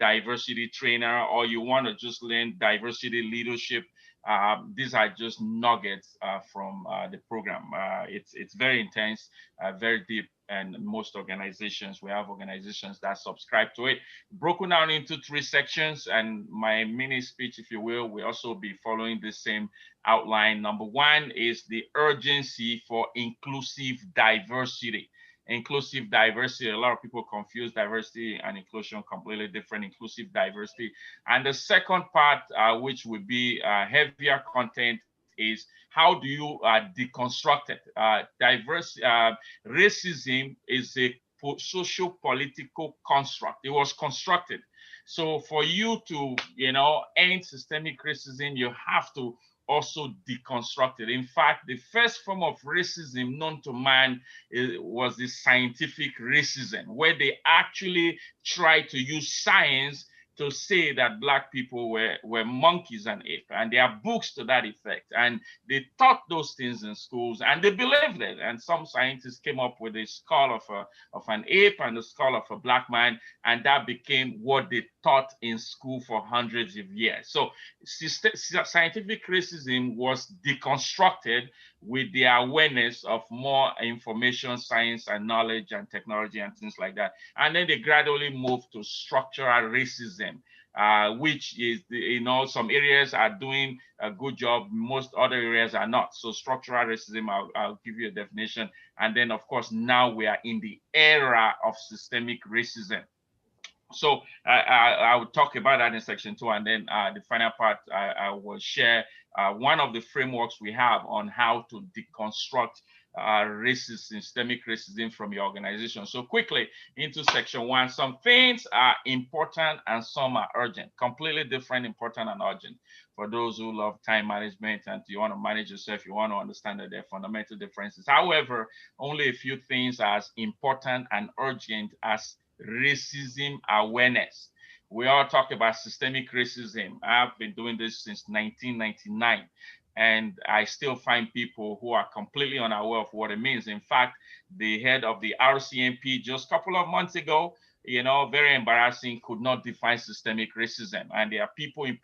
diversity trainer, or you want to just learn diversity leadership, these are just nuggets from the program. It's very intense, very deep, and most organizations, we have organizations that subscribe to it. Broken down into 3 sections, and my mini speech, if you will also be following the same outline. Number 1 is the urgency for inclusive diversity. Inclusive diversity, a lot of people confuse diversity and inclusion, completely different. Inclusive diversity. And the second part, which would be heavier content, is how do you deconstruct it. Racism is a social political construct. It was constructed. So for you to, end systemic racism, you have to also deconstructed. In fact, the first form of racism known to man was the scientific racism, where they actually tried to use science to say that Black people were monkeys and apes, and there are books to that effect. And they taught those things in schools, and they believed it. And some scientists came up with a skull of an ape and the skull of a Black man, and that became what they taught in school for hundreds of years. So scientific racism was deconstructed with the awareness of more information, science, and knowledge and technology and things like that. And then they gradually moved to structural racism, which is, some areas are doing a good job, most other areas are not. So structural racism, I'll give you a definition. And then, of course, now we are in the era of systemic racism. So I will talk about that in section 2, and then the final part, I will share one of the frameworks we have on how to deconstruct systemic racism from your organization. So quickly into section 1, some things are important and some are urgent, completely different, important and urgent. For those who love time management and you want to manage yourself, you want to understand that there are fundamental differences. However, only a few things are as important and urgent as racism awareness. We all talk about systemic racism. I've been doing this since 1999, and I still find people who are completely unaware of what it means. In fact, the head of the RCMP just a couple of months ago, very embarrassing, could not define systemic racism. And there are people in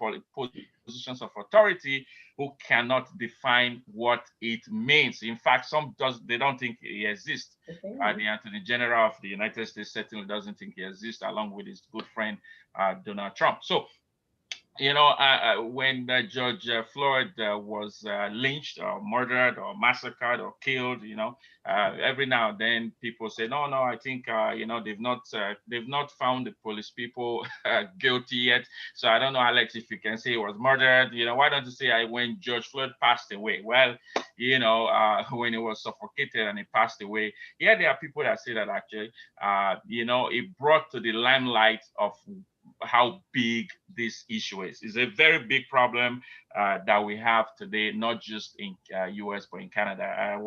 positions of authority who cannot define what it means. In fact, they don't think it exists. The Attorney General of the United States certainly doesn't think it exists, along with his good friend Donald Trump. So, when George Floyd was lynched or murdered or massacred or killed, every now and then people say, no, I think, they've not found the police people guilty yet. So I don't know, Alex, if you can say he was murdered. Why don't you say when George Floyd passed away? Well, when he was suffocated and he passed away. Yeah, there are people that say that actually, it brought to the limelight of how big this issue is. It's a very big problem that we have today, not just in US, but in Canada.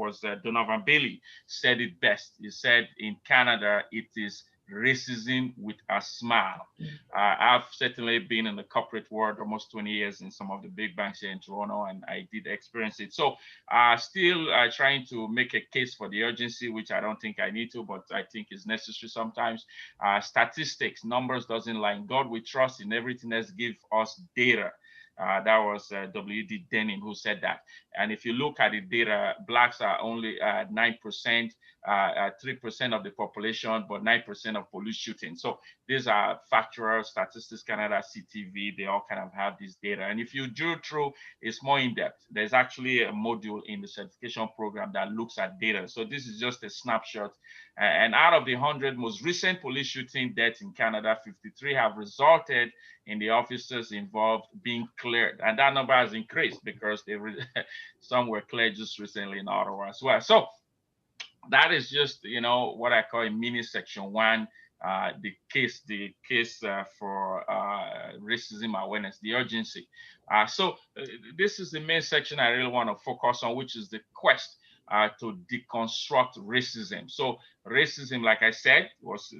Donovan Bailey said it best. He said in Canada, it is racism with a smile. I've certainly been in the corporate world almost 20 years in some of the big banks here in Toronto, and I did experience it. So still trying to make a case for the urgency, which I don't think I need to, but I think is necessary sometimes. Statistics, numbers doesn't lie. In God we trust, in everything else give us data. That was W.D. Denham who said that. And if you look at the data, Blacks are only 9%, 3% of the population, but 9% of police shootings. So these are factual statistics, Canada, CTV, they all kind of have this data. And if you drill through, it's more in-depth. There's actually a module in the certification program that looks at data. So this is just a snapshot. And out of the 100 most recent police shooting deaths in Canada, 53 have resulted in the officers involved being cleared. And that number has increased because some were cleared just recently in Ottawa as well. So that is just, what I call a mini section 1, the case for racism awareness, the urgency. So this is the main section I really want to focus on, which is the quest to deconstruct racism. So racism, like I said, was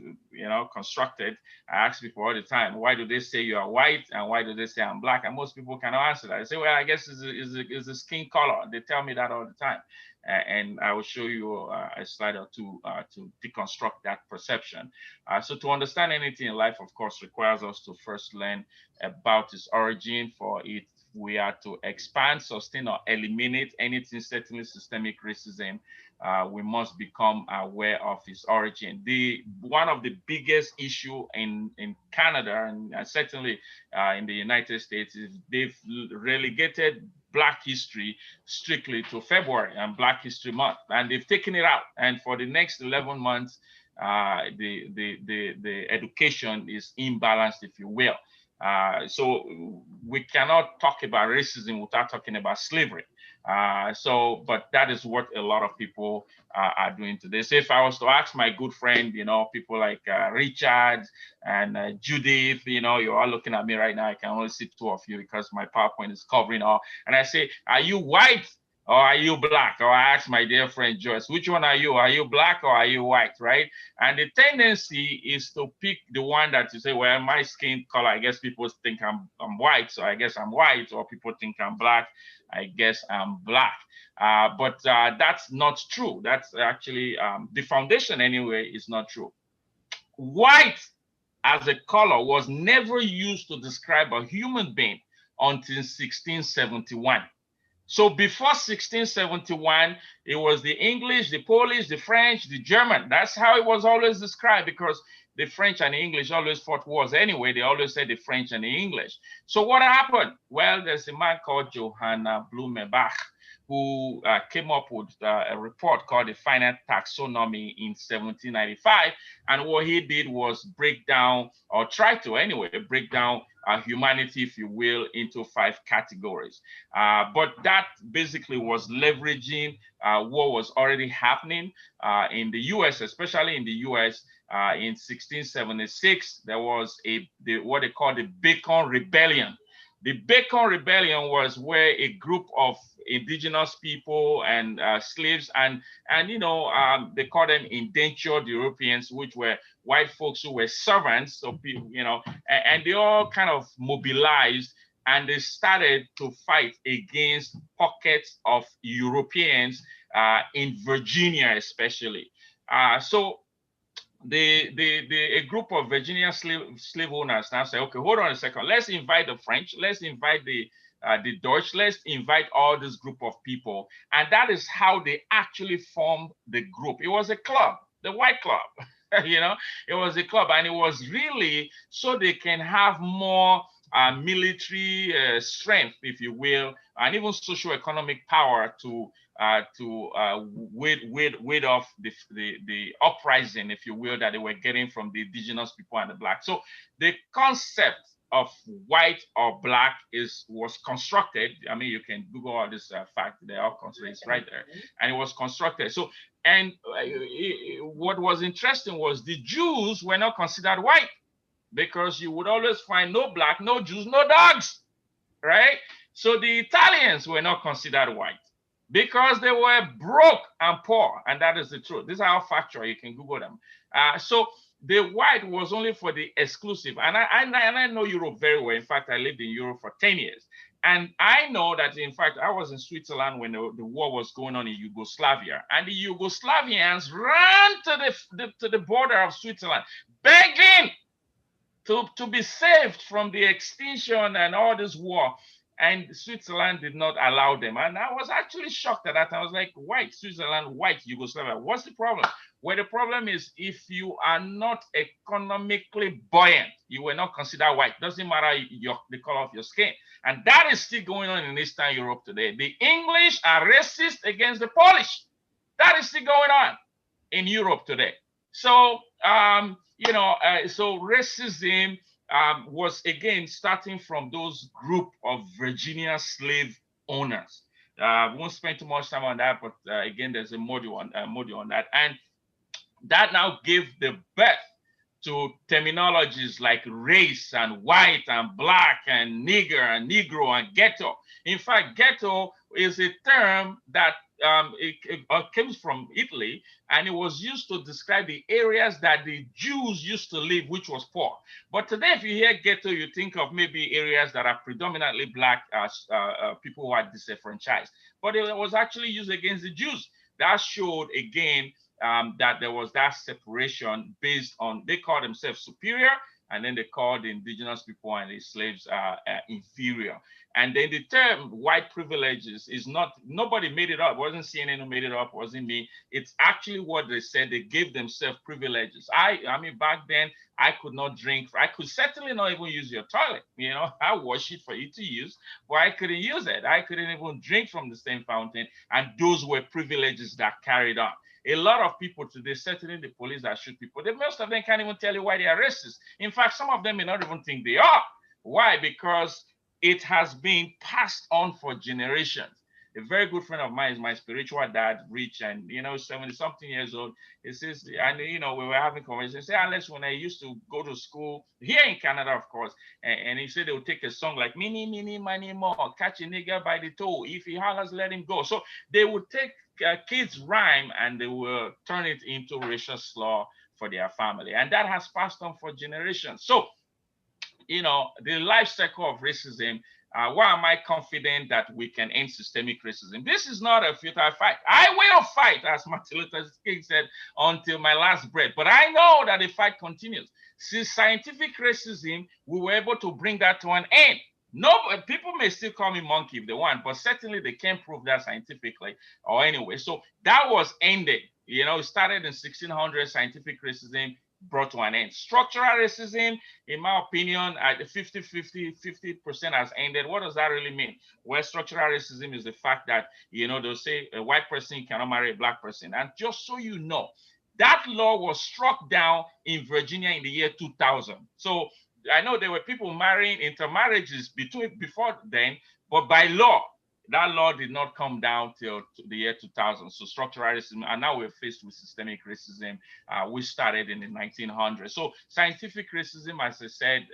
constructed. I ask people all the time, why do they say you are white and why do they say I'm black? And most people cannot answer that. I say, well, I guess it's the skin color. They tell me that all the time. And I will show you a slide or two to deconstruct that perception. So to understand anything in life, of course, requires us to first learn about its origin. For it, we are to expand, sustain, or eliminate anything, certainly systemic racism. We must become aware of its origin. One of the biggest issue in Canada and certainly in the United States is they've relegated Black history strictly to February and Black History Month, and they've taken it out. And for the next 11 months, the education is imbalanced, if you will. So we cannot talk about racism without talking about slavery. But that is what a lot of people are doing today. So if I was to ask my good friend, people like Richard and Judith, you're all looking at me right now. I can only see two of you because my PowerPoint is covering all. And I say, are you white or are you black? Or I ask my dear friend Joyce, which one are you? Are you black or are you white, right? And the tendency is to pick the one that you say, well, my skin color, I guess people think I'm white, so I guess I'm white, or people think I'm black, I guess I'm black. But that's not true. That's actually the foundation anyway is not true. White as a color was never used to describe a human being until 1671. So before 1671, it was the English, the Polish, the French, the German. That's how it was always described, because the French and the English always fought wars anyway. They always said the French and the English. So what happened? Well, there's a man called Johann Blumenbach who came up with a report called the Finite Taxonomy in 1795. And what he did was break down, or try to anyway, break down humanity, if you will, into 5 categories. But that basically was leveraging what was already happening in the US, especially in the US. In 1676, there was what they call the Bacon Rebellion. The Bacon Rebellion was where a group of indigenous people and slaves and they call them indentured Europeans, which were white folks who were servants. So people, and they all kind of mobilized and they started to fight against pockets of Europeans in Virginia, especially. So a group of Virginia slave owners now say, okay, hold on a second, let's invite the French, let's invite the Dutch, let's invite all this group of people. And that is how they actually formed the group. It was a club, the White Club. It was a club, and it was really so they can have more military strength, if you will, and even socio-economic power to ward off the uprising, if you will, that they were getting from the indigenous people and the black. So the concept of white or black was constructed. I mean, you can Google all this fact. They are constructed. It's right there, and it was constructed. So, and what was interesting was the Jews were not considered white, because you would always find no black, no Jews, no dogs, right? So the Italians were not considered white because they were broke and poor, and that is the truth. These are all factual. You can Google them. So the white was only for the exclusive, and I know Europe very well. In fact, I lived in Europe for 10 years, and I know that. In fact, I was in Switzerland when the war was going on in Yugoslavia, and the Yugoslavians ran to the border of Switzerland, begging to be saved from the extinction and all this war. And Switzerland did not allow them. And I was actually shocked at that. I was like, white Switzerland, white Yugoslavia. What's the problem? Well, the problem is if you are not economically buoyant, you were not considered white. Doesn't matter the color of your skin. And that is still going on in Eastern Europe today. The English are racist against the Polish. That is still going on in Europe today. So, so racism was again starting from those group of Virginia slave owners. We won't spend too much time on that, but again, there's a module on that, and that now gave the birth to terminologies like race and white and black and nigger and negro and ghetto. In fact, ghetto is a term that it came from Italy, and it was used to describe the areas that the Jews used to live, which was poor. But today, if you hear ghetto, you think of maybe areas that are predominantly black people who are disenfranchised. But it was actually used against the Jews. That showed again that there was that separation based on, they call themselves superior, and then they called the indigenous people and the slaves inferior. And then the term white privileges is not, nobody made it up. It wasn't CNN who made it up, it wasn't me. It's actually what they said. They gave themselves privileges. I mean, back then, I could not drink. I could certainly not even use your toilet. You know, I wash it for you to use, but I couldn't use it. I couldn't even drink from the same fountain. And those were privileges that carried on. A lot of people today, certainly the police that shoot people, most of them can't even tell you why they are racist. In fact, some of them may not even think they are. Why? Because it has been passed on for generations. A very good friend of mine is my spiritual dad, Rich, and 70-something years old. He says, and we were having conversations. He said, Alex, when I used to go to school here in Canada, of course, and he said they would take a song like "Mini, Mini, Money More," catch a nigger by the toe. If he hollers, let him go. So they would take kids' rhyme and they will turn it into racial slur for their family, and that has passed on for generations. So, the life cycle of racism. Why am I confident that we can end systemic racism? This is not a futile fight. I will fight, as Martin Luther King said, until my last breath. But I know that the fight continues. Since scientific racism, we were able to bring that to an end. No, people may still call me monkey if they want, but certainly they can't prove that scientifically or anyway. So that was ended. It started in 1600, scientific racism brought to an end. Structural racism, in my opinion, at 50% has ended. What does that really mean? Well, structural racism is the fact that, they'll say a white person cannot marry a black person. And just so you know, that law was struck down in Virginia in the year 2000. So I know there were people marrying intermarriages before then, but by law, that law did not come down till the year 2000. So structural racism, and now we're faced with systemic racism, which started in the 1900s. So scientific racism, as I said,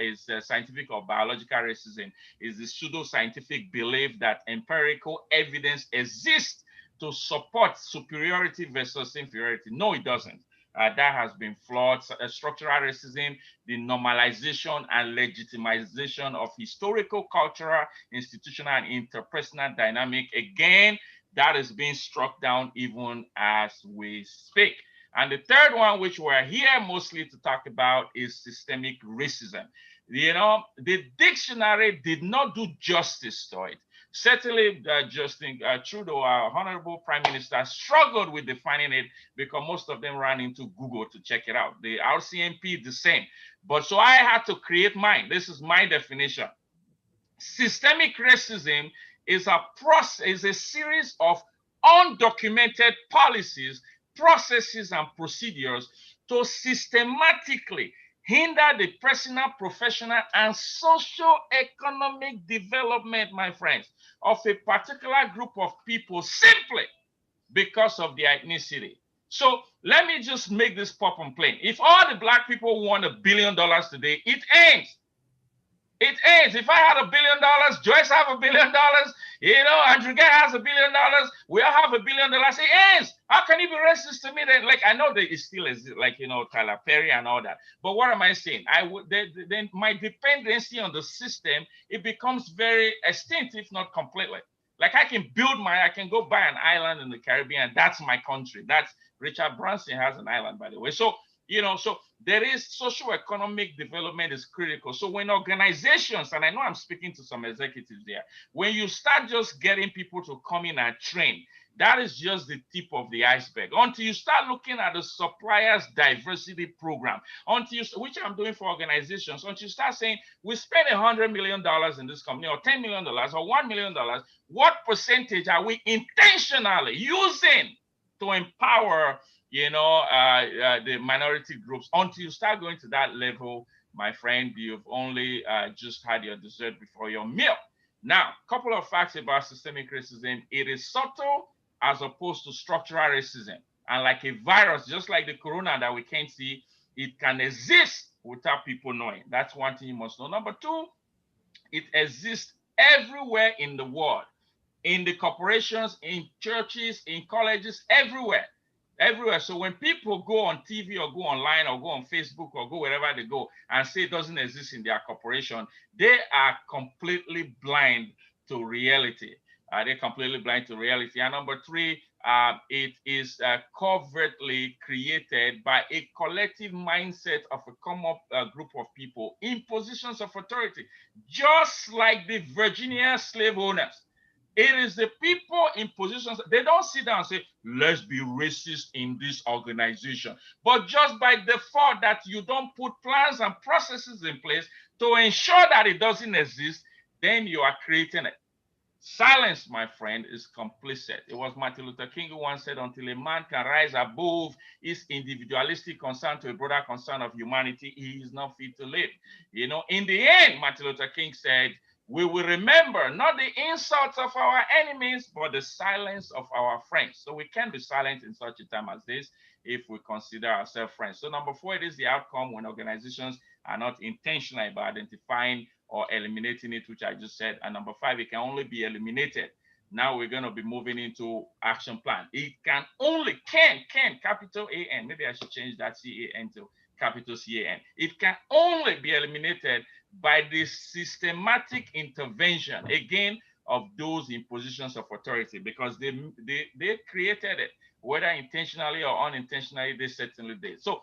is scientific or biological racism, is the pseudo-scientific belief that empirical evidence exists to support superiority versus inferiority. No, it doesn't. That has been flawed. Structural racism, the normalization and legitimization of historical, cultural, institutional, and interpersonal dynamic. Again, that is being struck down even as we speak. And the third one, which we're here mostly to talk about, is systemic racism. The dictionary did not do justice to it. Certainly, Justin Trudeau, our honorable prime minister, struggled with defining it because most of them ran into Google to check it out. The RCMP, the same. But so I had to create mine. This is my definition. Systemic racism is a series of undocumented policies, processes, and procedures to systematically hinder the personal, professional, and socio-economic development, my friends, of a particular group of people simply because of their ethnicity. So let me just make this pop and plain. If all the black people won $1 billion today, it ends. It ends. If I had $1 billion, Joyce have $1 billion, Andrew Gay has $1 billion, we all have $1 billion, it ends. How can you be racist to me then? Like, I know that it still is, like, Tyler Perry and all that. But what am I saying? Then my dependency on the system, it becomes very extinct, if not completely. Like, I can go buy an island in the Caribbean. That's my country. That's Richard Branson has an island, by the way. So, so there is socio-economic development is critical. So when organizations, and I know I'm speaking to some executives there, when you start just getting people to come in and train, that is just the tip of the iceberg. Until you start looking at the suppliers diversity program, which I'm doing for organizations, until you start saying, we spend $100 million in this company, or $10 million, or $1 million, what percentage are we intentionally using to empower the minority groups? Until you start going to that level, my friend, you've only just had your dessert before your meal. Now, a couple of facts about systemic racism. It is subtle as opposed to structural racism. And like a virus, just like the corona that we can't see, it can exist without people knowing. That's one thing you must know. Number two, it exists everywhere in the world. in the corporations, in churches, in colleges, everywhere. Everywhere. So when people go on TV or go online or go on Facebook or go wherever they go and say it doesn't exist in their corporation, they are completely blind to reality. They're completely blind to reality. And number three, it is covertly created by a collective mindset of a common group of people in positions of authority, just like the Virginia slave owners. It is the people in positions, they don't sit down and say, let's be racist in this organization. But just by default that you don't put plans and processes in place to ensure that it doesn't exist, then you are creating it. Silence, my friend, is complicit. It was Martin Luther King who once said, until a man can rise above his individualistic concern to a broader concern of humanity, he is not fit to live. You know, in the end, Martin Luther King said, we will remember not the insults of our enemies, but the silence of our friends. So we can't be silent in such a time as this if we consider ourselves friends. So number four, it is the outcome when organizations are not intentional about identifying or eliminating it, which I just said. And number five, it can only be eliminated. Now we're going to be moving into action plan. It can only, capital A-N. Maybe I should change that C-A-N to capital C-A-N. It can only be eliminated by the systematic intervention, again, of those in positions of authority, because they created it, whether intentionally or unintentionally, they certainly did. So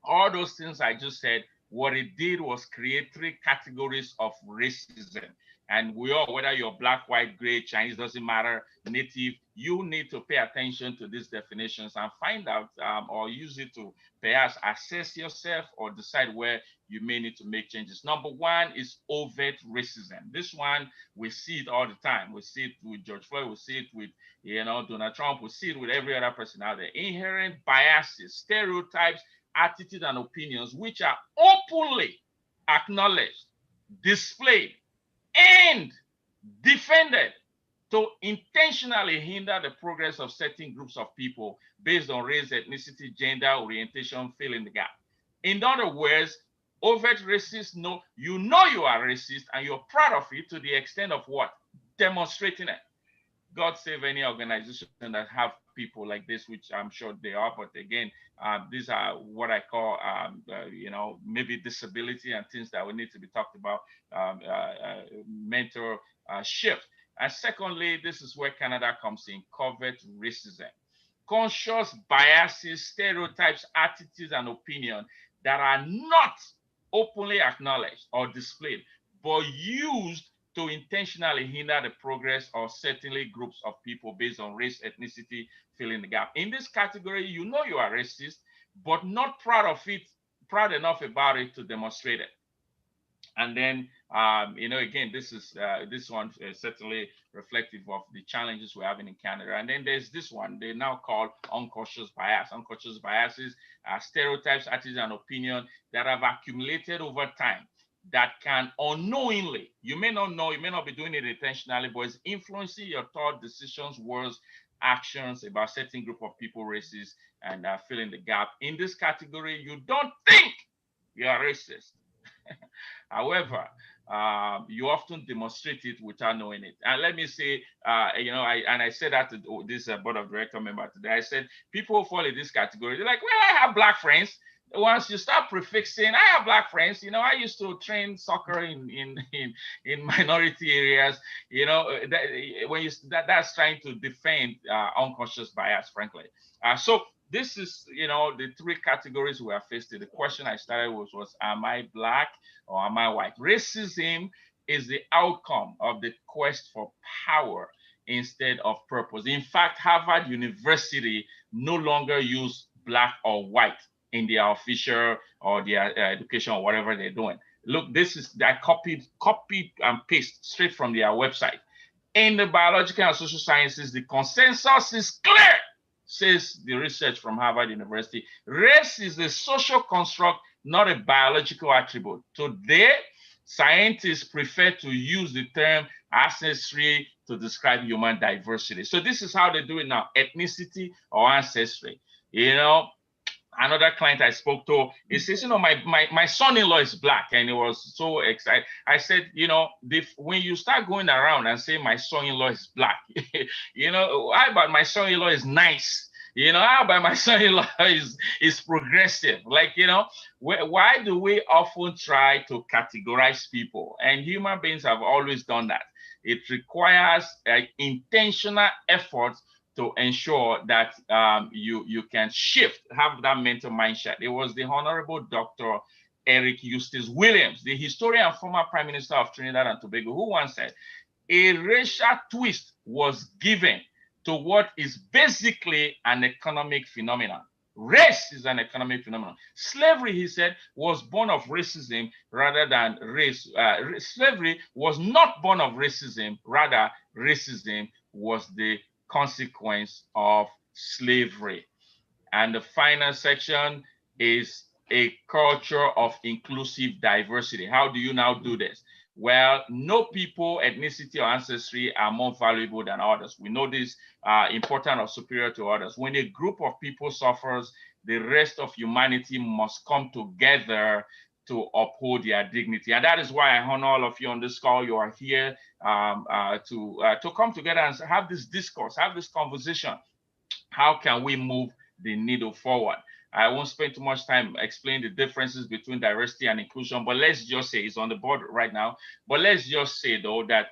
all those things I just said, what it did was create three categories of racism. And we all, whether you're black, white, gray, Chinese, doesn't matter, native, you need to pay attention to these definitions and find out or use it to perhaps assess yourself or decide where you may need to make changes. Number one is overt racism. This one, we see it all the time. We see it with George Floyd, we see it with, you know, Donald Trump, we see it with every other person out there. Inherent biases, stereotypes, attitudes, and opinions, which are openly acknowledged, displayed, and defended to intentionally hinder the progress of certain groups of people based on race, ethnicity, gender, orientation, fill in the gap. In other words, overt racists know you are racist and you're proud of it to the extent of what? Demonstrating it. God save any organization that have people like this, which I'm sure they are. But again, these are what I call, you know, maybe disability and things that we need to be talked about, mental shift. And secondly, this is where Canada comes in, covert racism. Conscious biases, stereotypes, attitudes, and opinions that are not openly acknowledged or displayed, but used to intentionally hinder the progress of certainly groups of people based on race, ethnicity, fill in the gap. In this category, you know you are racist, but not proud of it, proud enough about it to demonstrate it. And then, you know, again, this one is certainly reflective of the challenges we're having in Canada. And then there's this one they now call unconscious bias. Unconscious biases are stereotypes, attitudes, and opinion that have accumulated over time that can unknowingly, you may not know, you may not be doing it intentionally, but it's influencing your thought, decisions, words, actions about certain group of people, races, and fill in the gap. In this category, you don't think you are racist. However, you often demonstrate it without knowing it. And let me say, you know, I said that to this board of director member today. I said, people who fall in this category, they're like, well, I have black friends. Once you start prefixing, I have black friends. You know, I used to train soccer in minority areas. You know, that's trying to defend unconscious bias, frankly. So this is, you know, the three categories we are faced with. The question I started with was, am I black or am I white? Racism is the outcome of the quest for power instead of purpose. In fact, Harvard University no longer use black or white in their official or their education or whatever they're doing. Look, this is, I copied and paste straight from their website. In the biological and social sciences, the consensus is clear, says the research from Harvard University. Race is a social construct, not a biological attribute. Today, scientists prefer to use the term ancestry to describe human diversity. So this is how they do it now, ethnicity or ancestry. You know, Another client I spoke to, he says, my son-in-law is black, and he was so excited. I said, when you start going around and say my son-in-law is black, how about my son-in-law is nice? How about my son-in-law is progressive? Like, why do we often try to categorize people? And human beings have always done that. It requires intentional effort to ensure that you can shift, have that mental mindset. It was the Honorable Dr. Eric Eustace Williams, the historian and former Prime Minister of Trinidad and Tobago, who once said, a racial twist was given to what is basically an economic phenomenon. Race is an economic phenomenon. Slavery, he said, was born of racism rather than race. Slavery was not born of racism, rather racism was the consequence of slavery. And the final section is a culture of inclusive diversity. How do you now do this? Well, no people, ethnicity, or ancestry are more valuable than others. We know this important or superior to others. When a group of people suffers, the rest of humanity must come together to uphold their dignity. And that is why I honor all of you on this call. You are here to come together and have this discourse, have this conversation. How can we move the needle forward? I won't spend too much time explaining the differences between diversity and inclusion, but let's just say, it's on the board right now, but let's just say though that,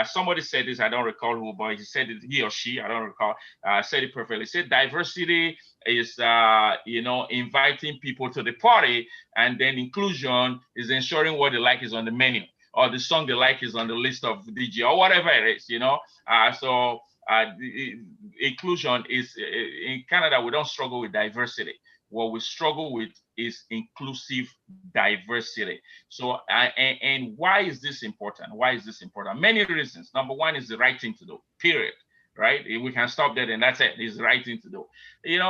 somebody said this, I don't recall who, but he said it, he or she, I don't recall, said it perfectly. Said diversity is, inviting people to the party, and then inclusion is ensuring what they like is on the menu, or the song they like is on the list of DJ, or whatever it is, inclusion is, in Canada, we don't struggle with diversity. What we struggle with is inclusive diversity. So, and why is this important? Why is this important? Many reasons. Number one is the right thing to do, period. Right? We can stop there and that's it. It's the right thing to do.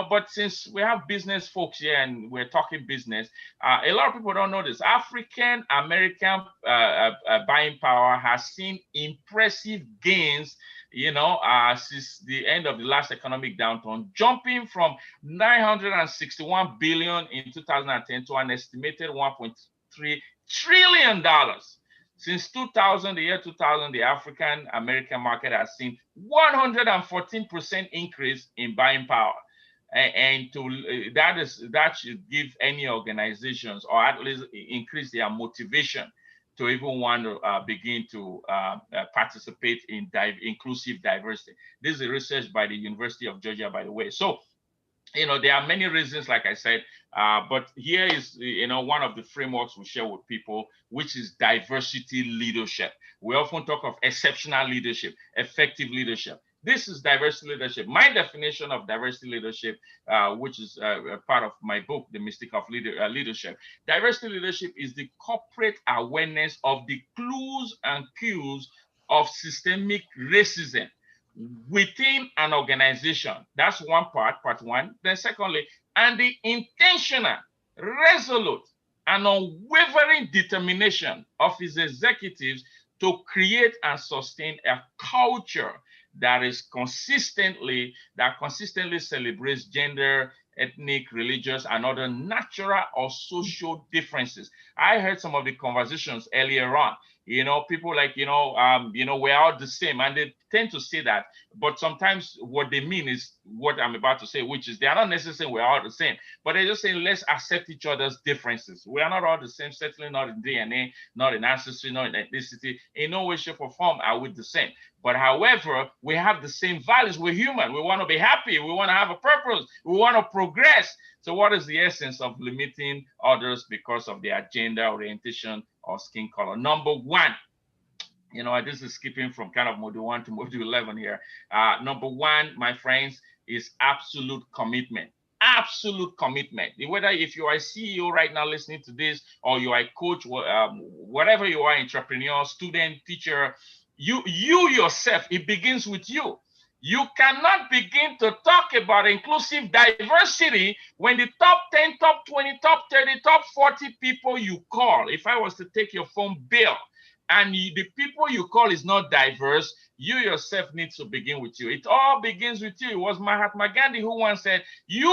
But since we have business folks here and we're talking business, a lot of people don't know this. African American buying power has seen impressive gains since the end of the last economic downturn, jumping from 961 billion in 2010 to an estimated 1.3 trillion dollars. Since 2000, the year 2000, the African American market has seen 114% increase in buying power. And that should give any organizations, or at least increase their motivation to even want to begin to participate in inclusive diversity. This is research by the University of Georgia, by the way. So, there are many reasons, like I said, but here is, one of the frameworks we share with people, which is diversity leadership. We often talk of exceptional leadership, effective leadership. This is diversity leadership. My definition of diversity leadership, which is part of my book, The Mystic of Leadership. Diversity leadership is the corporate awareness of the clues and cues of systemic racism within an organization. That's one part, part one. Then secondly, and the intentional, resolute, and unwavering determination of its executives to create and sustain a culture that consistently celebrates gender, ethnic, religious, and other natural or social differences. I heard some of the conversations earlier on. People like, we're all the same, and they tend to say that, but sometimes what they mean is what I'm about to say, which is they are not necessarily we're all the same, but they're just saying let's accept each other's differences. We are not all the same, certainly not in DNA, not in ancestry, not in ethnicity. In no way, shape, or form are we the same. But however, we have the same values. We're human. We want to be happy. We want to have a purpose. We want to progress. So what is the essence of limiting others because of their gender, orientation, or skin color? Number one, this is skipping from kind of module 1 to module 11 here. Number one, my friends, is absolute commitment. Absolute commitment. Whether if you are a CEO right now listening to this, or you are a coach, whatever you are, entrepreneur, student, teacher, you yourself, it begins with you. You cannot begin to talk about inclusive diversity when the top 10, top 20, top 30, top 40 people you call, if I was to take your phone bill and the people you call is not diverse, you yourself need to begin with you. It all begins with you. It was Mahatma Gandhi who once said, you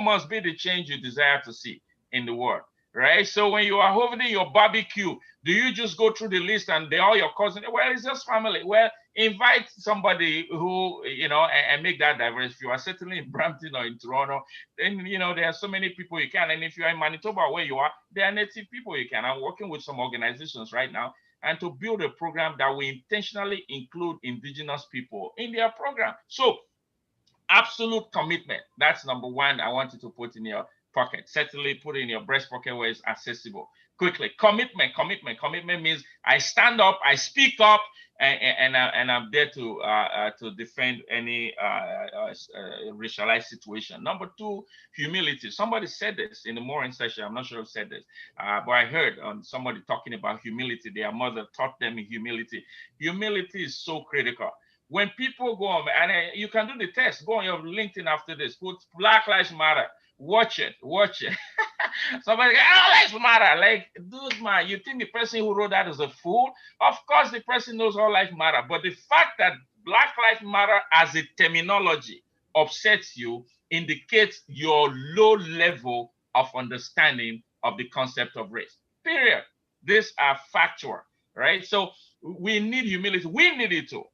must be the change you desire to see in the world, right? So when you are holding your barbecue, do you just go through the list and they're all your cousins? Well, it's just family. Well, invite somebody who, you know, and make that diverse. If you are certainly in Brampton or in Toronto, then, you know, there are so many people you can. And if you are in Manitoba where you are, there are native people you can. I'm working with some organizations right now and to build a program that will intentionally include indigenous people in their program. So absolute commitment. That's number one I want you to put in your pocket. Certainly put it in your breast pocket where it's accessible. Quickly, commitment. Commitment means I stand up, I speak up, and I'm there to defend any racialized situation. Number two, humility. Somebody said this in the morning session. I'm not sure who said this, but I heard somebody talking about humility. Their mother taught them humility. Humility is so critical. When people go on, and you can do the test, go on your LinkedIn after this, put Black Lives Matter, watch it. Somebody, all lives matter. Like, dude, man, you think the person who wrote that is a fool? Of course, the person knows all life matter. But the fact that Black Lives Matter as a terminology upsets you indicates your low level of understanding of the concept of race. Period. These are factual, right? So we need humility. We need it too.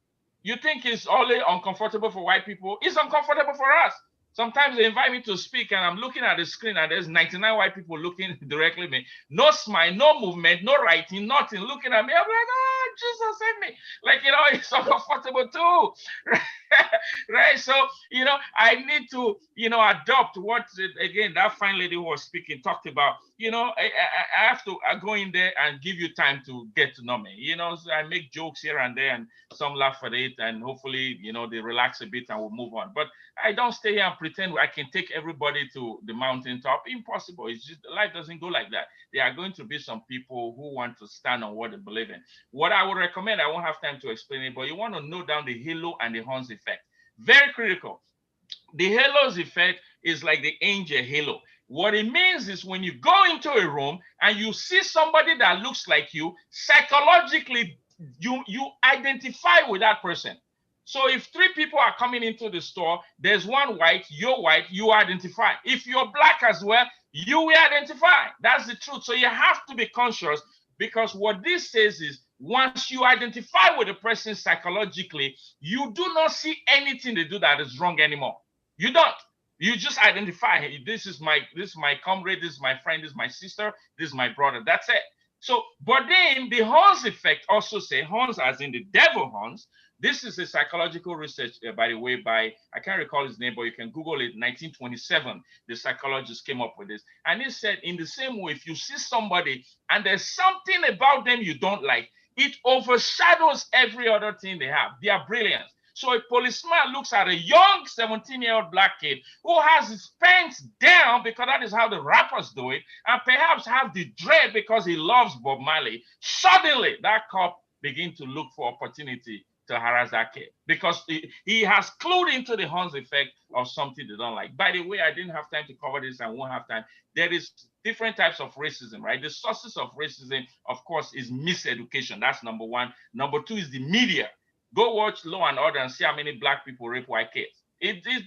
You think it's only uncomfortable for white people? It's uncomfortable for us. Sometimes they invite me to speak and I'm looking at the screen and there's 99 white people looking directly at me. No smile, no movement, no writing, nothing, looking at me. I'm like, oh, Jesus save me. Like, you know, it's uncomfortable too. Right? So, you know, I need to, you know, adopt what, again, that fine lady who was speaking talked about. You know, I have to go in there and give you time to get to know me. You know, so I make jokes here and there and some laugh at it and hopefully, you know, they relax a bit and we'll move on. But I don't stay here and pretend I can take everybody to the mountaintop. Impossible. It's just life doesn't go like that. There are going to be some people who want to stand on what they believe in. What I would recommend, I won't have time to explain it, but you want to note down the halo and the horns effect. Very critical. The halos effect is like the angel halo. What it means is when you go into a room and you see somebody that looks like you, psychologically, you identify with that person. So if three people are coming into the store, there's one white, you identify. If you're black as well, you will identify. That's the truth. So you have to be conscious because what this says is once you identify with a person psychologically, you do not see anything they do that is wrong anymore. You don't. You just identify, hey, this is my comrade, this is my friend, this is my sister, this is my brother. That's it. So, but then the horns effect also say, horns as in the devil horns. This is a psychological research, by the way, by, I can't recall his name, but you can Google it, 1927, the psychologist came up with this. And he said, in the same way, if you see somebody and there's something about them you don't like, it overshadows every other thing they have, their brilliance. So a policeman looks at a young 17-year-old black kid who has his pants down because that is how the rappers do it, and perhaps have the dread because he loves Bob Marley. Suddenly, that cop begins to look for opportunity to harass that kid because he has clued into the horns effect of something they don't like. By the way, I didn't have time to cover this and won't have time. There is different types of racism, right? The sources of racism, of course, is miseducation. That's number one. Number two is the media. Go watch Law and Order and see how many black people rape white kids.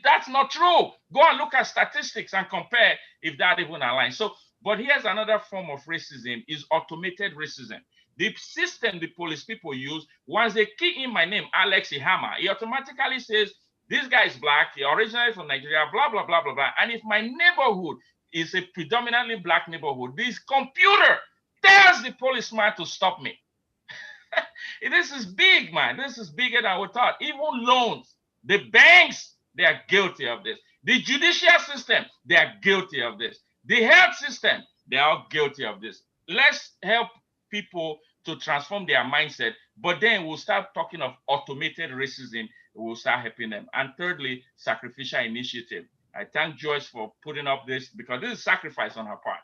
That's not true. Go and look at statistics and compare if that even aligns. So, but here's another form of racism is automated racism. The system the police people use, once they key in my name, Alex Ihama, he automatically says, this guy is black, he originated from Nigeria, blah, blah, blah, blah, blah. And if my neighborhood is a predominantly black neighborhood, this computer tells the policeman to stop me. This is big, man. This is bigger than we thought. Even loans, the banks, they are guilty of this. The judicial system, they are guilty of this. The health system, they are all guilty of this. Let's help people to transform their mindset, but then we'll start talking of automated racism. We'll start helping them. And thirdly, sacrificial initiative. I thank Joyce for putting up this because this is sacrifice on her part.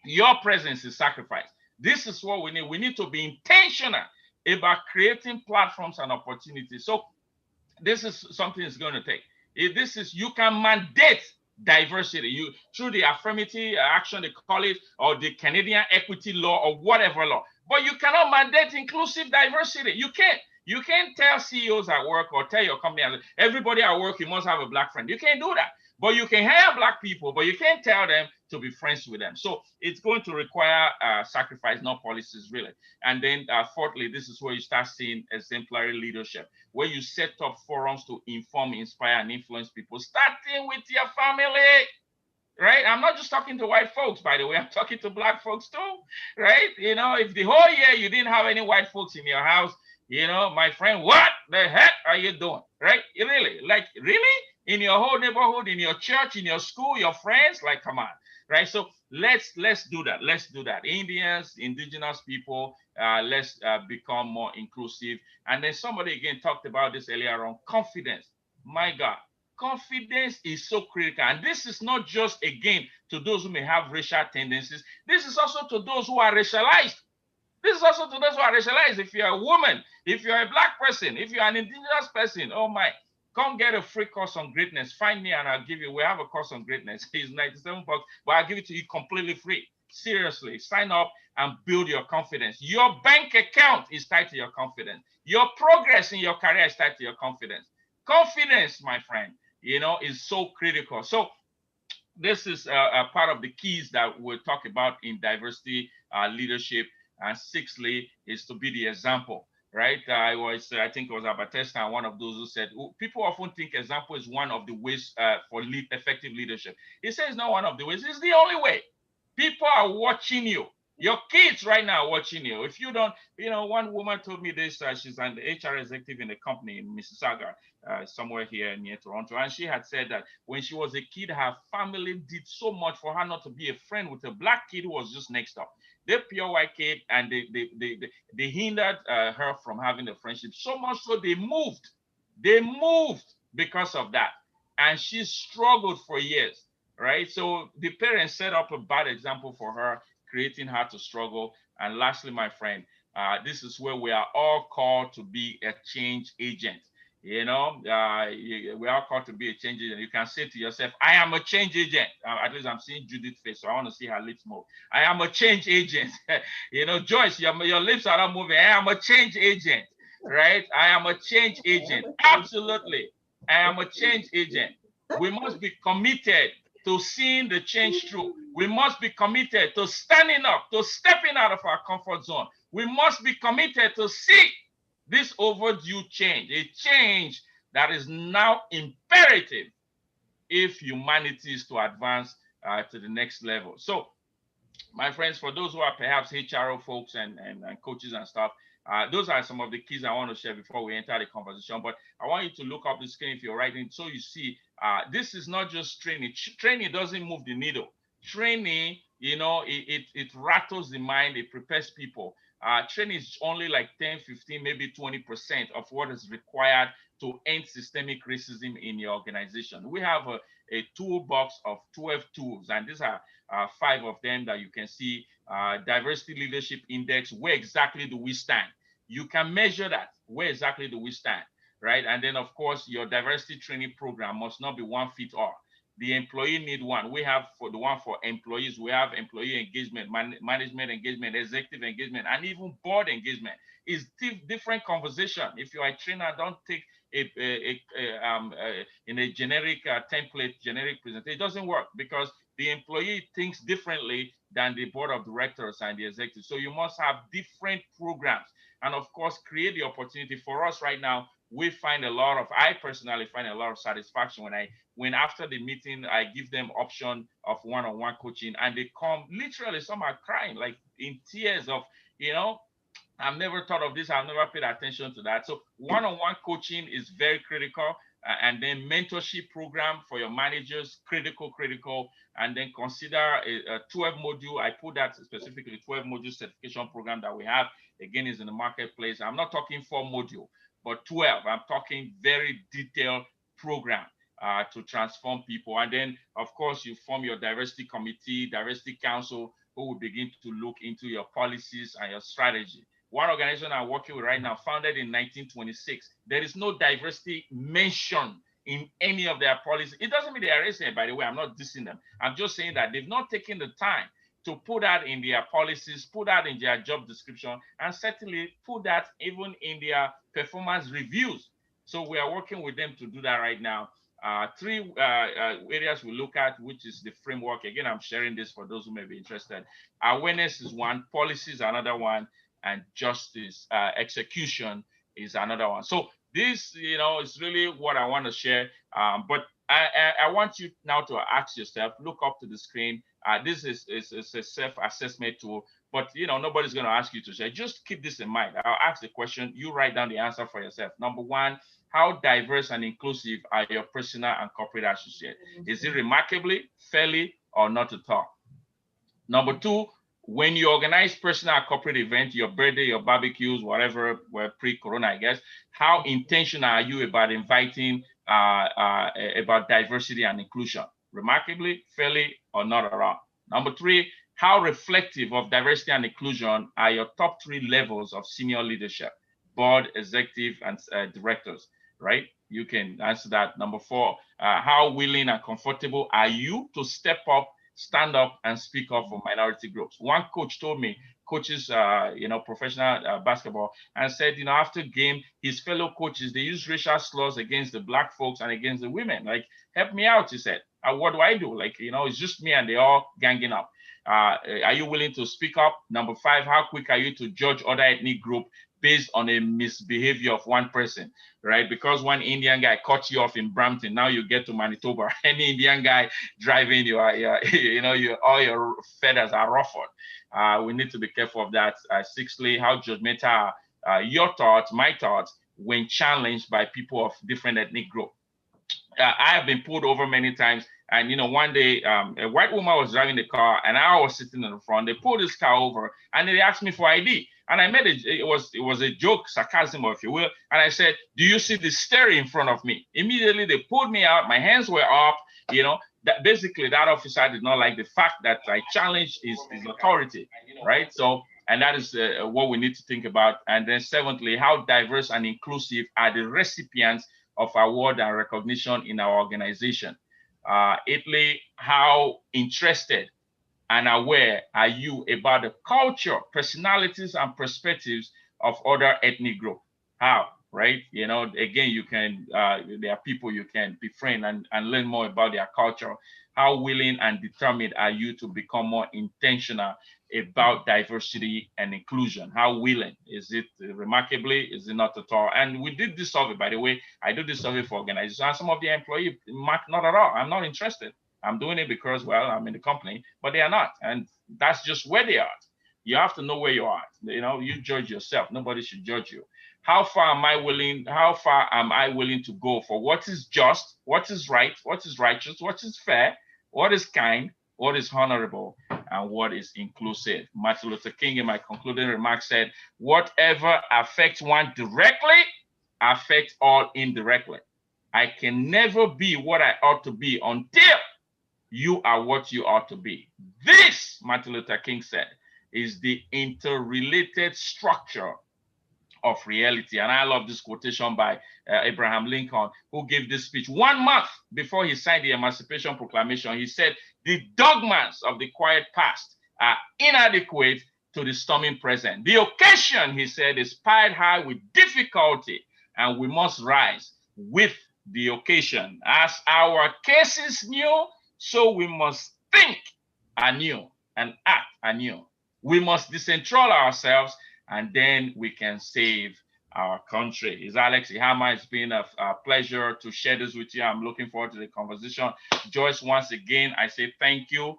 Your presence is sacrifice. This is what we need. We need to be intentional about creating platforms and opportunities. So this is something that's going to take. This is, you can mandate diversity through the affirmative action, they call it, or the Canadian equity law or whatever law. But you cannot mandate inclusive diversity. You can't. You can't tell CEOs at work or tell your company, everybody at work, you must have a black friend. You can't do that. But you can hire black people, but you can't tell them to be friends with them. So it's going to require sacrifice, not policies, really. And then fourthly, this is where you start seeing exemplary leadership, where you set up forums to inform, inspire, and influence people, starting with your family. Right? I'm not just talking to white folks, by the way. I'm talking to black folks too, right? You know, if the whole year you didn't have any white folks in your house, you know, my friend, what the heck are you doing? Right? Really? Like, really? In your whole neighborhood, in your church, in your school, your friends? Like, come on. Right? So let's do that. Let's do that. Indians, indigenous people, let's become more inclusive. And then somebody again talked about this earlier on, confidence. My God. Confidence is so critical. And this is not just, again, to those who may have racial tendencies. This is also to those who are racialized. This is also to those who are racialized. If you're a woman, if you're a black person, if you're an indigenous person, oh my, come get a free course on greatness. Find me and I'll give you, we have a course on greatness. It's $97, but I'll give it to you completely free. Seriously, sign up and build your confidence. Your bank account is tied to your confidence. Your progress in your career is tied to your confidence. Confidence, my friend, you know, is so critical. So this is a part of the keys that we'll talk about in diversity leadership. And sixthly is to be the example, right? I think it was Abatesta, one of those who said, people often think example is one of the ways for effective leadership. He says it's not one of the ways, it's the only way. People are watching you. Your kids right now are watching you. If you don't, you know, one woman told me this, she's an HR executive in a company in Mississauga, somewhere here near Toronto. And she had said that when she was a kid, her family did so much for her not to be a friend with a black kid who was just next door. They're pure white kid, and they hindered her from having a friendship. So much so they moved. They moved because of that. And she struggled for years, right? So the parents set up a bad example for her, creating her to struggle. And lastly, my friend, this is where we are all called to be a change agent. You know, we are called to be a change agent. You can say to yourself, I am a change agent. At least I'm seeing Judith's face, so I want to see her lips move. I am a change agent. You know, Joyce, your lips are not moving. I am a change agent, right? I am a change agent. Absolutely. I am a change agent. We must be committed to seeing the change through. We must be committed to standing up, to stepping out of our comfort zone. We must be committed to see this overdue change, a change that is now imperative if humanity is to advance to the next level. So, my friends, for those who are perhaps HRO folks and coaches and stuff, those are some of the keys I want to share before we enter the conversation. But I want you to look up the screen if you're writing, so you see this is not just training. Training doesn't move the needle. Training, you know, it rattles the mind, it prepares people. Training is only like 10, 15, maybe 20% of what is required to end systemic racism in your organization. We have a toolbox of 12 tools, and these are 5 of them that you can see. Diversity Leadership Index, where exactly do we stand? You can measure that. Where exactly do we stand, right? And then, of course, your diversity training program must not be one fit all. The employee need one. We have for the one for employees, we have employee engagement, management engagement, executive engagement, and even board engagement. It's different conversation. If you are a trainer, don't take in a generic template, generic presentation. It doesn't work because the employee thinks differently than the board of directors and the executive. So you must have different programs. And of course, create the opportunity for us right now. I personally find a lot of satisfaction when after the meeting, I give them option of one-on-one coaching, and they come, literally, some are crying, like in tears of, you know, I've never thought of this. I've never paid attention to that. So one-on-one coaching is very critical. And then mentorship program for your managers, critical. And then consider a 12 module. I put that specifically 12 module certification program that we have. Again, is in the marketplace. I'm not talking 4 module, but 12. I'm talking very detailed program to transform people. And then, of course, you form your diversity committee, diversity council, who will begin to look into your policies and your strategy. One organization I'm working with right now, founded in 1926, there is no diversity mentioned in any of their policies. It doesn't mean they are racist, by the way. I'm not dissing them. I'm just saying that they've not taken the time, to put that in their policies, put that in their job description, and certainly put that even in their performance reviews. So we are working with them to do that right now. Three areas we look at, which is the framework. Again, I'm sharing this for those who may be interested. Awareness is one, policy is another one, and justice execution is another one. So this, is really what I want to share. But I want you now to ask yourself, look up to the screen. This is a self-assessment tool, but nobody's going to ask you to share. Just keep this in mind. I'll ask the question, you write down the answer for yourself. Number one, how diverse and inclusive are your personal and corporate associates? Is it remarkably, fairly, or not at all? Number two, when you organize personal and corporate events, your birthday, your barbecues, whatever, were pre-corona, I guess, how intentional are you about inviting about diversity and inclusion? Remarkably, fairly, or not at all? Number three, how reflective of diversity and inclusion are your top three levels of senior leadership, board, executive, and directors, right? You can answer that. Number four, how willing and comfortable are you to step up, stand up, and speak up for minority groups? One coach told me, coaches, professional basketball, and said, after game, his fellow coaches, they use racial slurs against the black folks and against the women. Like, help me out, he said. What do I do? Like, it's just me and they all ganging up. Are you willing to speak up? Number five, how quick are you to judge other ethnic group based on a misbehavior of one person, right? Because one Indian guy cut you off in Brampton, now you get to Manitoba. Any Indian guy driving you, all your feathers are ruffled. We need to be careful of that. Sixthly, how judgmental are your thoughts, my thoughts, when challenged by people of different ethnic group. I have been pulled over many times. And, one day a white woman was driving the car and I was sitting in the front. They pulled this car over and they asked me for ID. And I made it was a joke, sarcasm, or if you will. And I said, do you see the stereo in front of me? Immediately they pulled me out. My hands were up, that basically that officer did not like the fact that I challenged his authority, right? So, and that is what we need to think about. And then seventhly, how diverse and inclusive are the recipients of award and recognition in our organization? Eighthly, how interested and aware are you about the culture, personalities, and perspectives of other ethnic groups? How, right? Again, you can, there are people you can befriend and learn more about their culture. How willing and determined are you to become more intentional about diversity and inclusion? How willing? Is it remarkably? Is it not at all? And we did this survey, by the way. I do this survey for organizations. And some of the employees, not at all. I'm not interested. I'm doing it because, well, I'm in the company, but they are not. And that's just where they are. You have to know where you are. You judge yourself. Nobody should judge you. How far am I willing to go for what is just, what is right, what is righteous, what is fair, what is kind, what is honorable, and what is inclusive? Martin Luther King, in my concluding remarks, said, whatever affects one directly affects all indirectly. I can never be what I ought to be until you are what you ought to be. This, Martin Luther King said, is the interrelated structure of reality. And I love this quotation by Abraham Lincoln, who gave this speech 1 month before he signed the Emancipation Proclamation. He said, the dogmas of the quiet past are inadequate to the storming present. The occasion, he said, is piled high with difficulty, and we must rise with the occasion. As our case is new, so we must think anew and act anew. We must decentralize ourselves, and then we can save our country. It's Alex Ihama. It's been a pleasure to share this with you. I'm looking forward to the conversation. Joyce, once again, I say thank you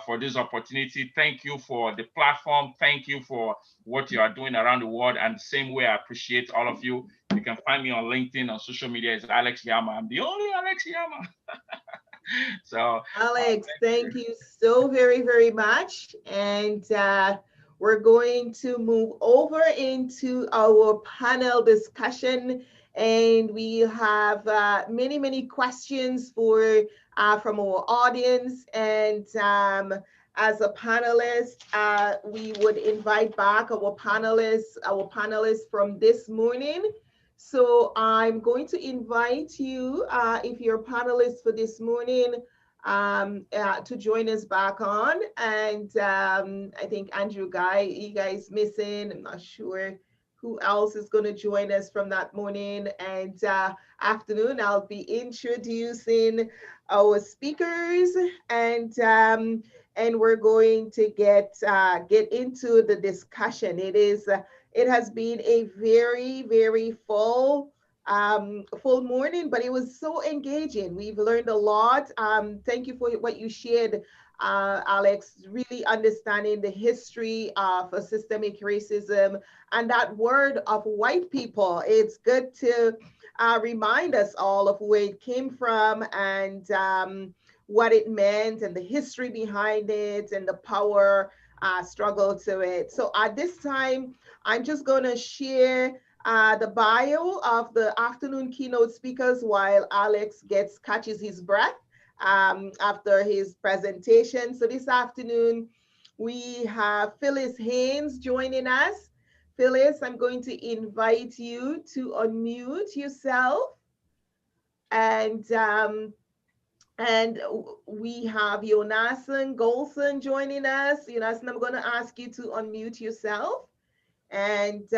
for this opportunity. Thank you for the platform. Thank you for what you are doing around the world. And the same way, I appreciate all of you. You can find me on LinkedIn, on social media. It's Alex Ihama. I'm the only Alex Ihama. So, Alex, thank you so very, very much. And we're going to move over into our panel discussion. And we have many, many questions from our audience. And as a panelist, we would invite back our panelists from this morning. So I'm going to invite you, if you're panelists for this morning, to join us back on. And I think Andrew Guy, you guys missing. I'm not sure who else is going to join us from that morning and afternoon. I'll be introducing our speakers, and we're going to get into the discussion. It has been a very full morning, but it was so engaging. We've learned a lot. Thank you for what you shared, Alex, really understanding the history of systemic racism and that word of white people. It's good to remind us all of where it came from and what it meant and the history behind it and the power struggle to it. So at this time, I'm just going to share the bio of the afternoon keynote speakers while Alex catches his breath after his presentation. So this afternoon, we have Phyllis Haynes joining us. Phyllis, I'm going to invite you to unmute yourself. And we have Yonasan Golson joining us. Yonasan, I'm going to ask you to unmute yourself. And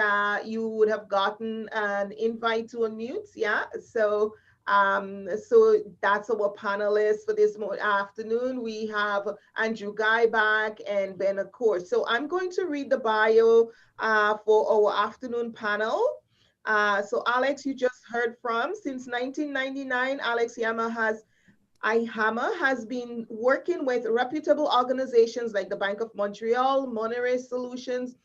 you would have gotten an invite to unmute, yeah? So that's our panelists for this afternoon. We have Andrew Guy back and Ben Accord. So I'm going to read the bio for our afternoon panel. So Alex, you just heard from, since 1999, Alex IHAMA has been working with reputable organizations like the Bank of Montreal, Monterey Solutions,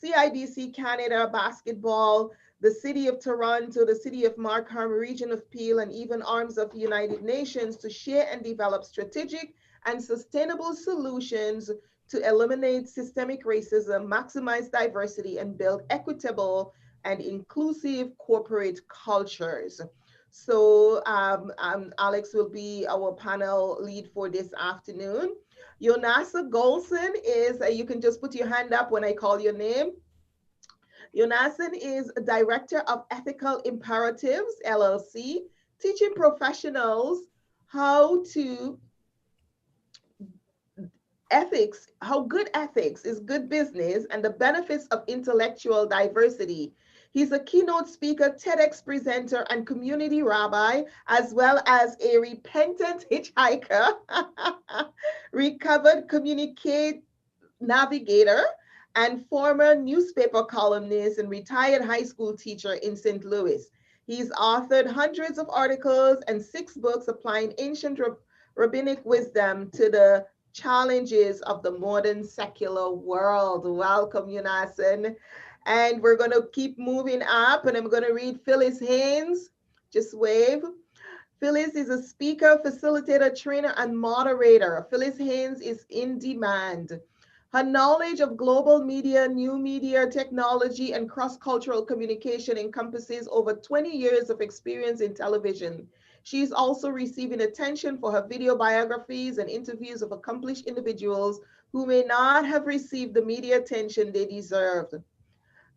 CIBC Canada Basketball, the City of Toronto, the City of Markham, Region of Peel, and even arms of the United Nations to share and develop strategic and sustainable solutions to eliminate systemic racism, maximize diversity, and build equitable and inclusive corporate cultures. So Alex will be our panel lead for this afternoon. Yonasa Golson is, you can just put your hand up when I call your name. Yonasan is Director of Ethical Imperatives, LLC, teaching professionals how good ethics is good business and the benefits of intellectual diversity. He's a keynote speaker, TEDx presenter, and community rabbi, as well as a repentant hitchhiker, recovered communicate navigator, and former newspaper columnist and retired high school teacher in St. Louis. He's authored hundreds of articles and 6 books applying ancient rabbinic wisdom to the challenges of the modern secular world. Welcome, Yonasan. And we're going to keep moving up, and I'm going to read Phyllis Haynes. Just wave. Phyllis is a speaker, facilitator, trainer, and moderator. Phyllis Haynes is in demand. Her knowledge of global media, new media, technology, and cross-cultural communication encompasses over 20 years of experience in television. She's also receiving attention for her video biographies and interviews of accomplished individuals who may not have received the media attention they deserved.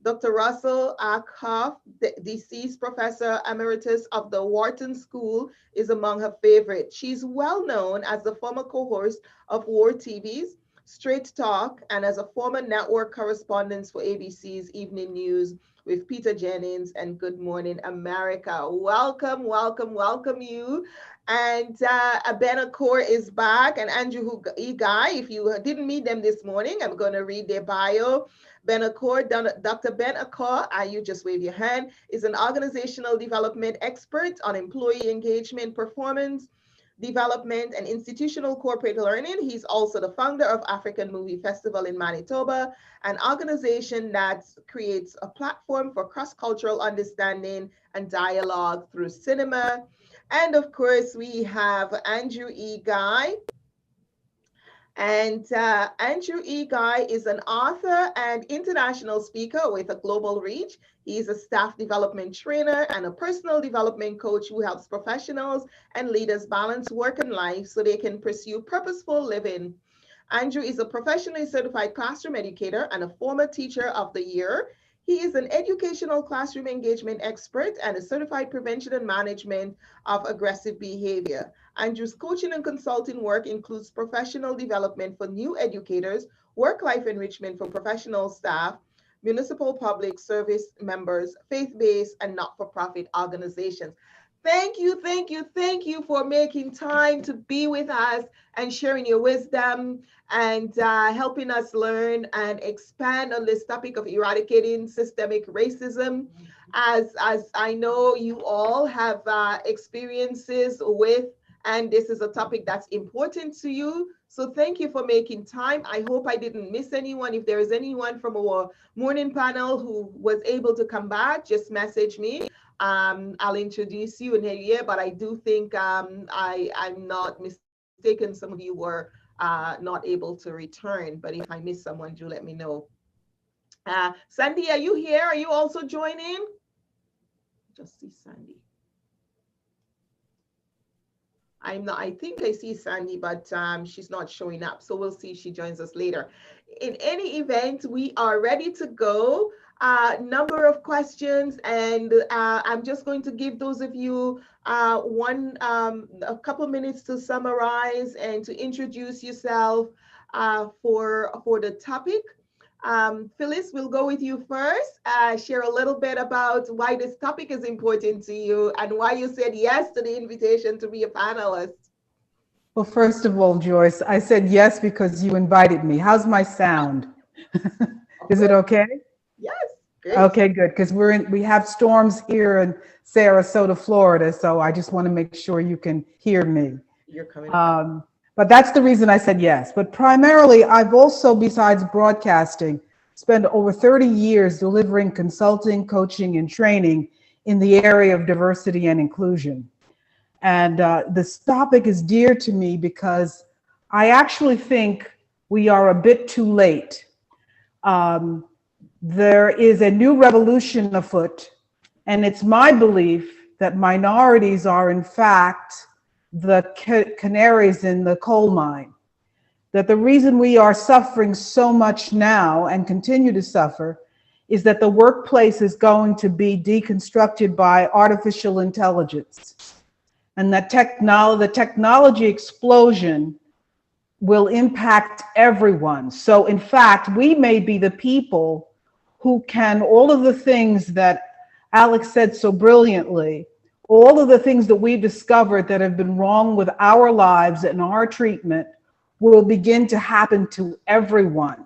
Dr. Russell Ackoff, deceased professor emeritus of the Wharton School, is among her favorites. She's well known as the former co-host of War TV's Straight Talk and as a former network correspondent for ABC's Evening News with Peter Jennings and Good Morning America. Welcome, welcome, welcome you. And Ben Accord is back, and Andrew Guy. If you didn't meet them this morning, I'm going to read their bio. Ben Accord, Dr. Ben Accord, you just wave your hand, is an organizational development expert on employee engagement, performance, development, and institutional corporate learning. He's also the founder of African Movie Festival in Manitoba, an organization that creates a platform for cross-cultural understanding and dialogue through cinema. And of course, we have Andrew E. Guy. And Andrew E. Guy is an author and international speaker with a global reach. He's a staff development trainer and a personal development coach who helps professionals and leaders balance work and life so they can pursue purposeful living. Andrew is a professionally certified classroom educator and a former Teacher of the Year. He is an educational classroom engagement expert and a certified prevention and management of aggressive behavior. Andrew's coaching and consulting work includes professional development for new educators, work-life enrichment for professional staff, municipal public service members, faith-based and not-for-profit organizations. Thank you, thank you, thank you for making time to be with us and sharing your wisdom and helping us learn and expand on this topic of eradicating systemic racism. As I know you all have experiences with, and this is a topic that's important to you. So thank you for making time. I hope I didn't miss anyone. If there is anyone from our morning panel who was able to come back, just message me. I'll introduce you in here, but I do think I'm not mistaken. Some of you were not able to return, but if I miss someone, do let me know. Sandy, are you here? Are you also joining? Just see Sandy. I think I see Sandy, but she's not showing up. So we'll see if she joins us later. In any event, we are ready to go. Number of questions, and I'm just going to give those of you a couple minutes to summarize and to introduce yourself for the topic. Phyllis, we'll go with you first. Share a little bit about why this topic is important to you and why you said yes to the invitation to be a panelist. Well, first of all, Joyce, I said yes because you invited me. How's my sound? Is it okay? Yes. Great. Okay, good. Because we have storms here in Sarasota, Florida, so I just want to make sure you can hear me. You're coming. But that's the reason I said yes. But primarily, I've also, besides broadcasting, spent over 30 years delivering consulting, coaching, and training in the area of diversity and inclusion. And this topic is dear to me because I actually think we are a bit too late. There is a new revolution afoot, and it's my belief that minorities are, in fact, the canaries in the coal mine. That the reason we are suffering so much now and continue to suffer is that the workplace is going to be deconstructed by artificial intelligence. And that the technology explosion will impact everyone. So in fact, we may be the people who can, all of the things that Alex said so brilliantly, all of the things that we've discovered that have been wrong with our lives and our treatment will begin to happen to everyone,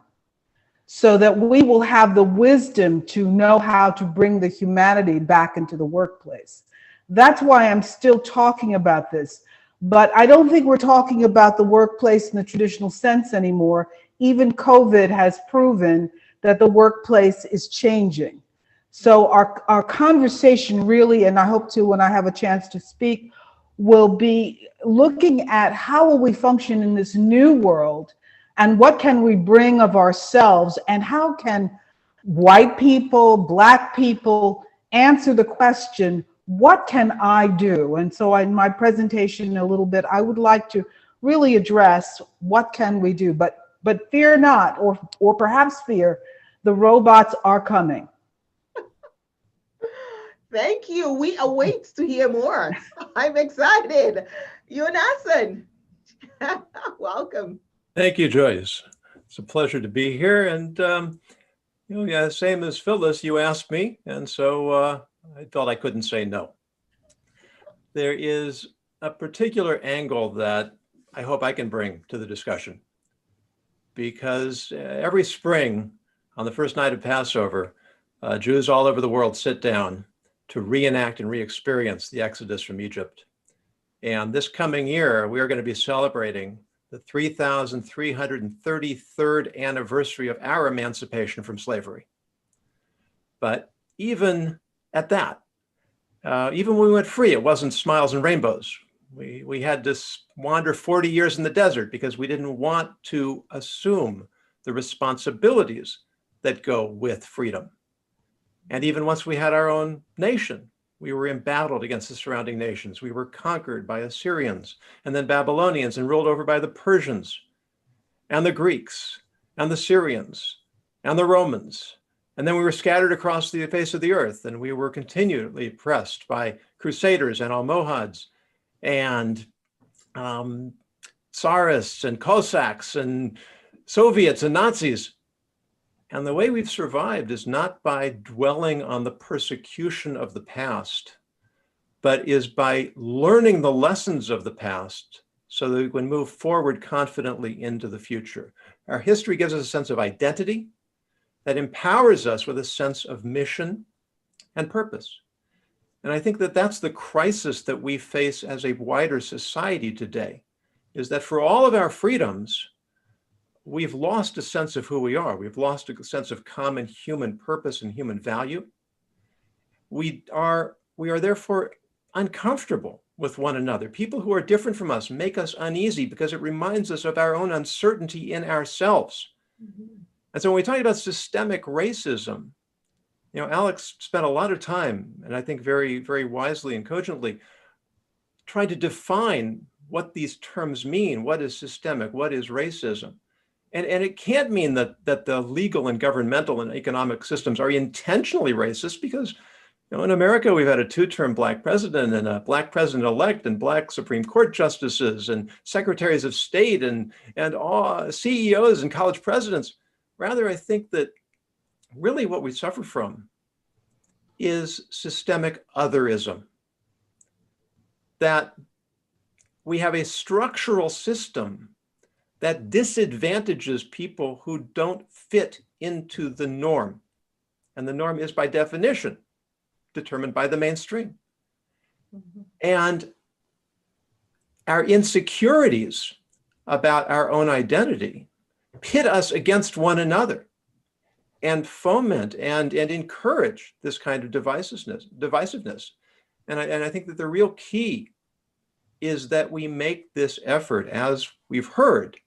so that we will have the wisdom to know how to bring the humanity back into the workplace. That's why I'm still talking about this. But I don't think we're talking about the workplace in the traditional sense anymore. Even COVID has proven that the workplace is changing. So our conversation really, and I hope to when I have a chance to speak, will be looking at how will we function in this new world and what can we bring of ourselves and how can white people, Black people answer the question, what can I do? And so in my presentation a little bit, I would like to really address what can we do, but fear not, or perhaps fear, the robots are coming. Thank you. We await to hear more. I'm excited. Yonasan, welcome. Thank you, Joyce. It's a pleasure to be here. And, yeah, same as Phyllis, you asked me. And so I thought I couldn't say no. There is a particular angle that I hope I can bring to the discussion. Because every spring, on the first night of Passover, Jews all over the world sit down to reenact and re-experience the Exodus from Egypt. And this coming year, we are going to be celebrating the 3,333rd anniversary of our emancipation from slavery. But even at that, even when we went free, it wasn't smiles and rainbows. We had to wander 40 years in the desert because we didn't want to assume the responsibilities that go with freedom. And even once we had our own nation, we were embattled against the surrounding nations. We were conquered by Assyrians and then Babylonians and ruled over by the Persians and the Greeks and the Syrians and the Romans. And then we were scattered across the face of the earth, and we were continually pressed by Crusaders and Almohads and Tsarists and Cossacks and Soviets and Nazis. And the way we've survived is not by dwelling on the persecution of the past, but is by learning the lessons of the past so that we can move forward confidently into the future. Our history gives us a sense of identity that empowers us with a sense of mission and purpose. And I think that that's the crisis that we face as a wider society today, is that for all of our freedoms, we've lost a sense of who we are. We've lost a sense of common human purpose and human value. We are therefore uncomfortable with one another. People who are different from us make us uneasy because it reminds us of our own uncertainty in ourselves. Mm-hmm. And so when we talk about systemic racism, you know, Alex spent a lot of time, and I think very, very wisely and cogently, trying to define what these terms mean. What is systemic? What is racism? And it can't mean that the legal and governmental and economic systems are intentionally racist, because, you know, in America, we've had a two-term Black president and a Black president-elect and Black Supreme Court justices and secretaries of state and all CEOs and college presidents. Rather, I think that really what we suffer from is systemic otherism, that we have a structural system that disadvantages people who don't fit into the norm. And the norm is by definition determined by the mainstream. Mm-hmm. And our insecurities about our own identity pit us against one another and foment and encourage this kind of divisiveness. And I think that the real key is that we make this effort, as we've heard,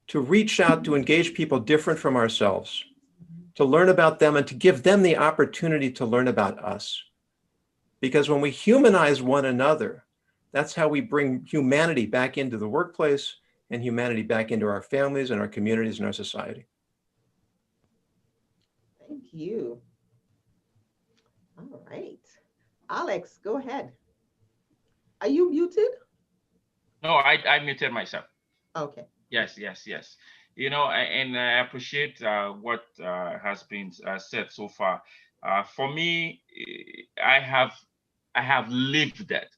to reach out to engage people different from ourselves, to learn about them and to give them the opportunity to learn about us. Because when we humanize one another, that's how we bring humanity back into the workplace and humanity back into our families and our communities and our society. Thank you. All right. Alex, go ahead. Are you muted? No, I muted myself. Okay. Yes. You know, and I appreciate what has been said so far. For me, I have lived it,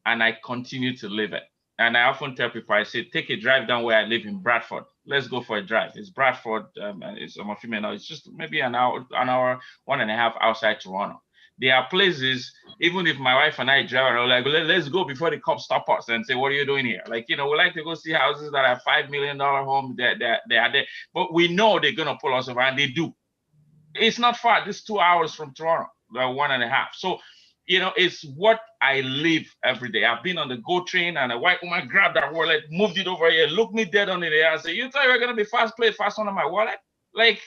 and I continue to live it. And I often tell people, I say, take a drive down where I live in Bradford. Let's go for a drive. It's Bradford. It's I'm a female now. It's just maybe an hour, 1.5 outside Toronto. There are places, even if my wife and I drive around, like, let's go before the cops stop us and say, what are you doing here? Like, you know, we like to go see houses that are $5 million homes. They are there. But we know they're going to pull us over, and they do. It's not far. This is 2 hours from Toronto, 1.5. So, you know, it's what I live every day. I've been on the GO train, and a white woman grabbed that wallet, moved it over here, looked me dead on the eye, and said, you thought you were going to be fast, play fast on my wallet? Like,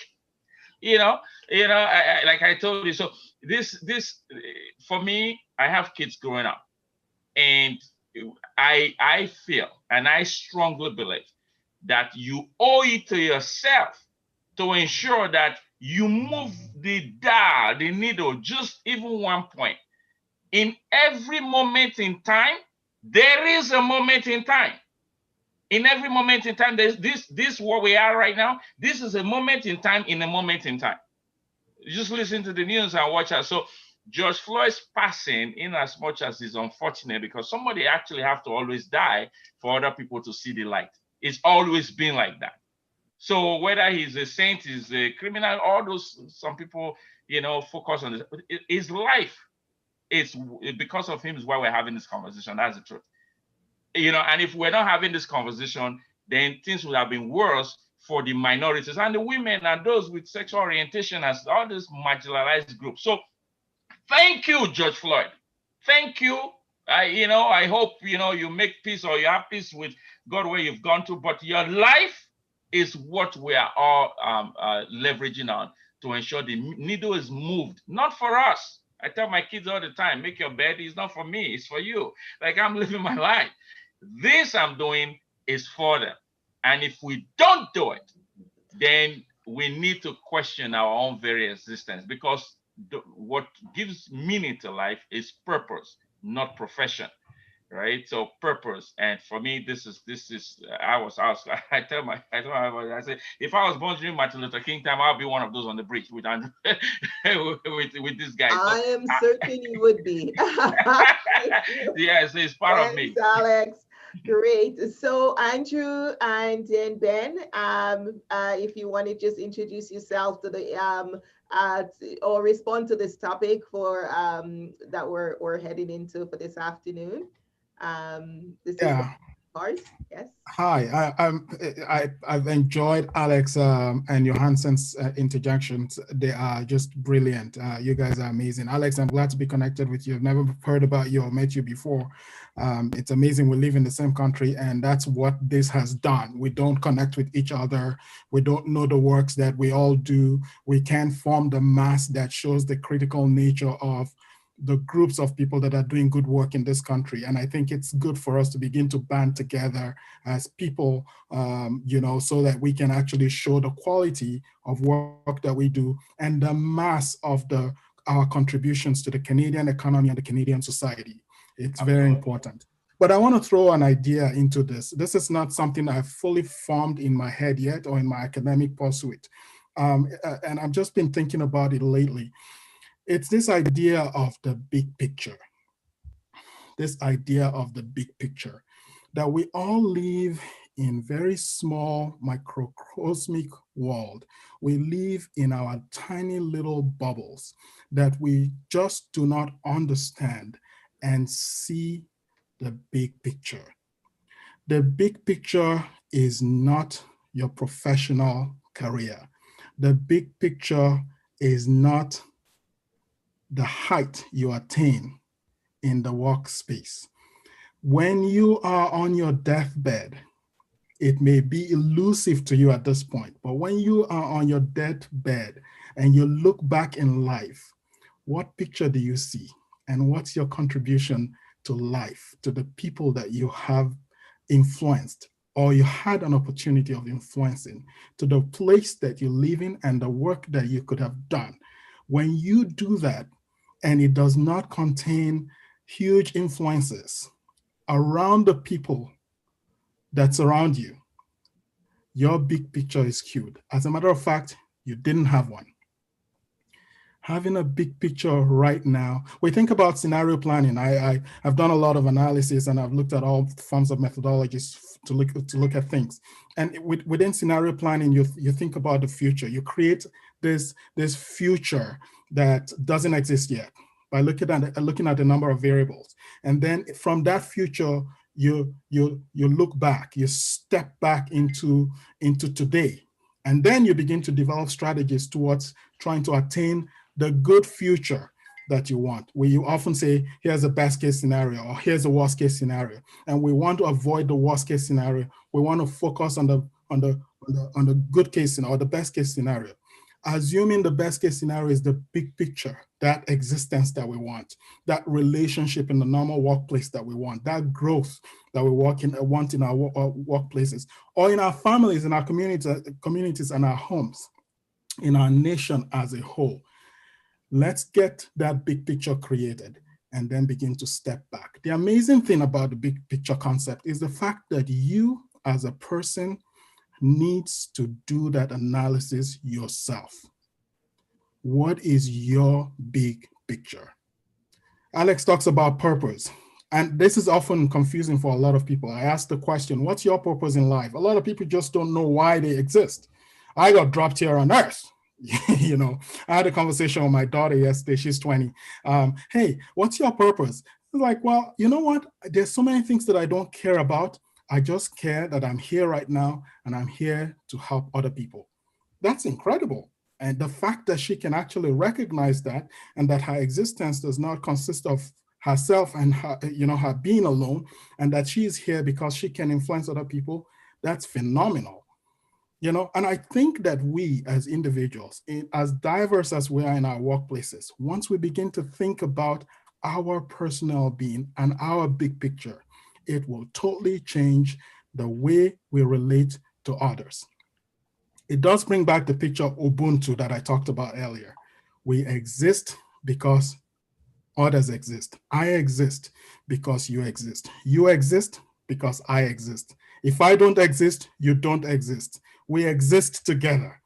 you know, like I told you. So this for me, I have kids growing up, and I feel, and I strongly believe, that you owe it to yourself to ensure that you move the dial, the needle, just even 1 point. In every moment in time, there is a moment in time. In every moment in time, there's this where we are right now. This is a moment in time in a moment in time. Just listen to the news and watch out. So George Floyd's passing, in as much as is unfortunate, because somebody actually have to always die for other people to see the light. It's always been like that. So whether he's a saint, he's a criminal, all those, some people, you know, focus on this. His life, it's because of him is why we're having this conversation. That's the truth. You know, and if we're not having this conversation, then things would have been worse for the minorities and the women and those with sexual orientation as all these marginalized groups. So thank you, George Floyd. Thank you. I hope, you make peace, or you have peace with God where you've gone to, but your life is what we are all leveraging on to ensure the needle is moved, not for us. I tell my kids all the time, make your bed. It's not for me, it's for you. Like, I'm living my life. This I'm doing is for them. And if we don't do it, then we need to question our own very existence, because what gives meaning to life is purpose, not profession. right? So purpose, and for me, this is. I was. I tell my, I say, if I was born during Martin Luther King time, I'll be one of those on the bridge with Andrew, with this guy. So I am certain you would be. Thank you. yeah, so it's part of Thanks, me. Alex. Great. So Andrew and then Ben, if you want to just introduce yourself to the or respond to this topic for that we're heading into for this afternoon. This is the Yeah. part. Yes. Hi, I've enjoyed Alex and Johansen's interjections. They are just brilliant. You guys are amazing. Alex, I'm glad to be connected with you. I've never heard about you or met you before. It's amazing. We live in the same country, and that's what this has done. We don't connect with each other. We don't know the works that we all do. We can't form the mass that shows the critical nature of the groups of people that are doing good work in this country. And I think it's good for us to begin to band together as people, so that we can actually show the quality of work that we do and the mass of our contributions to the Canadian economy and the Canadian society. It's very important. But I want to throw an idea into this. This is not something I've fully formed in my head yet or in my academic pursuit. And I've just been thinking about it lately. It's this idea of the big picture, this idea of the big picture, that we all live in very small microcosmic world. We live in our tiny little bubbles that we just do not understand and see the big picture. The big picture is not your professional career. The big picture is not the height you attain in the workspace. When you are on your deathbed, it may be elusive to you at this point, but when you are on your deathbed and you look back in life, what picture do you see? And what's your contribution to life, to the people that you have influenced or you had an opportunity of influencing, to the place that you live in and the work that you could have done? When you do that, and it does not contain huge influences around the people that surround you, your big picture is skewed. As a matter of fact, you didn't have one. Having a big picture right now, we think about scenario planning. I've done a lot of analysis and I've looked at all forms of methodologies to look at things. And within scenario planning, you think about the future. You create this future that doesn't exist yet by looking at the number of variables. And then from that future, you look back, you step back into today. And then you begin to develop strategies towards trying to attain the good future that you want, where you often say, here's a best case scenario, or here's a worst case scenario. And we want to avoid the worst case scenario. We want to focus on the good case scenario, or the best case scenario. Assuming the best case scenario is the big picture, that existence that we want, that relationship in the normal workplace that we want, that growth that we want in our workplaces, or in our families, in our communities and our homes, in our nation as a whole. Let's get that big picture created and then begin to step back. The amazing thing about the big picture concept is the fact that you as a person needs to do that analysis yourself. What is your big picture? Alex talks about purpose, and this is often confusing for a lot of people. I ask the question, what's your purpose in life? A lot of people just don't know why they exist. I got dropped here on earth. I had a conversation with my daughter yesterday. She's 20. Hey, what's your purpose? I'm like, well, you know what? There's so many things that I don't care about. I just care that I'm here right now and I'm here to help other people. That's incredible. And the fact that she can actually recognize that, and that her existence does not consist of herself and her being alone, and that she is here because she can influence other people, that's phenomenal. And I think that we as individuals, as diverse as we are in our workplaces, once we begin to think about our personal being and our big picture, it will totally change the way we relate to others. It does bring back the picture of Ubuntu that I talked about earlier. We exist because others exist. I exist because you exist. You exist because I exist. If I don't exist, you don't exist. We exist together.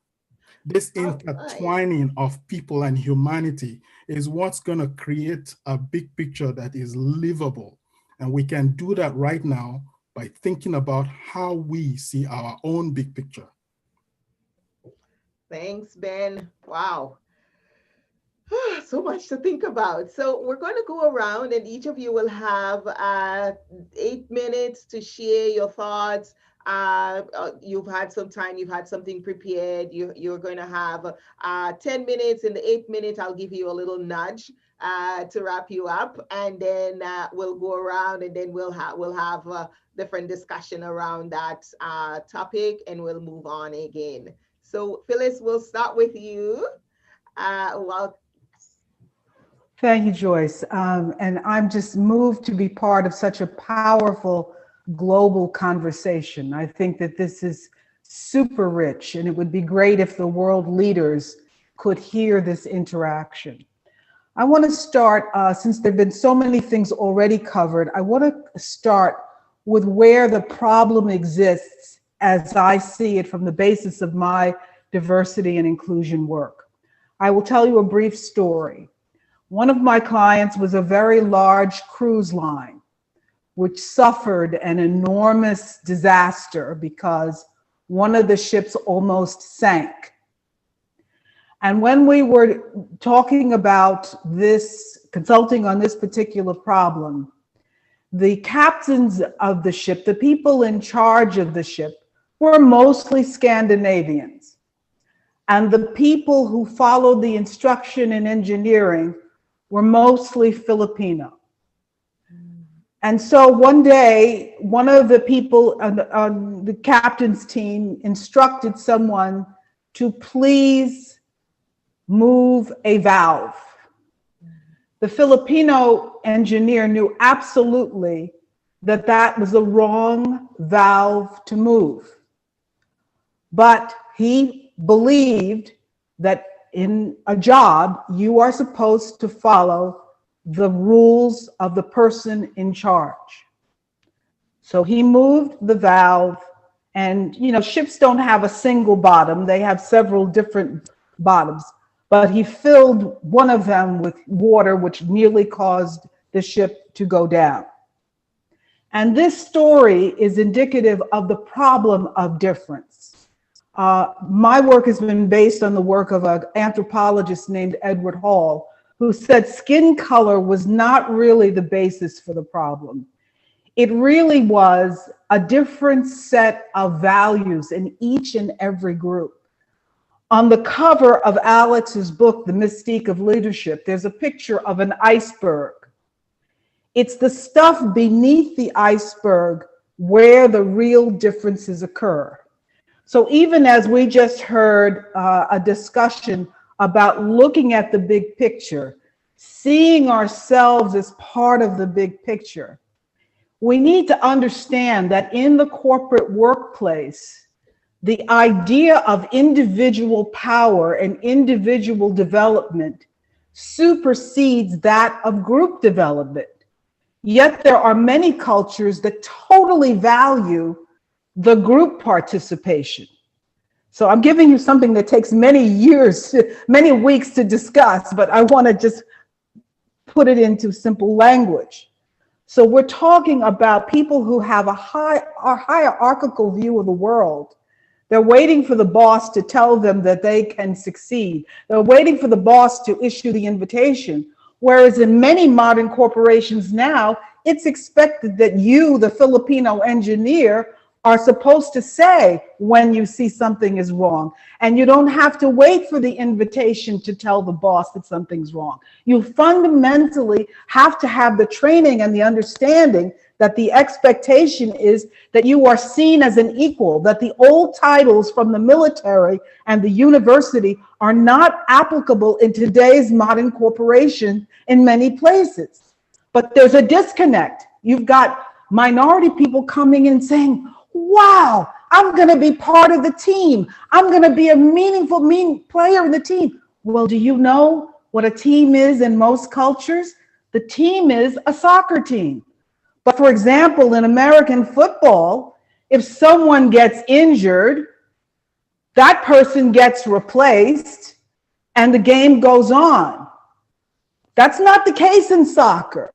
This intertwining of people and humanity is what's going to create a big picture that is livable. And we can do that right now by thinking about how we see our own big picture. Thanks, Ben. Wow. So much to think about. So we're going to go around and each of you will have 8 minutes to share your thoughts. You've had some time, you've had something prepared. You're going to have 10 minutes. In the 8th minute, I'll give you a little nudge to wrap you up. And then we'll go around and then we'll have a different discussion around that topic and we'll move on again. So Phyllis, we'll start with you. Thank you, Joyce. And I'm just moved to be part of such a powerful global conversation. I think that this is super rich, and it would be great if the world leaders could hear this interaction. I want to start, since there have been so many things already covered, I want to start with where the problem exists as I see it from the basis of my diversity and inclusion work. I will tell you a brief story. One of my clients was a very large cruise line, which suffered an enormous disaster because one of the ships almost sank. And when we were talking about this, consulting on this particular problem, the captains of the ship, the people in charge of the ship, were mostly Scandinavians. And the people who followed the instruction in engineering were mostly Filipino. And so one day, one of the people on the captain's team instructed someone to please move a valve. The Filipino engineer knew absolutely that that was the wrong valve to move. But he believed that in a job, you are supposed to follow the rules of the person in charge. So he moved the valve, and you know, ships don't have a single bottom, they have several different bottoms, but he filled one of them with water, which nearly caused the ship to go down. And this story is indicative of the problem of difference. My work has been based on the work of an anthropologist named Edward Hall, who said skin color was not really the basis for the problem. It really was a different set of values in each and every group. On the cover of Alex's book, The Mystique of Leadership, there's a picture of an iceberg. It's the stuff beneath the iceberg where the real differences occur. So even as we just heard a discussion about looking at the big picture, seeing ourselves as part of the big picture, we need to understand that in the corporate workplace, the idea of individual power and individual development supersedes that of group development. Yet there are many cultures that totally value the group participation. So I'm giving you something that takes many years, many weeks to discuss, but I want to just put it into simple language. So we're talking about people who have a hierarchical view of the world. They're waiting for the boss to tell them that they can succeed. They're waiting for the boss to issue the invitation. Whereas in many modern corporations now, it's expected that you, the Filipino engineer, are supposed to say when you see something is wrong. And you don't have to wait for the invitation to tell the boss that something's wrong. You fundamentally have to have the training and the understanding that the expectation is that you are seen as an equal, that the old titles from the military and the university are not applicable in today's modern corporation in many places. But there's a disconnect. You've got minority people coming in saying, wow, I'm going to be part of the team. I'm going to be a meaningful player in the team. Well, do you know what a team is in most cultures? The team is a soccer team. But for example, in American football, if someone gets injured, that person gets replaced and the game goes on. That's not the case in soccer.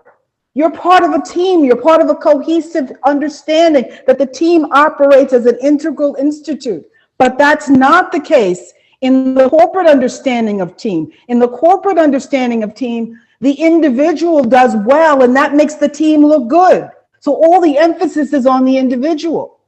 You're part of a team. You're part of a cohesive understanding that the team operates as an integral institute. But that's not the case in the corporate understanding of team. In the corporate understanding of team, the individual does well, and that makes the team look good. So all the emphasis is on the individual.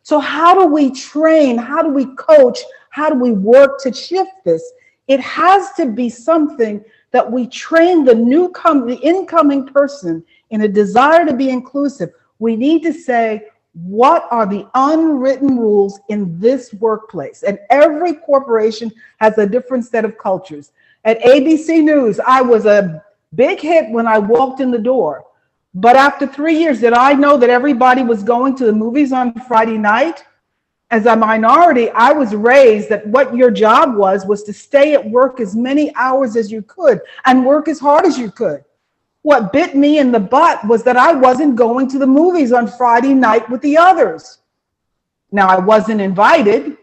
So how do we train? How do we coach? How do we work to shift this? It has to be something that we train the incoming person in a desire to be inclusive. We need to say, what are the unwritten rules in this workplace? And every corporation has a different set of cultures. At ABC News, I was a big hit when I walked in the door. But after 3 years, did I know that everybody was going to the movies on Friday night? As a minority, I was raised that what your job was to stay at work as many hours as you could and work as hard as you could. What bit me in the butt was that I wasn't going to the movies on Friday night with the others. Now, I wasn't invited,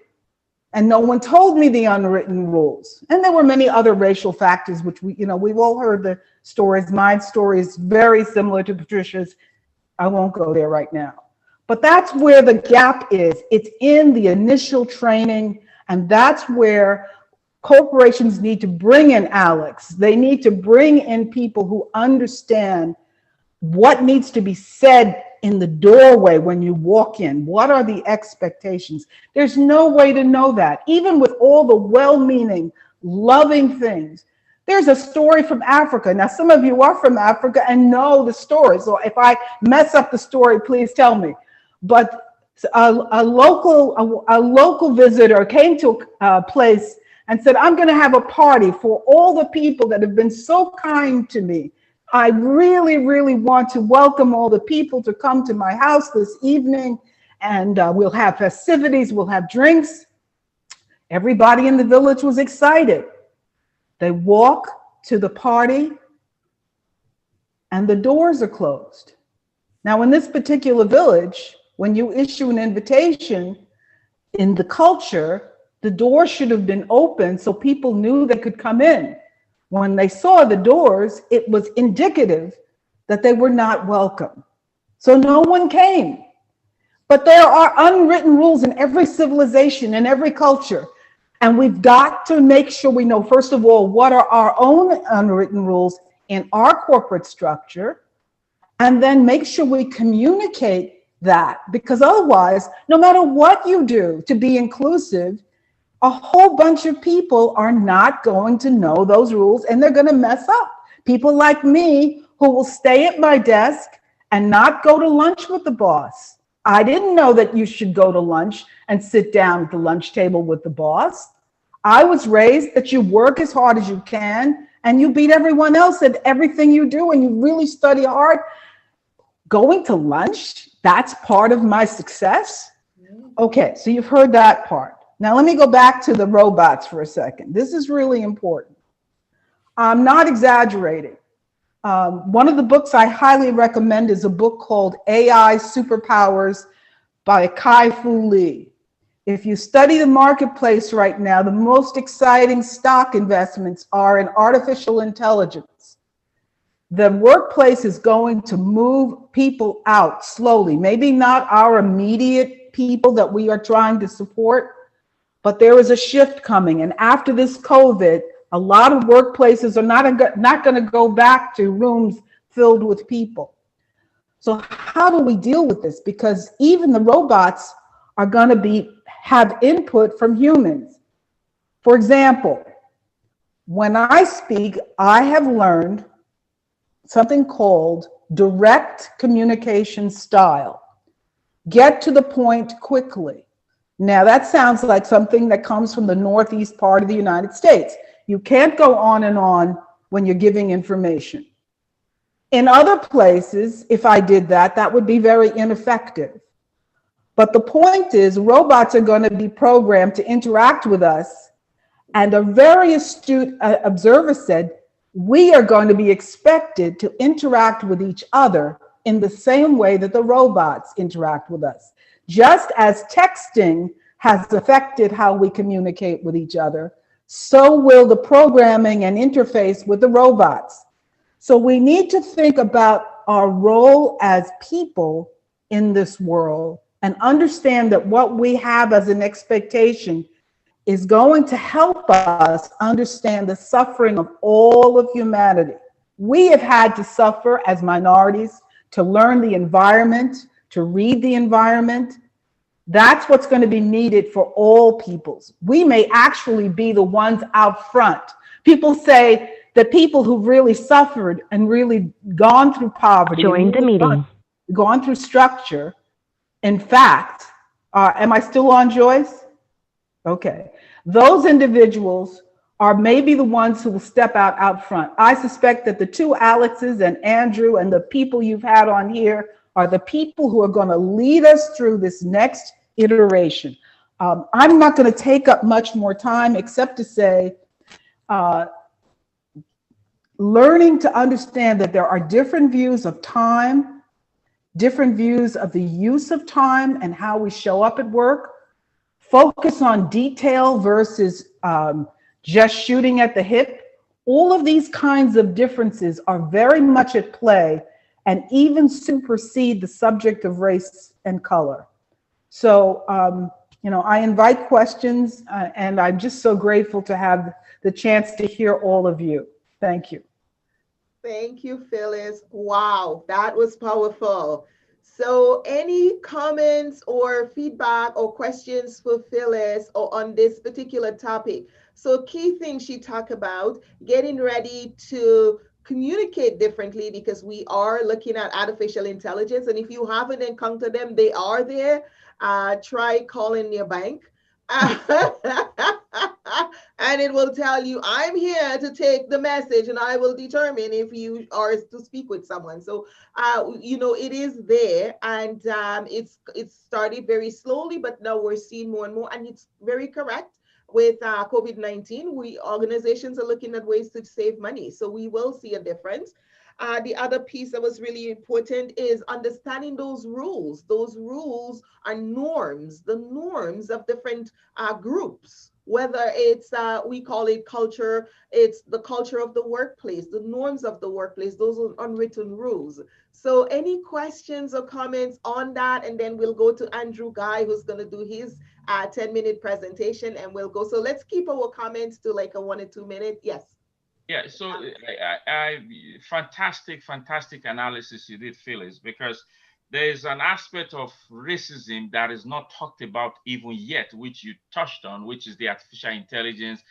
and no one told me the unwritten rules. And there were many other racial factors, which we've all heard the stories. My story is very similar to Patricia's. I won't go there right now. But that's where the gap is. It's in the initial training, and that's where corporations need to bring in Alex. They need to bring in people who understand what needs to be said in the doorway when you walk in. What are the expectations? There's no way to know that. Even with all the well-meaning, loving things, there's a story from Africa. Now, some of you are from Africa and know the story. So if I mess up the story, please tell me. But a local visitor came to a place and said, I'm going to have a party for all the people that have been so kind to me. I really, really want to welcome all the people to come to my house this evening, and we'll have festivities, we'll have drinks. Everybody in the village was excited. They walk to the party, and the doors are closed. Now, in this particular village, when you issue an invitation in the culture, the door should have been open so people knew they could come in. When they saw the doors, it was indicative that they were not welcome. So no one came. But there are unwritten rules in every civilization, in every culture. And we've got to make sure we know, first of all, what are our own unwritten rules in our corporate structure, and then make sure we communicate that, because otherwise, no matter what you do to be inclusive, a whole bunch of people are not going to know those rules, and they're going to mess up. People like me who will stay at my desk and not go to lunch with the boss. I didn't know that you should go to lunch and sit down at the lunch table with the boss. I was raised that you work as hard as you can and you beat everyone else at everything you do, and you really study hard. Going to lunch, that's part of my success. Okay, so you've heard that part. Now let me go back to the robots for a second. This is really important. I'm not exaggerating. One of the books I highly recommend is a book called AI Superpowers by Kai-Fu Lee. If you study the marketplace right now, the most exciting stock investments are in artificial intelligence. The workplace is going to move people out slowly, maybe not our immediate people that we are trying to support, but there is a shift coming. And after this COVID, a lot of workplaces are not going to go back to rooms filled with people. So how do we deal with this? Because even the robots are going to have input from humans. For example, when I speak, I have learned something called direct communication style. Get to the point quickly. Now that sounds like something that comes from the Northeast part of the United States. You can't go on and on when you're giving information. In other places, if I did that, that would be very ineffective. But the point is, robots are going to be programmed to interact with us. And a very astute observer said, we are going to be expected to interact with each other in the same way that the robots interact with us. Just as texting has affected how we communicate with each other, so will the programming and interface with the robots. So we need to think about our role as people in this world and understand that what we have as an expectation is going to help us understand the suffering of all of humanity. We have had to suffer as minorities to learn the environment, to read the environment. That's what's going to be needed for all peoples. We may actually be the ones out front. People say that people who've really suffered and really gone through poverty, Join the meeting, gone through structure, in fact, am I still on, Joyce? Okay. Those individuals are maybe the ones who will step out front. I suspect that the two Alexes and Andrew and the people you've had on here are the people who are going to lead us through this next iteration. I'm not going to take up much more time except to say, learning to understand that there are different views of time, different views of the use of time and how we show up at work. Focus on detail versus just shooting at the hip. All of these kinds of differences are very much at play and even supersede the subject of race and color. So, I invite questions and I'm just so grateful to have the chance to hear all of you. Thank you. Thank you, Phyllis. Wow, that was powerful. So any comments or feedback or questions for Phyllis or on this particular topic? So key things she talked about, getting ready to communicate differently because we are looking at artificial intelligence. And if you haven't encountered them, they are there. Try calling your bank. And it will tell you, I'm here to take the message and I will determine if you are to speak with someone. So, it is there and it's started very slowly, but now we're seeing more and more, and it's very correct. With COVID-19, organizations are looking at ways to save money. So we will see a difference. The other piece that was really important is understanding those rules. Those rules are norms, the norms of different groups, whether it's, we call it culture, it's the culture of the workplace, the norms of the workplace, those are unwritten rules. So any questions or comments on that? And then we'll go to Andrew Guy, who's going to do his 10-minute presentation, and we'll go. So let's keep our comments to like a 1 or 2 minute. Yes. Yeah, so fantastic analysis you did, Phyllis, because there's an aspect of racism that is not talked about even yet, which you touched on, which is the artificial intelligence,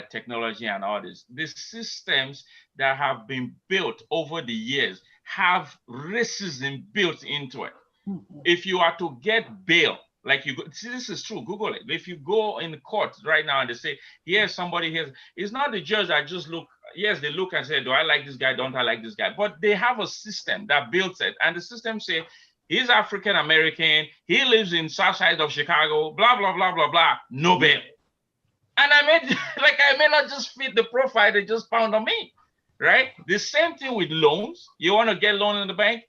technology and others. The systems that have been built over the years have racism built into it. Mm-hmm. If you are to get bail, like you go, see, this is true, Google it. If you go in court right now and they say, here's somebody here, it's not the judge that just look, yes, they look and say, do I like this guy, don't I like this guy? But they have a system that builds it. And the system say, he's African-American, he lives in south side of Chicago, blah, blah, blah, blah, blah, no bail. And I may not just fit the profile they just found on me, right? The same thing with loans. You want to get loan in the bank?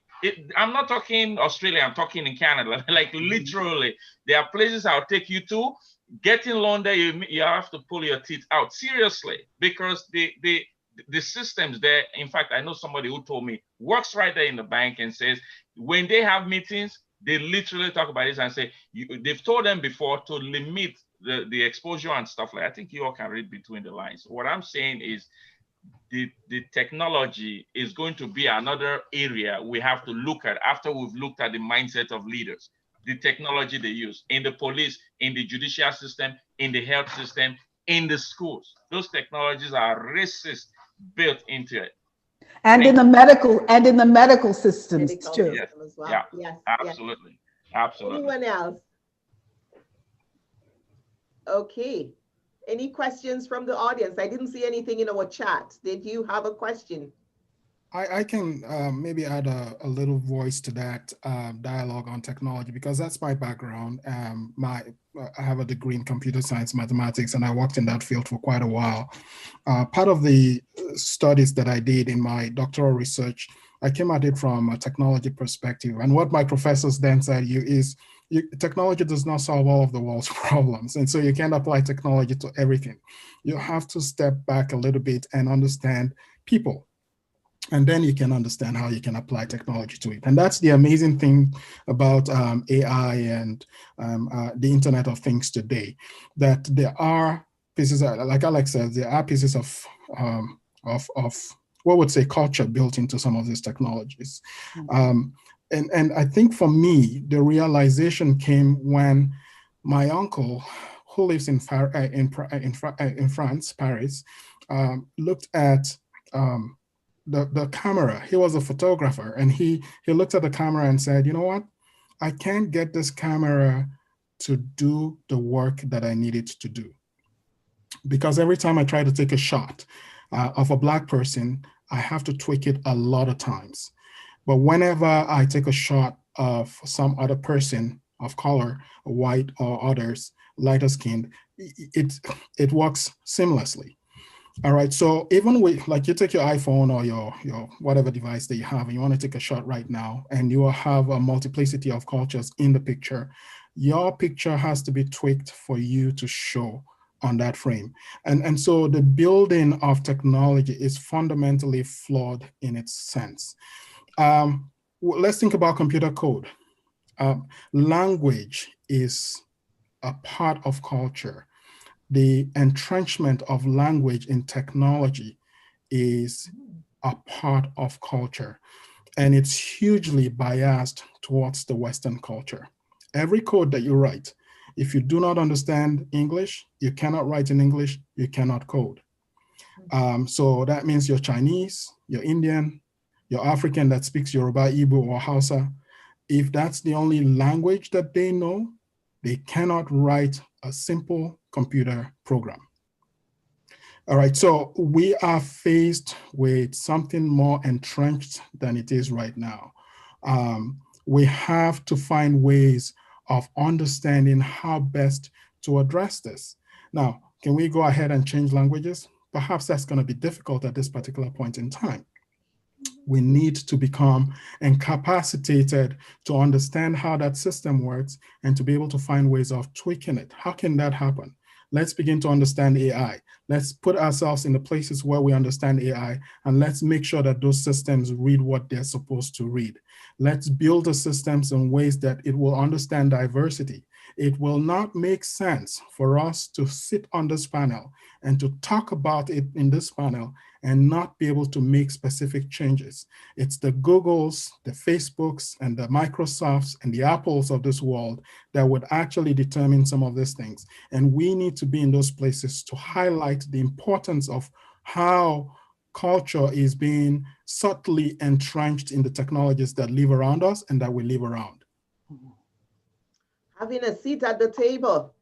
I'm not talking Australia, I'm talking in Canada. Like literally, there are places I'll take you to. Getting loan there, you have to pull your teeth out seriously, because the systems there, in fact, I know somebody who told me, works right there in the bank and says, when they have meetings, they literally talk about this and say, they've told them before to limit the exposure and stuff like that. I think you all can read between the lines. What I'm saying is, the technology is going to be another area we have to look at after we've looked at the mindset of leaders. The technology they use in the police, in the judicial system, in the health system, in the schools. Those technologies are racist built into it. And in the medical systems too. Yes. As well. Yeah, yes, absolutely. Yes. Absolutely. Anyone else? Okay. Any questions from the audience? I didn't see anything in our chat. Did you have a question? I can maybe add a little voice to that dialogue on technology, because that's my background. I have a degree in computer science mathematics, and I worked in that field for quite a while. Part of the studies that I did in my doctoral research, I came at it from a technology perspective. And what my professors then said is, technology does not solve all of the world's problems. And so you can't apply technology to everything. You have to step back a little bit and understand people. And then you can understand how you can apply technology to it. And that's the amazing thing about AI and the Internet of Things today, that there are pieces, like Alex says, there are pieces of what would say culture built into some of these technologies. And I think for me, the realization came when my uncle, who lives in France, Paris, looked at the camera. He was a photographer, and he looked at the camera and said, you know what? I can't get this camera to do the work that I need it to do. Because every time I try to take a shot of a Black person, I have to tweak it a lot of times. But whenever I take a shot of some other person of color, white or others, lighter skinned, it works seamlessly. All right, so even with, like, you take your iPhone or your whatever device that you have, and you want to take a shot right now, and you will have a multiplicity of cultures in the picture, your picture has to be tweaked for you to show on that frame. And so the building of technology is fundamentally flawed in its sense. Let's think about computer code. Language is a part of culture. The entrenchment of language in technology is a part of culture, and it's hugely biased towards the Western culture. Every code that you write, if you do not understand English, you cannot write in English, you cannot code. So that means you're Chinese, you're Indian, you're African that speaks Yoruba, Igbo, or Hausa. If that's the only language that they know, they cannot write a simple computer program. All right, so we are faced with something more entrenched than it is right now. We have to find ways of understanding how best to address this. Now, can we go ahead and change languages? Perhaps that's going to be difficult at this particular point in time. We need to become incapacitated to understand how that system works and to be able to find ways of tweaking it. How can that happen? Let's begin to understand AI. Let's put ourselves in the places where we understand AI, and let's make sure that those systems read what they're supposed to read. Let's build the systems in ways that it will understand diversity. It will not make sense for us to sit on this panel and to talk about it in this panel and not be able to make specific changes. It's the Googles, the Facebooks, and the Microsofts, and the Apples of this world that would actually determine some of these things. And we need to be in those places to highlight the importance of how culture is being subtly entrenched in the technologies that live around us and that we live around. Having a seat at the table,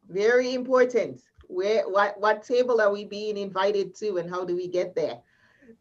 very important. What table are we being invited to, and how do we get there?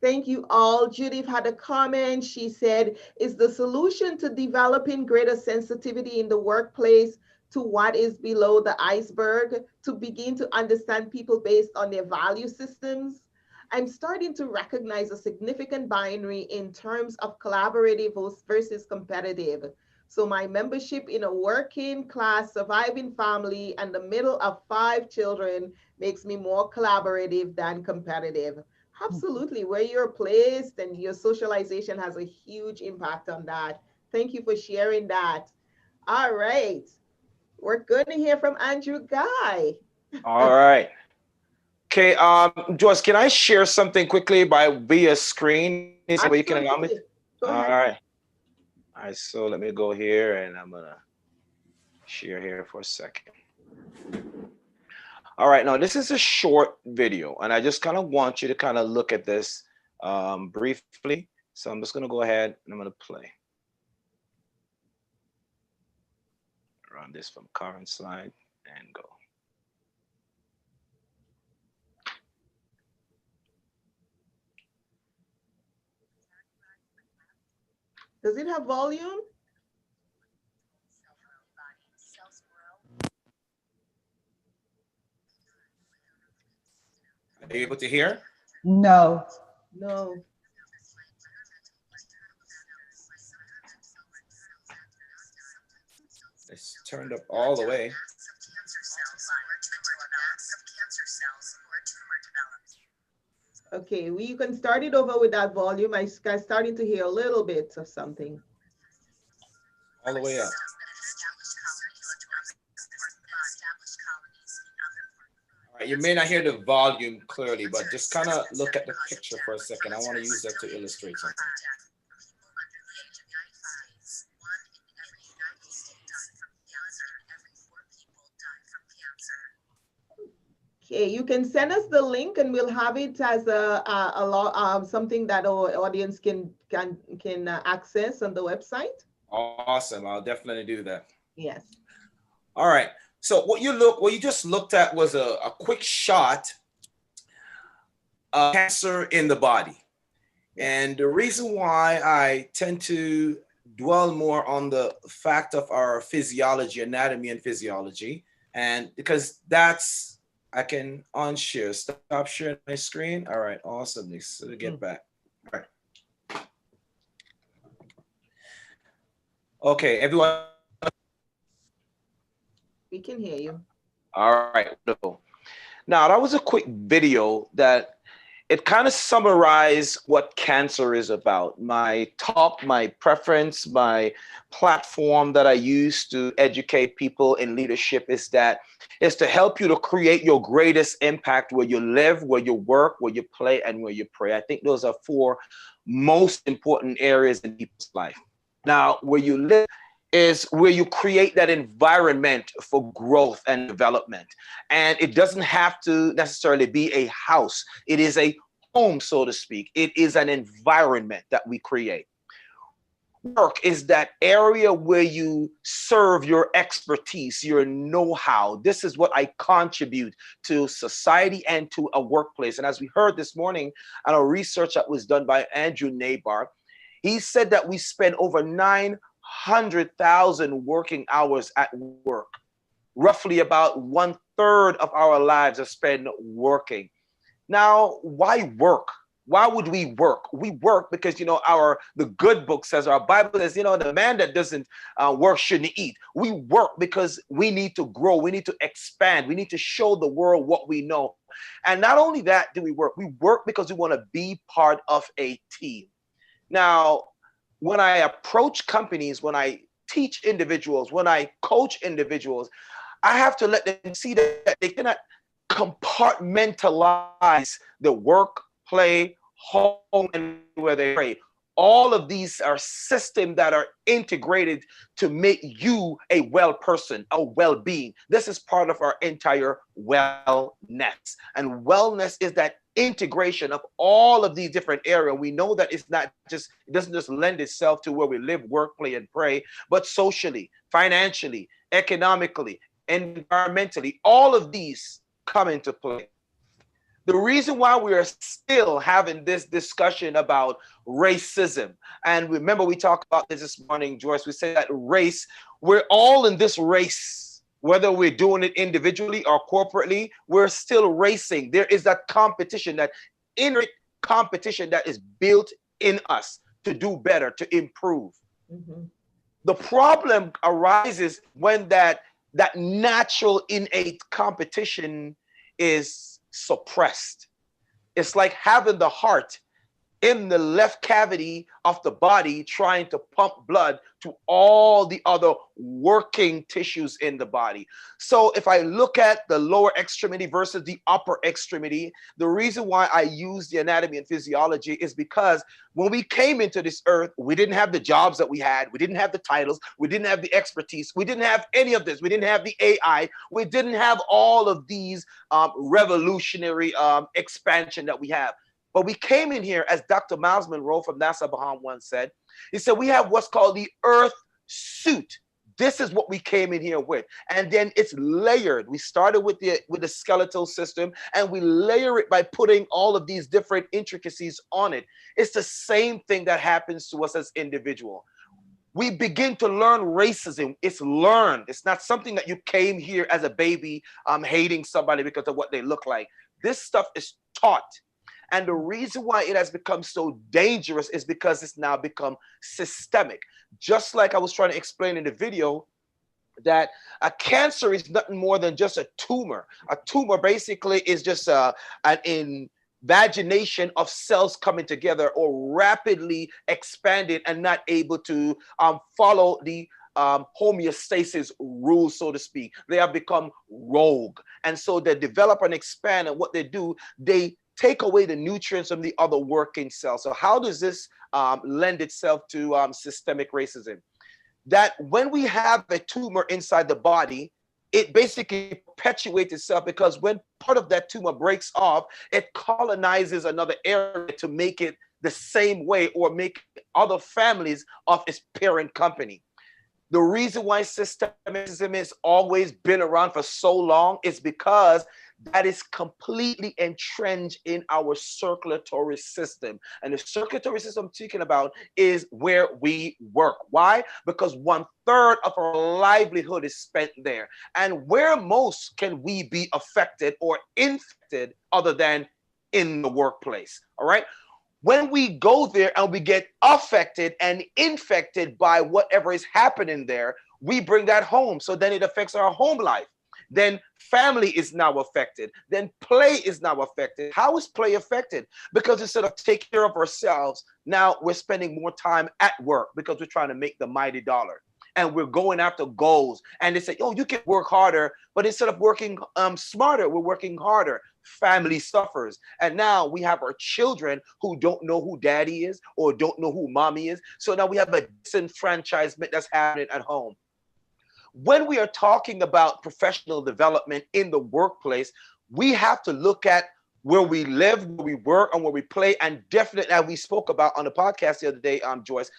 Thank you all. Judith had a comment. She said, is the solution to developing greater sensitivity in the workplace to what is below the iceberg, to begin to understand people based on their value systems? I'm starting to recognize a significant binary in terms of collaborative versus competitive. So my membership in a working class surviving family and the middle of 5 children makes me more collaborative than competitive. Absolutely, where you're placed and your socialization has a huge impact on that. Thank you for sharing that. All right, we're going to hear from Andrew Guy. All right. Okay, Joyce, can I share something quickly via screen? Is that way you can allow me? Go ahead. All right, so let me go here and I'm gonna share here for a second. All right, now this is a short video and I just kind of want you to kind of look at this briefly. So I'm just gonna go ahead and I'm gonna play. Run this from current slide and go. Does it have volume? Are you able to hear? No. No. It's turned up all the way. Okay, you can start it over with that volume. I'm starting to hear a little bit of something. All the way up. All right, you may not hear the volume clearly, but just kind of look at the picture for a second. I want to use that to illustrate something. Okay, you can send us the link and we'll have it as something that our audience can access on the website. Awesome, I'll definitely do that. Yes. All right, so what you just looked at was a quick shot of cancer in the body. And the reason why I tend to dwell more on the fact of our physiology, anatomy and physiology, and because that's, I can unshare, stop sharing my screen. All right, awesome. So to get back. All right. Okay, everyone. We can hear you. All right. Now, that was a quick video that it kind of summarized what cancer is about. My talk, my preference, my platform that I use to educate people in leadership is to help you to create your greatest impact where you live, where you work, where you play, and where you pray. I think those are 4 most important areas in people's life. Now, where you live is where you create that environment for growth and development. And it doesn't have to necessarily be a house. It is a home, so to speak. It is an environment that we create. Work is that area where you serve your expertise, your know-how. This is what I contribute to society and to a workplace. And as we heard this morning on a research that was done by Andrew Nabar, he said that we spend over 900,000 working hours at work. Roughly about 1/3 of our lives are spent working. Now, why work? Why would we work? We work because, the good book says, our Bible says, the man that doesn't work shouldn't eat. We work because we need to grow. We need to expand. We need to show the world what we know. And not only that do we work because we want to be part of a team. Now, when I approach companies, when I teach individuals, when I coach individuals, I have to let them see that they cannot compartmentalize the work, play, home, and where they pray. All of these are systems that are integrated to make you a well person, a well-being. This is part of our entire wellness. And wellness is that integration of all of these different areas. We know that it doesn't just lend itself to where we live, work, play, and pray, but socially, financially, economically, environmentally, all of these come into play. The reason why we are still having this discussion about racism, and remember we talked about this morning, Joyce, we said that race, we're all in this race, whether we're doing it individually or corporately, we're still racing. There is that competition, that inner competition that is built in us to do better, to improve. Mm-hmm. The problem arises when that natural innate competition is suppressed. It's like having the heart in the left cavity of the body trying to pump blood to all the other working tissues in the body. So if I look at the lower extremity versus the upper extremity, the reason why I use the anatomy and physiology is because when we came into this earth, we didn't have the jobs that we had. We didn't have the titles. We didn't have the expertise. We didn't have any of this. We didn't have the AI. We didn't have all of these revolutionary expansion that we have. But we came in here, as Dr. Miles Monroe from NASA Baham once said, he said, we have what's called the Earth suit. This is what we came in here with. And then it's layered. We started with the skeletal system, and we layer it by putting all of these different intricacies on it. It's the same thing that happens to us as individuals. we begin to learn racism. It's learned. It's not something that you came here as a baby hating somebody because of what they look like. This stuff is taught. And the reason why it has become so dangerous is because it's now become systemic. Just like I was trying to explain in the video, that a cancer is nothing more than just a tumor. A tumor basically is just an invagination of cells coming together or rapidly expanding and not able to follow the homeostasis rules, so to speak. They have become rogue. And so they develop and expand, and what they do, they take away the nutrients from the other working cells. So how does this lend itself to systemic racism? That when we have a tumor inside the body, it basically perpetuates itself, because when part of that tumor breaks off, it colonizes another area to make it the same way or make other families of its parent company. The reason why systemic racism has always been around for so long is because that is completely entrenched in our circulatory system. And the circulatory system I'm speaking about is where we work. Why? Because 1/3 of our livelihood is spent there. And where most can we be affected or infected other than in the workplace? All right. When we go there and we get affected and infected by whatever is happening there, we bring that home. So then it affects our home life. Then family is now affected. Then play is now affected. How is play affected? Because instead of taking care of ourselves, now we're spending more time at work because we're trying to make the mighty dollar. And we're going after goals. And they say, oh, you can work harder. But instead of working smarter, we're working harder. Family suffers. And now we have our children who don't know who daddy is or don't know who mommy is. So now we have a disenfranchisement that's happening at home. When we are talking about professional development in the workplace, we have to look at where we live, where we work, and where we play. And definitely, as we spoke about on the podcast the other day, Joyce,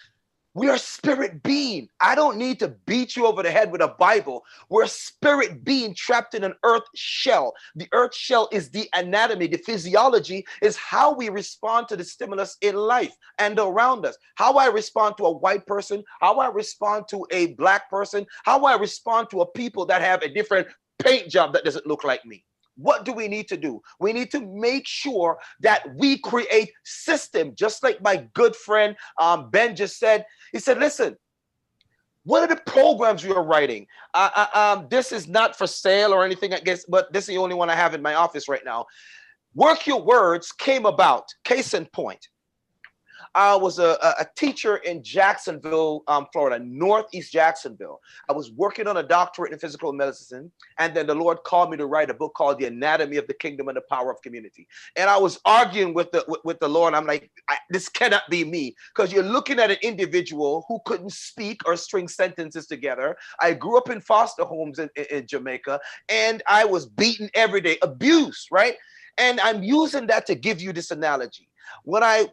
we are spirit being. I don't need to beat you over the head with a Bible. We're a spirit being trapped in an earth shell. The earth shell is the anatomy. The physiology is how we respond to the stimulus in life and around us. How I respond to a white person, how I respond to a black person, how I respond to a people that have a different paint job that doesn't look like me. What do we need to do? We need to make sure that we create system, just like my good friend Ben just said. He said, listen, what are the programs you are writing? This is not for sale or anything, I guess, but this is the only one I have in my office right now. Work Your Words came about, case in point. I was a teacher in Jacksonville, Florida, Northeast Jacksonville. I was working on a doctorate in physical medicine, and then the Lord called me to write a book called The Anatomy of the Kingdom and the Power of Community. And I was arguing with the Lord. I'm like, this cannot be me, because you're looking at an individual who couldn't speak or string sentences together. I grew up in foster homes in Jamaica, and I was beaten every day, abused, right? And I'm using that to give you this analogy. When I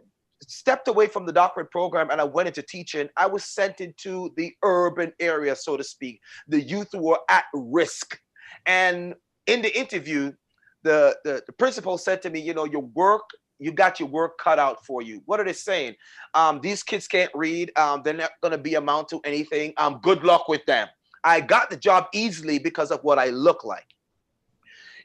stepped away from the doctorate program and I went into teaching, I was sent into the urban area, so to speak, the youth who were at risk. And in the interview, the principal said to me, you know, you got your work cut out for you. What are they saying? These kids can't read. They're not going to be amount to anything. Good luck with them. I got the job easily because of what I look like.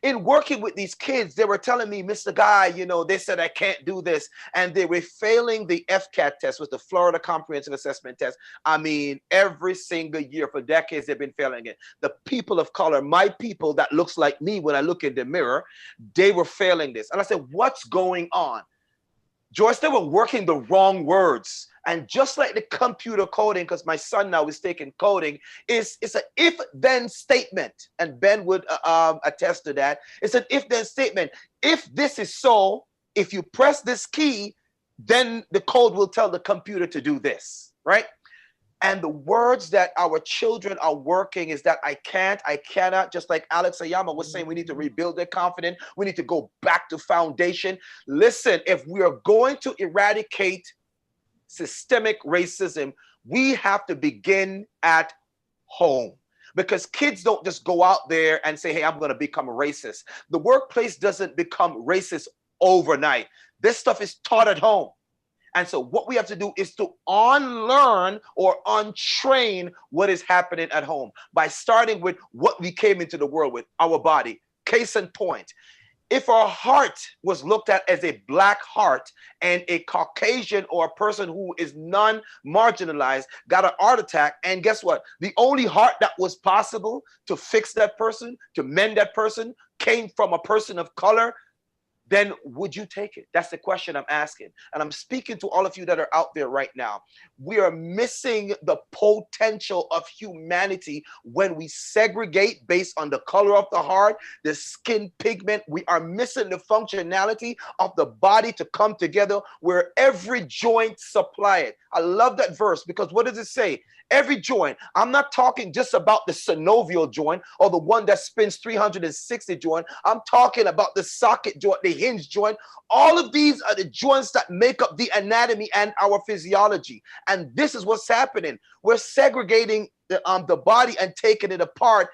In working with these kids, they were telling me, Mr. Guy, you know, they said I can't do this. And they were failing the FCAT test, with the Florida Comprehensive Assessment Test. I mean, every single year for decades, they've been failing it. The people of color, my people that looks like me when I look in the mirror, they were failing this. And I said, what's going on? Joyce, they were working the wrong words. And just like the computer coding, because my son now is taking coding, it's an if-then statement. And Ben would attest to that. It's an if-then statement. If this is so, if you press this key, then the code will tell the computer to do this, right? And the words that our children are working is that I can't, I cannot, just like Alex Ayama was saying, we need to rebuild their confidence. We need to go back to foundation. Listen, if we are going to eradicate systemic racism, we have to begin at home, because kids don't just go out there and say, hey, I'm going to become a racist. The workplace doesn't become racist overnight. This stuff is taught at home. And so what we have to do is to unlearn or untrain what is happening at home by starting with what we came into the world with, our body. Case in point, if our heart was looked at as a black heart and a Caucasian or a person who is non-marginalized got an heart attack, and guess what? The only heart that was possible to fix that person, to mend that person, came from a person of color, then would you take it? That's the question I'm asking. And I'm speaking to all of you that are out there right now. We are missing the potential of humanity when we segregate based on the color of the heart, the skin pigment. We are missing the functionality of the body to come together where every joint supply it. I love that verse because what does it say? Every joint. I'm not talking just about the synovial joint or the one that spins 360 joint. I'm talking about the socket joint, the hinge joint. All of these are the joints that make up the anatomy and our physiology. And this is what's happening. We're segregating the body and taking it apart.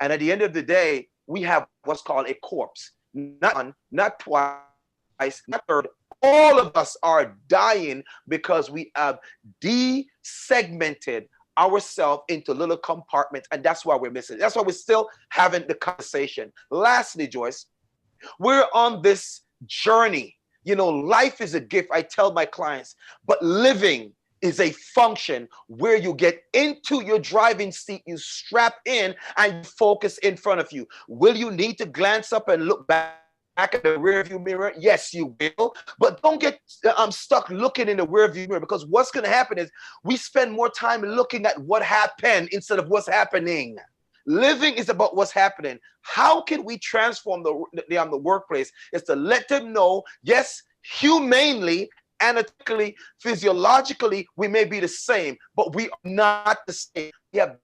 And at the end of the day, we have what's called a corpse. Not one, not twice, not third. All of us are dying because we have desegmented ourselves into little compartments, and that's why we're missing. That's why we're still having the conversation. Lastly, Joyce, we're on this journey. You know, life is a gift, I tell my clients, but living is a function where you get into your driving seat, you strap in, and you focus in front of you. Will you need to glance up and look back at the rearview mirror? Yes, you will. But don't get stuck looking in the rearview mirror, because what's going to happen is we spend more time looking at what happened instead of what's happening. Living is about what's happening. How can we transform the workplace? Is to let them know, yes, humanely, anatomically, physiologically, we may be the same, but we are not the same. We have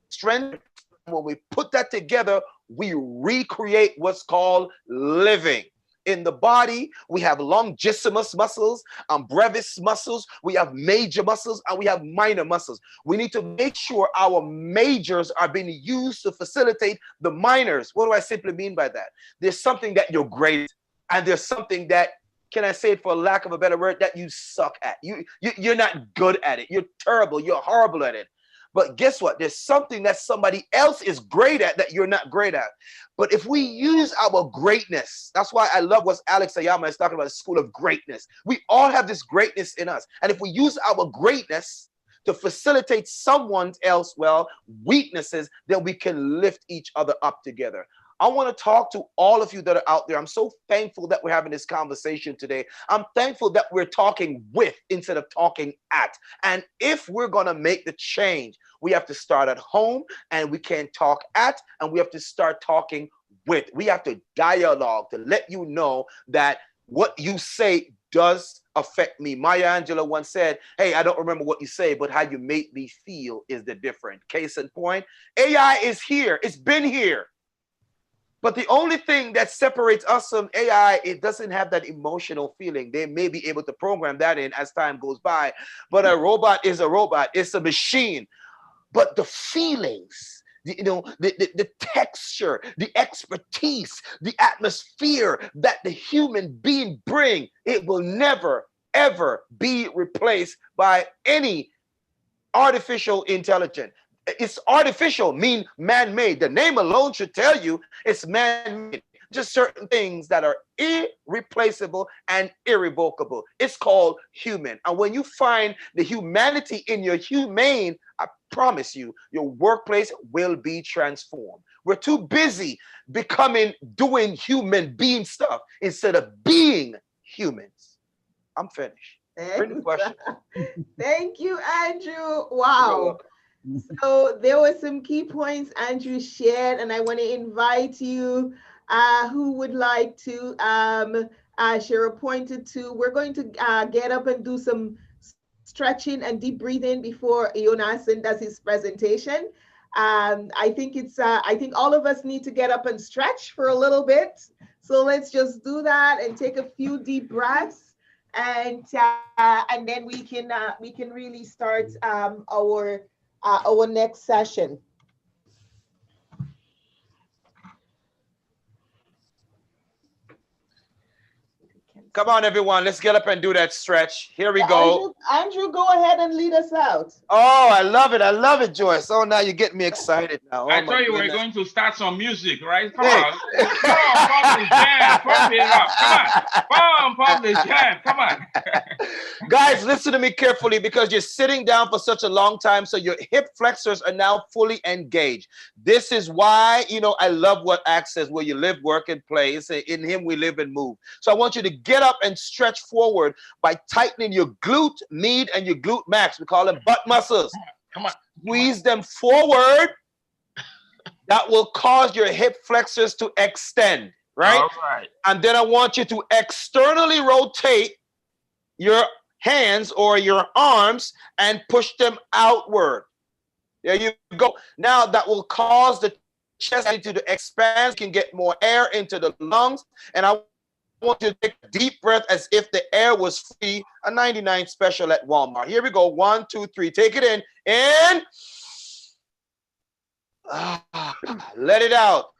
strength. When we put that together, we recreate what's called living. In the body, we have longissimus muscles, brevis muscles, we have major muscles, and we have minor muscles. We need to make sure our majors are being used to facilitate the minors. What do I simply mean by that? There's something that you're great at, and there's something that, can I say it for lack of a better word, that you suck at. You're not good at it. You're terrible. You're horrible at it. But guess what? There's something that somebody else is great at that you're not great at. But if we use our greatness, that's why I love what Alex Ayama is talking about, the school of greatness. We all have this greatness in us. And if we use our greatness to facilitate someone else, well, weaknesses, then we can lift each other up together. I want to talk to all of you that are out there. I'm so thankful that we're having this conversation today. I'm thankful that we're talking with instead of talking at. And if we're going to make the change, we have to start at home, and we can't talk at, and we have to start talking with. We have to dialogue to let you know that what you say does affect me. Maya Angelou once said, hey, I don't remember what you say, but how you make me feel is the difference. Case in point, AI is here. It's been here. But the only thing that separates us from AI, it doesn't have that emotional feeling. They may be able to program that in as time goes by, but a robot is a robot. It's a machine. But the feelings, the texture, the expertise, the atmosphere that the human being bring, it will never, ever be replaced by any artificial intelligence. It's artificial, mean man-made. The name alone should tell you it's man-made. Just certain things that are irreplaceable and irrevocable. It's called human. And when you find the humanity in your humane, I promise you, your workplace will be transformed. We're too busy doing human being stuff instead of being humans. I'm finished. Any questions? Thank you, Andrew. Wow. So there were some key points Andrew shared, and I want to invite you who would like to share a point or two. We're going to get up and do some stretching and deep breathing before Jonathan does his presentation. I think all of us need to get up and stretch for a little bit. So let's just do that and take a few deep breaths, and then we can really start our next session. Come on, everyone. Let's get up and do that stretch. Here we go. Andrew, go ahead and lead us out. Oh, I love it. I love it, Joyce. Oh, now you're getting me excited now. Oh, I thought you were going to start some music, right? Come on. Come on, publish jam. Pump it up. Come on. Publish jam. Come on. Guys, listen to me carefully because you're sitting down for such a long time. So your hip flexors are now fully engaged. This is why, you know, I love what Acts says, where you live, work, and play. It's in him we live and move. So I want you to get up and stretch forward by tightening your glute med and your glute max. We call them butt muscles. Come on. Squeeze them forward. That will cause your hip flexors to extend, right? All right. And then I want you to externally rotate your hands or your arms and push them outward. There you go. Now that will cause the chest to expand. You can get more air into the lungs. And I want you to take a deep breath as if the air was free, a 99 special at Walmart. Here we go. 1, 2, 3. Take it in. And let it out.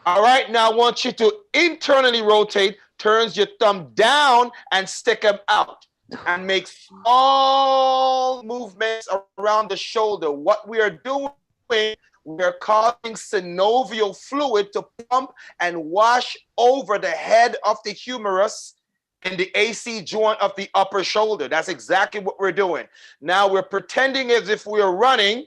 All right. Now I want you to internally rotate, turns your thumb down and stick them out. And make small movements around the shoulder. What we are doing, we're causing synovial fluid to pump and wash over the head of the humerus in the AC joint of the upper shoulder. That's exactly what we're doing. Now we're pretending as if we're running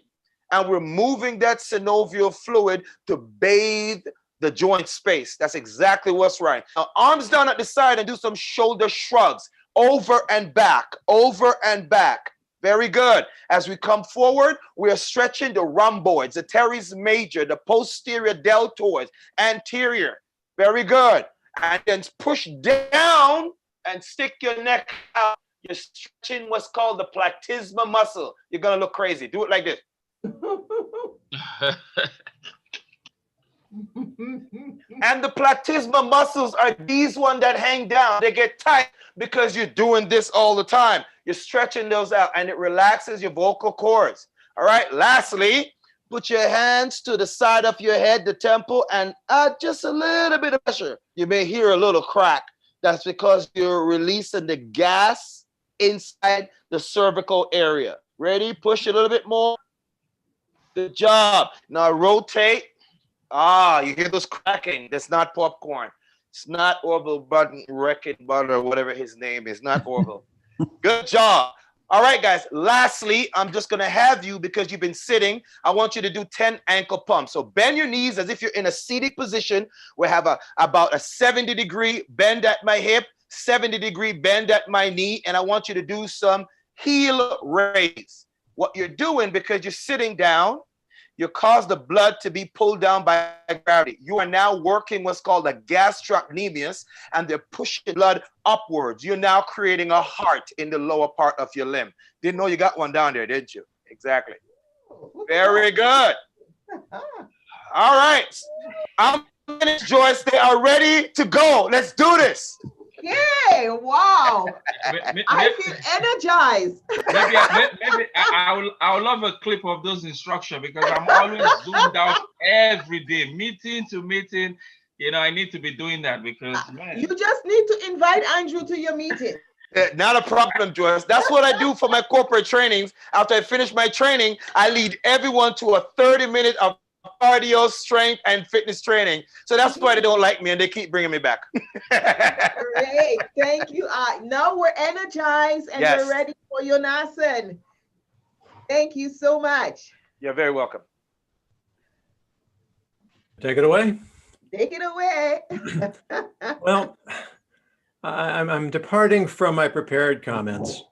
and we're moving that synovial fluid to bathe the joint space. That's exactly what's right. Now arms down at the side and do some shoulder shrugs. Over and back, over and back. Very good. As we come forward, we are stretching the rhomboids, the teres major, the posterior deltoids, anterior. Very good. And then push down and stick your neck out. You're stretching what's called the platysma muscle. You're going to look crazy. Do it like this. And the platysma muscles are these ones that hang down. They get tight because you're doing this all the time. You're stretching those out and it relaxes your vocal cords. All right. Lastly, put your hands to the side of your head, the temple, and add just a little bit of pressure. You may hear a little crack. That's because you're releasing the gas inside the cervical area. Ready? Push a little bit more. Good job. Now rotate. You hear those cracking. That's not popcorn. It's not Orville Button, Wreck-It Butter, whatever his name is. Not Orville. Good job. All right, guys. Lastly, I'm just going to have you, because you've been sitting, I want you to do 10 ankle pumps. So bend your knees as if you're in a seated position. We have about a 70-degree bend at my hip, 70-degree bend at my knee, and I want you to do some heel raise. What you're doing, because you're sitting down, you cause the blood to be pulled down by gravity. You are now working what's called a gastrocnemius, and they're pushing blood upwards. You're now creating a heart in the lower part of your limb. Didn't know you got one down there, didn't you? Exactly. Very good. All right. I'm finished, Joyce. They are ready to go. Let's do this. Yay! Wow! I feel energized. Maybe I would love a clip of those instructions, because I'm always zoomed out every day, meeting to meeting. You know, I need to be doing that because, man. You just need to invite Andrew to your meeting. Not a problem, Joyce. That's what I do for my corporate trainings. After I finish my training, I lead everyone to a 30-minute of cardio, strength, and fitness training. So that's why they don't like me and they keep bringing me back. Great. Thank you. Now we're energized and we're ready for your Nasan. Thank you so much. You're very welcome. Take it away. Take it away. Well, I'm departing from my prepared comments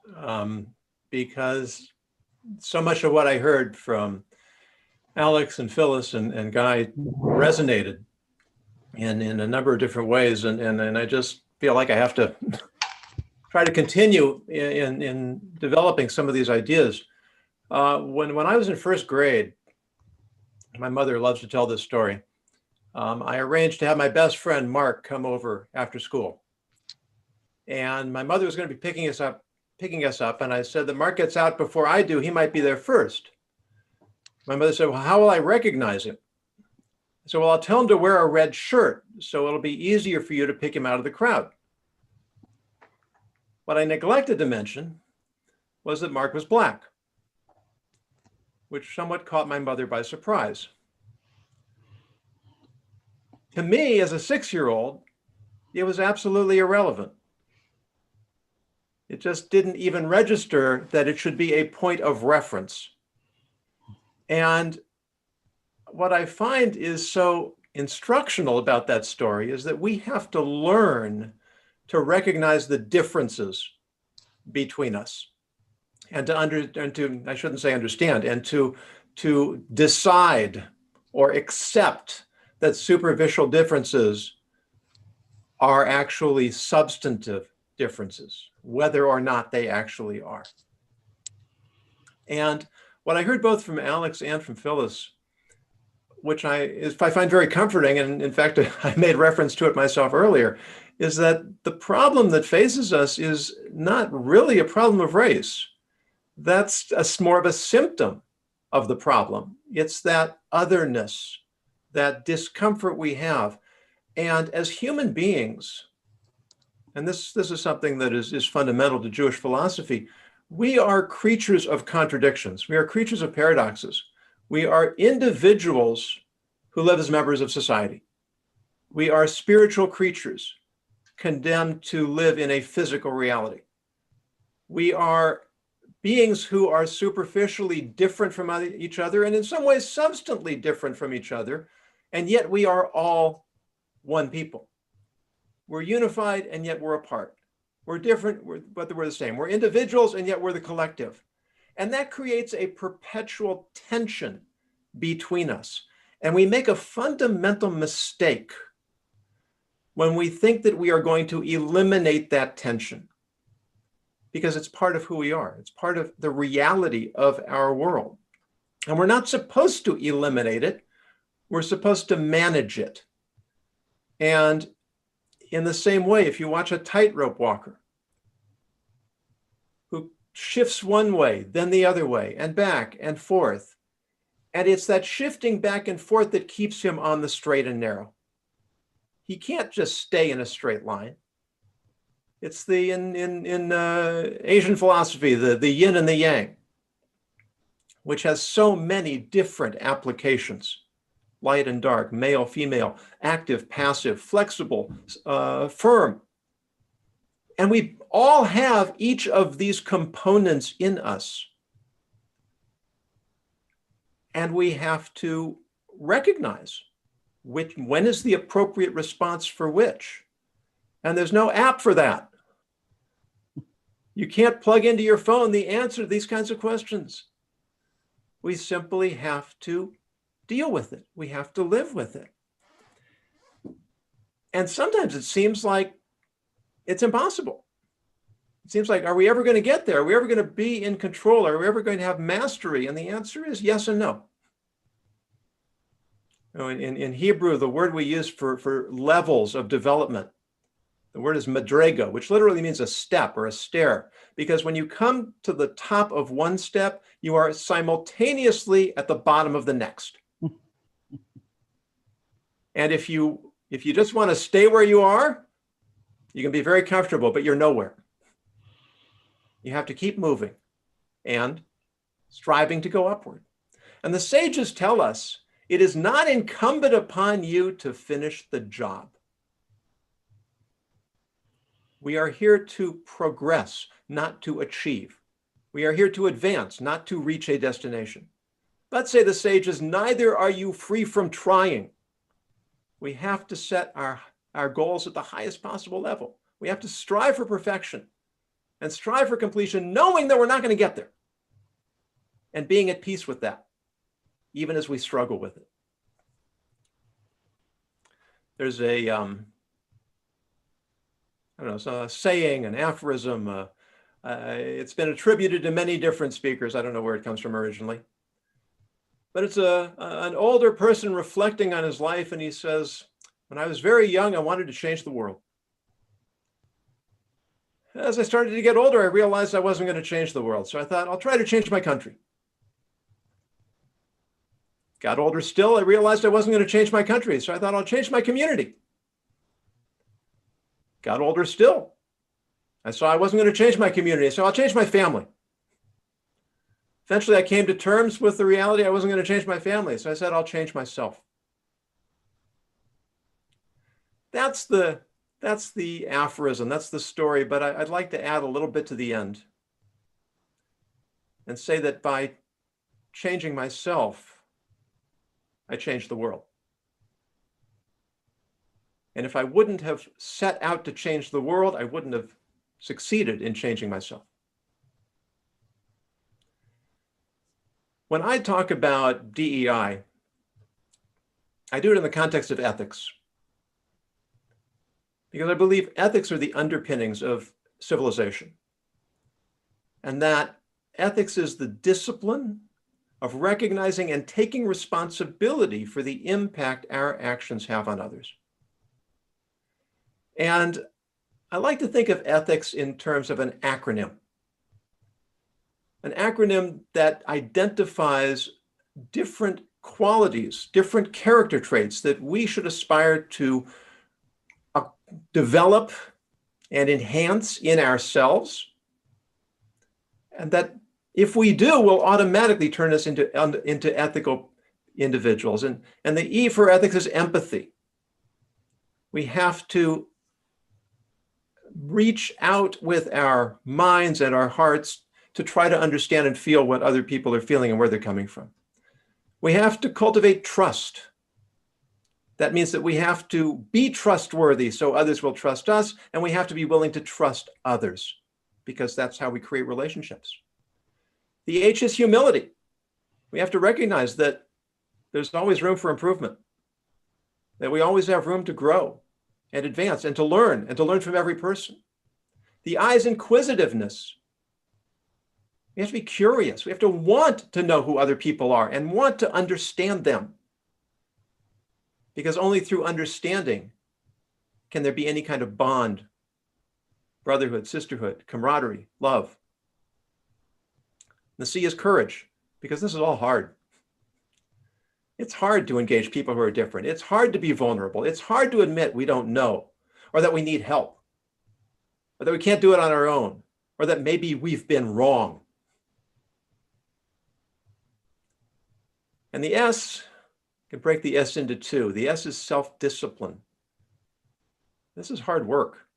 because so much of what I heard from Alex and Phyllis and Guy resonated in a number of different ways. And I just feel like I have to try to continue in developing some of these ideas. When I was in first grade, my mother loves to tell this story. I arranged to have my best friend, Mark, come over after school. And my mother was going to be picking us up. And I said that Mark gets out before I do. He might be there first. My mother said, well, how will I recognize him? So, well, I'll tell him to wear a red shirt, so it'll be easier for you to pick him out of the crowd. What I neglected to mention was that Mark was Black, which somewhat caught my mother by surprise. To me, as a 6-year-old, it was absolutely irrelevant. It just didn't even register that it should be a point of reference. And what I find is so instructional about that story is that we have to learn to recognize the differences between us and to I shouldn't say understand, and to decide or accept that superficial differences are actually substantive differences, whether or not they actually are. And what I heard both from Alex and from Phyllis, which I find very comforting, and in fact, I made reference to it myself earlier, is that the problem that faces us is not really a problem of race. That's more of a symptom of the problem. It's that otherness, that discomfort we have. And as human beings, and this is something that is fundamental to Jewish philosophy, we are creatures of contradictions. We are creatures of paradoxes. We are individuals who live as members of society. We are spiritual creatures condemned to live in a physical reality. We are beings who are superficially different from each other and in some ways substantially different from each other, and yet we are all one people. We're unified and yet we're apart. We're different, but we're the same. We're individuals and yet we're the collective. And that creates a perpetual tension between us. And we make a fundamental mistake when we think that we are going to eliminate that tension, because it's part of who we are. It's part of the reality of our world. And we're not supposed to eliminate it. We're supposed to manage it. And in the same way, if you watch a tightrope walker who shifts one way, then the other way, and back and forth, and it's that shifting back and forth that keeps him on the straight and narrow. He can't just stay in a straight line. It's in Asian philosophy, the yin and the yang, which has so many different applications: light and dark, male, female, active, passive, flexible, firm. And we all have each of these components in us. And we have to recognize when is the appropriate response for which. And there's no app for that. You can't plug into your phone the answer to these kinds of questions. We simply have to deal with it. We have to live with it. And sometimes it seems like it's impossible. It seems like, are we ever going to get there? Are we ever going to be in control? Are we ever going to have mastery? And the answer is yes and no. You know, in Hebrew, the word we use for levels of development, the word is madrega, which literally means a step or a stair. Because when you come to the top of one step, you are simultaneously at the bottom of the next. And if you just want to stay where you are, you can be very comfortable, but you're nowhere. You have to keep moving and striving to go upward. And the sages tell us it is not incumbent upon you to finish the job. We are here to progress, not to achieve. We are here to advance, not to reach a destination. But say the sages, neither are you free from trying. We have to set our goals at the highest possible level. We have to strive for perfection and strive for completion, knowing that we're not going to get there, and being at peace with that, even as we struggle with it. There's a, a saying, an aphorism. It's been attributed to many different speakers. I don't know where it comes from originally. But it's an older person reflecting on his life, and he says, when I was very young, I wanted to change the world. As I started to get older, I realized I wasn't going to change the world. So I thought, I'll try to change my country. Got older still, I realized I wasn't going to change my country. So I thought, I'll change my community. Got older still. I saw I wasn't going to change my community, so I'll change my family. Eventually, I came to terms with the reality I wasn't going to change my family, so I said, I'll change myself. That's the aphorism, that's the story, but I'd like to add a little bit to the end and say that by changing myself, I changed the world. And if I wouldn't have set out to change the world, I wouldn't have succeeded in changing myself. When I talk about DEI, I do it in the context of ethics, because I believe ethics are the underpinnings of civilization, and that ethics is the discipline of recognizing and taking responsibility for the impact our actions have on others. And I like to think of ethics in terms of an acronym that identifies different qualities, different character traits that we should aspire to develop and enhance in ourselves, and that if we do, will automatically turn us into ethical individuals. And the E for ethics is empathy. We have to reach out with our minds and our hearts to try to understand and feel what other people are feeling and where they're coming from. We have to cultivate trust. That means that we have to be trustworthy so others will trust us, and we have to be willing to trust others, because that's how we create relationships. The H is humility. We have to recognize that there's always room for improvement, that we always have room to grow and advance and to learn from every person. The I is inquisitiveness. We have to be curious. We have to want to know who other people are and want to understand them, because only through understanding can there be any kind of bond, brotherhood, sisterhood, camaraderie, love. The C is courage, because this is all hard. It's hard to engage people who are different. It's hard to be vulnerable. It's hard to admit we don't know, or that we need help, or that we can't do it on our own, or that maybe we've been wrong. And the S, can break the S into two. The S is self-discipline. This is hard work.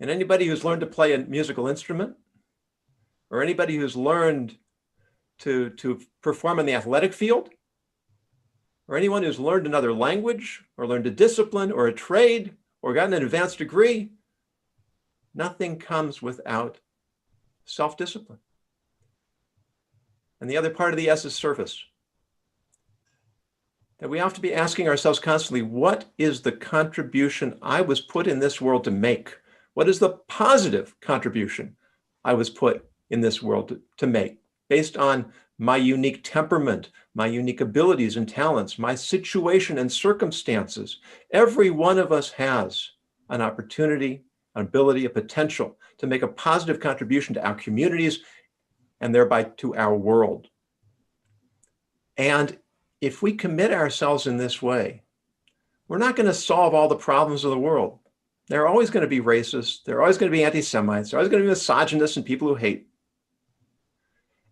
And anybody who's learned to play a musical instrument, or anybody who's learned to perform in the athletic field, or anyone who's learned another language, or learned a discipline, or a trade, or gotten an advanced degree, nothing comes without self-discipline. And the other part of the S is service. That we have to be asking ourselves constantly, what is the contribution I was put in this world to make? What is the positive contribution I was put in this world to make, based on my unique temperament, my unique abilities and talents, my situation and circumstances? Every one of us has an opportunity, an ability, a potential to make a positive contribution to our communities and thereby to our world. And if we commit ourselves in this way, we're not going to solve all the problems of the world. There are always going to be racists. There are always going to be anti-Semites. There are always going to be misogynists and people who hate.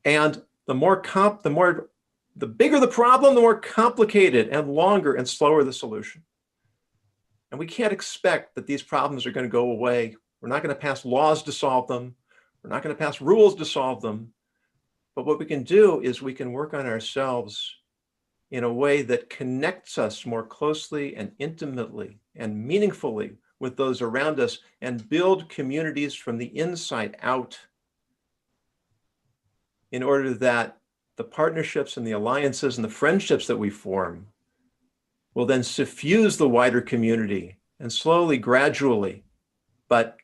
And the bigger the problem, the more complicated and longer and slower the solution. And we can't expect that these problems are going to go away. We're not going to pass laws to solve them. We're not going to pass rules to solve them. But what we can do is we can work on ourselves in a way that connects us more closely and intimately and meaningfully with those around us, and build communities from the inside out, in order that the partnerships and the alliances and the friendships that we form will then suffuse the wider community and slowly, gradually, but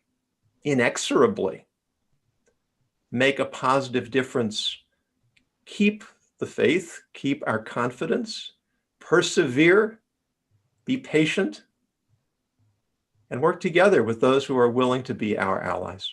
inexorably make a positive difference. Keep the faith, keep our confidence, persevere, be patient, and work together with those who are willing to be our allies.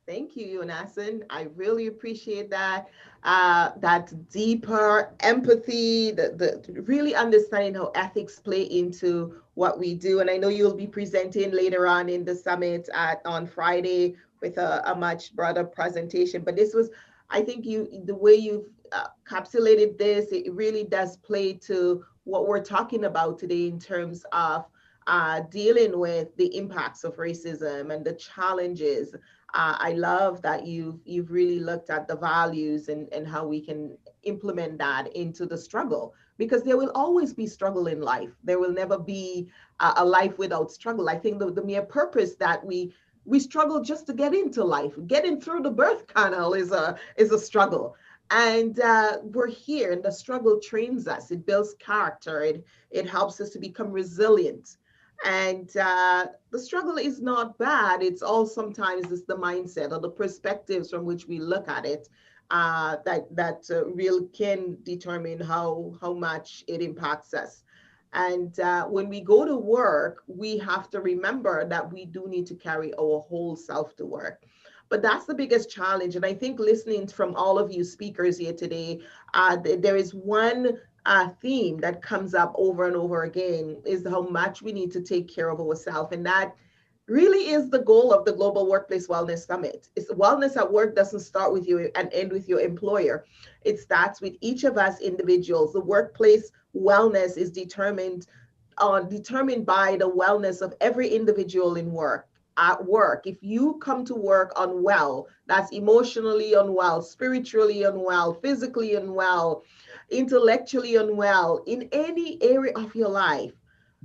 Thank you, Yonason. I really appreciate that. That deeper empathy, the really understanding how ethics play into what we do. And I know you'll be presenting later on in the summit on Friday with a much broader presentation. But this was, I think the way you've encapsulated this, it really does play to what we're talking about today in terms of dealing with the impacts of racism and the challenges. I love that you've really looked at the values and how we can implement that into the struggle, because there will always be struggle in life. There will never be a life without struggle. I think the mere purpose that we struggle just to get into life, getting through the birth canal is a struggle. And we're here, and the struggle trains us. It builds character. It helps us to become resilient. And the struggle is not bad. It's all sometimes it's the mindset or the perspectives from which we look at it that really can determine how much it impacts us. And when we go to work, we have to remember that we do need to carry our whole self to work. But that's the biggest challenge. And I think listening from all of you speakers here today, there is one theme that comes up over and over again, is how much we need to take care of ourselves. And that really is the goal of the Global Workplace Wellness Summit. It's wellness at work doesn't start with you and end with your employer. It starts with each of us individuals. The workplace wellness is determined by the wellness of every individual at work. If you come to work unwell, that's emotionally unwell, spiritually unwell, physically unwell, intellectually unwell, in any area of your life,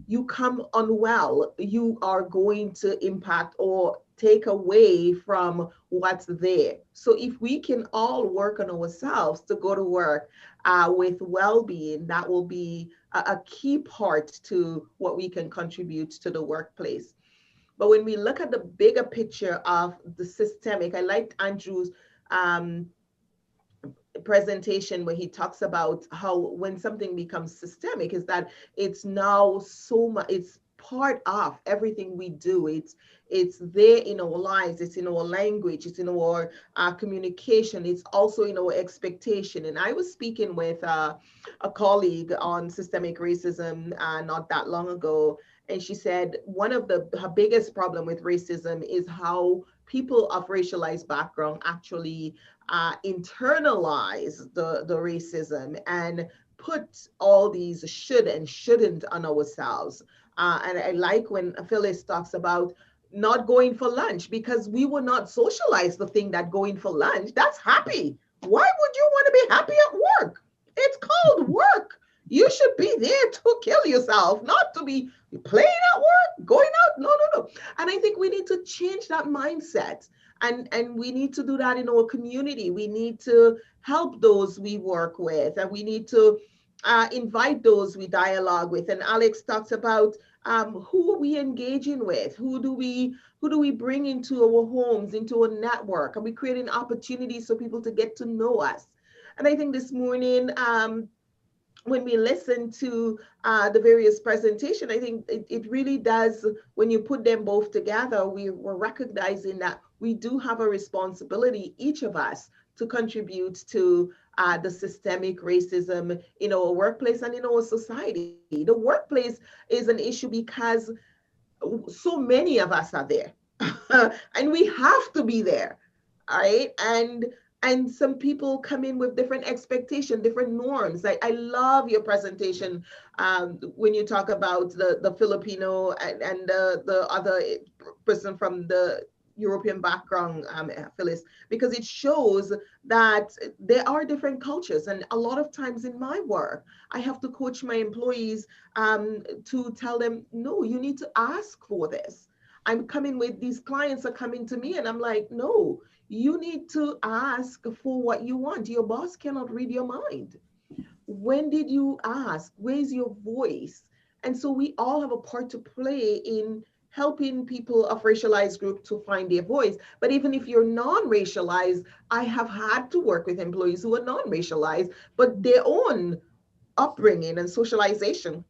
you come unwell, you are going to impact or take away from what's there. So if we can all work on ourselves to go to work with well-being, that will be a key part to what we can contribute to the workplace. But when we look at the bigger picture of the systemic, I liked Andrew's presentation where he talks about how when something becomes systemic is that it's now so much, it's part of everything we do. It's there in our lives, it's in our language, it's in our communication, it's also in our expectation. And I was speaking with a colleague on systemic racism not that long ago, and she said her biggest problem with racism is how people of racialized background actually internalize the racism and put all these should and shouldn't on ourselves. And I like when Phyllis talks about not going for lunch, because we were not socialized to think that going for lunch, that's happy. Why would you want to be happy at work? It's called work. You should be there to kill yourself, not to be playing at work, going out. No. And I think we need to change that mindset. And we need to do that in our community. We need to help those we work with, and we need to invite those we dialogue with. And Alex talks about who are we engaging with? Who do we bring into our homes, into a network? Are we creating opportunities for people to get to know us? And I think this morning, when we listen to the various presentation, I think it really does, when you put them both together, we're recognizing that we do have a responsibility, each of us, to contribute to the systemic racism in our workplace and in our society. The workplace is an issue because so many of us are there and we have to be there, all right? And some people come in with different expectations, different norms. I love your presentation when you talk about the Filipino and the other person from the European background, Phyllis, because it shows that there are different cultures. And a lot of times in my work, I have to coach my employees to tell them, no, you need to ask for this. I'm coming with, these clients are coming to me and I'm like, no, you need to ask for what you want. Your boss cannot read your mind. When did you ask? Where's your voice? And so we all have a part to play in helping people of racialized group to find their voice. But even if you're non-racialized, I have had to work with employees who are non-racialized, but their own upbringing and socialization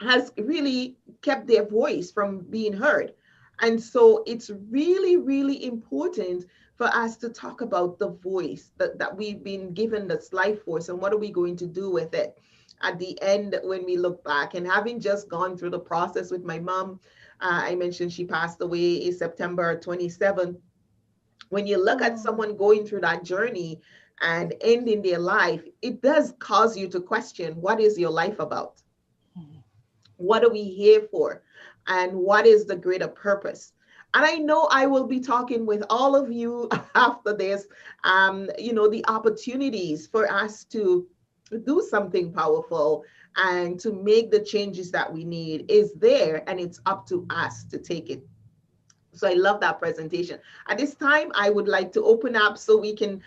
has really kept their voice from being heard. And so it's really, really important for us to talk about the voice that we've been given, this life force, and what are we going to do with it at the end when we look back. And having just gone through the process with my mom, I mentioned she passed away in September 27th. When you look at someone going through that journey and ending their life, it does cause you to question, what is your life about? What are we here for? And what is the greater purpose? And I know I will be talking with all of you after this, the opportunities for us to do something powerful and to make the changes that we need is there, and it's up to us to take it. So I love that presentation. At this time, I would like to open up so we can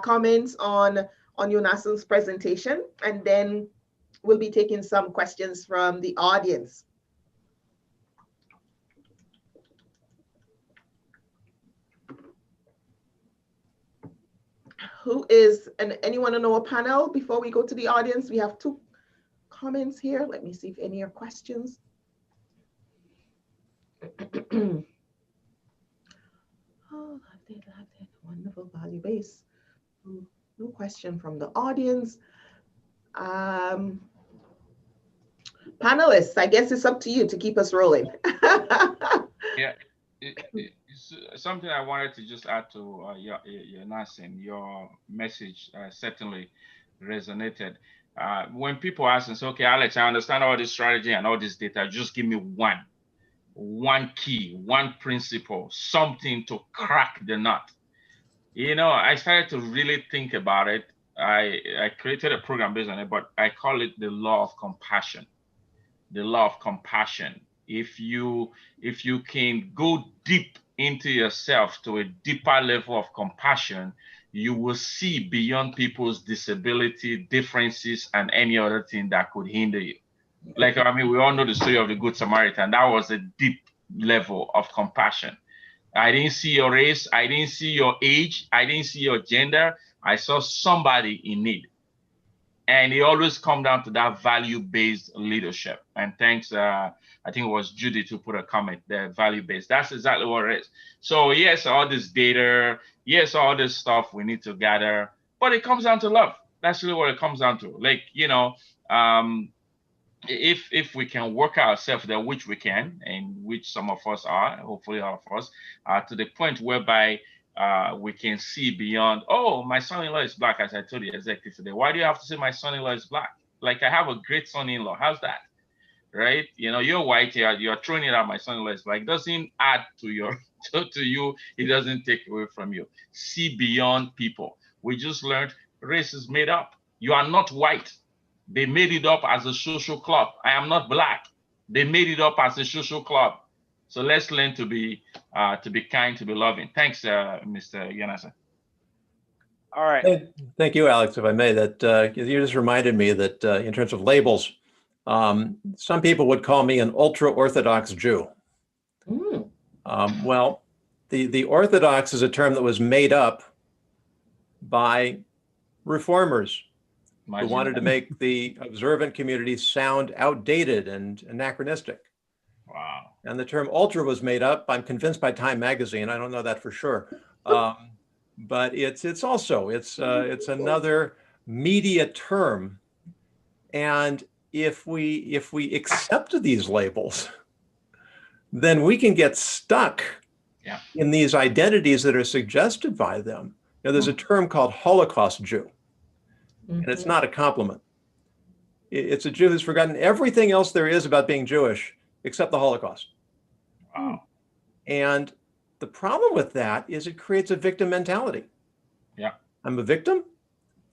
comment on Jonassen's presentation, and then we'll be taking some questions from the audience. Who is, and anyone on our panel before we go to the audience? We have 2 comments here. Let me see if any are questions. Oh, wonderful value base. No question from the audience. Panelists, I guess it's up to you to keep us rolling. Yeah, it's something I wanted to just add to Jonassen. Your message certainly resonated. When people ask us, okay, Alex, I understand all this strategy and all this data, just give me one key, one principle, something to crack the nut. I started to really think about it. I created a program based on it, but I call it the law of compassion. The law of compassion. If you can go deep into yourself to a deeper level of compassion, you will see beyond people's disability, differences, and any other thing that could hinder you. Like, we all know the story of the Good Samaritan. That was a deep level of compassion. I didn't see your race. I didn't see your age. I didn't see your gender. I saw somebody in need. And it always comes down to that value-based leadership. And thanks, I think it was Judy who put a comment there, value-based. That's exactly what it is. So yes, all this data, yes, all this stuff we need to gather, but it comes down to love. That's really what it comes down to. Like, if we can work ourselves there, which we can, and which some of us are, hopefully all of us, to the point whereby we can see beyond, oh, my son-in-law is black, as I told the executive today. Why do you have to say my son-in-law is black? Like, I have a great son-in-law. How's that? Right? You're white, you're throwing it out, my son-in-law is black. It doesn't add to your to you. It doesn't take away from you. See beyond people. We just learned race is made up. You are not white. They made it up as a social club. I am not black. They made it up as a social club. So let's learn to be kind, to be loving. Thanks, Mr. Jonassen. All right. Thank you, Alex, if I may. That you just reminded me that in terms of labels, some people would call me an ultra-Orthodox Jew. Well, the Orthodox is a term that was made up by reformers who wanted to make the observant community sound outdated and anachronistic. Wow. And the term ultra was made up, I'm convinced, by Time magazine. I don't know that for sure. But it's another media term. And if we accept these labels, then we can get stuck in these identities that are suggested by them. There's a term called Holocaust Jew, and it's not a compliment. It's a Jew who's forgotten everything else there is about being Jewish except the Holocaust. Wow. And the problem with that is it creates a victim mentality. Yeah. I'm a victim.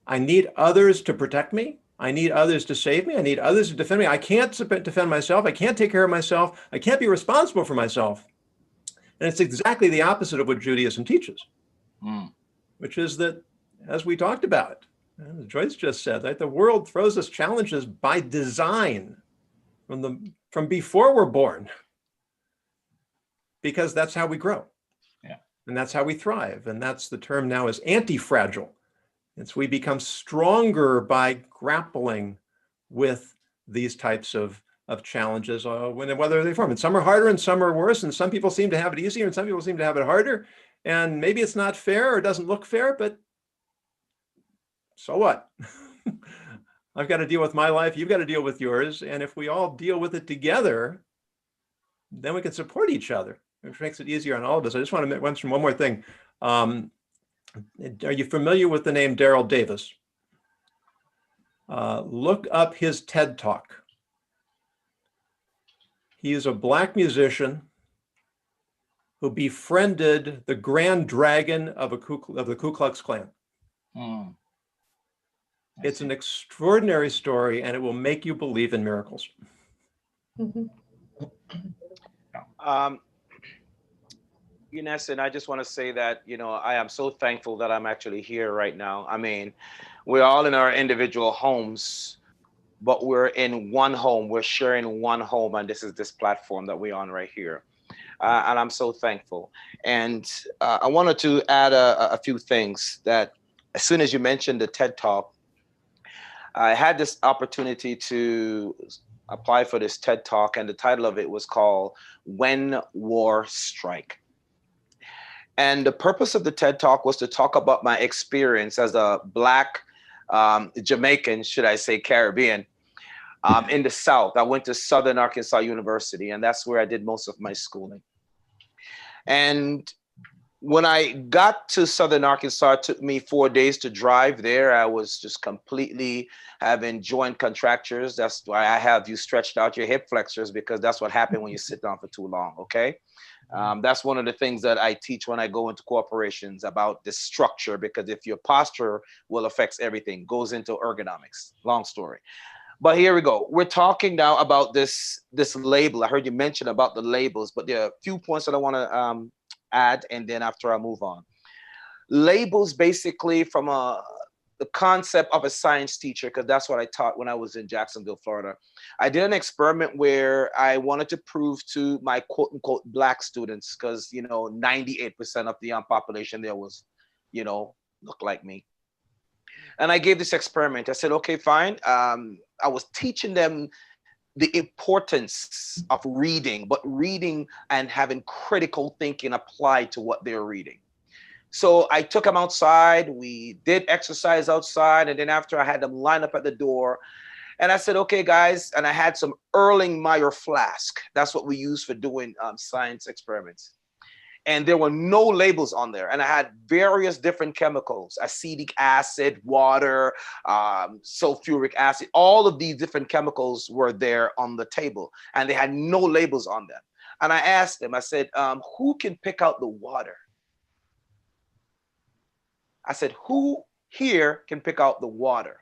I need others to protect me. I need others to save me. I need others to defend me. I can't defend myself. I can't take care of myself. I can't be responsible for myself. And it's exactly the opposite of what Judaism teaches, which is that, as we talked about, as Joyce just said, that the world throws us challenges by design from before we're born, because that's how we grow. Yeah. And that's how we thrive. And that's the term now is anti-fragile. It's we become stronger by grappling with these types of of challenges, whether they form. And some are harder and some are worse, and some people seem to have it easier and some people seem to have it harder. And maybe it's not fair or doesn't look fair, but so what? I've got to deal with my life, you've got to deal with yours. And if we all deal with it together, then we can support each other, which makes it easier on all of us. I just want to mention one more thing. Are you familiar with the name Daryl Davis? Look up his TED Talk. He is a Black musician who befriended the Grand Dragon of the Ku Klux Klan. It's an extraordinary story, and it will make you believe in miracles. Eunice, and I just want to say that, you know, I am so thankful that I'm actually here right now. I mean, we're all in our individual homes, but we're in one home. We're sharing one home, and this is this platform that we're on right here. And I'm so thankful. And I wanted to add a few things that as soon as you mentioned the TED Talk, I had this opportunity to apply for this TED Talk, and the title of it was called When War Strike. And the purpose of the TED Talk was to talk about my experience as a Black Jamaican, should I say Caribbean, in the South. I went to Southern Arkansas University, and that's where I did most of my schooling. And when I got to Southern Arkansas, it took me 4 days to drive there. I was just completely having joint contractures. That's why I have you stretched out your hip flexors, because that's what happened when you sit down for too long, okay? That's one of the things that I teach when I go into corporations about the structure, because if your posture will affect everything, goes into ergonomics, long story. But here we go. We're talking now about this label. I heard you mention about the labels, but there are a few points that I want to add, and then after I move on. Labels, basically from the concept of a science teacher, because that's what I taught when I was in Jacksonville, Florida. I did an experiment where I wanted to prove to my quote unquote Black students, because, you know, 98% of the young population there was, you know, look like me. And I gave this experiment. I said, okay, fine. I was teaching them the importance of reading, but reading and having critical thinking applied to what they're reading. So I took them outside. We did exercise outside. And then after, I had them line up at the door. And I said, okay, guys. And I had some Erlenmeyer flask. That's what we use for doing science experiments. And there were no labels on there. And I had various different chemicals, acetic acid, water, sulfuric acid. All of these different chemicals were there on the table, and they had no labels on them. And I asked them, I said, who can pick out the water? I said, who here can pick out the water?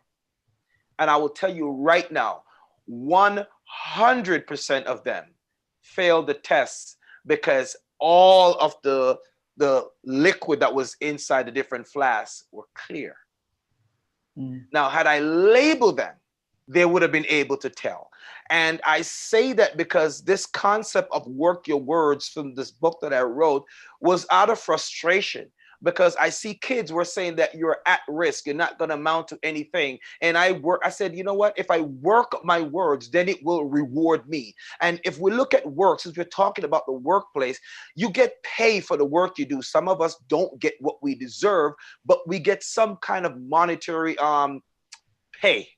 And I will tell you right now, 100% of them failed the test, because all of the liquid that was inside the different flasks were clear. Now, had I labeled them, they would have been able to tell. And I say that because this concept of work your words from this book that I wrote was out of frustration, because I see kids were saying that you're at risk, you're not going to amount to anything. And I said, you know what, if I work my words, then it will reward me. And if we look at work, since we're talking about the workplace, you get paid for the work you do. Some of us don't get what we deserve, but we get some kind of monetary pay.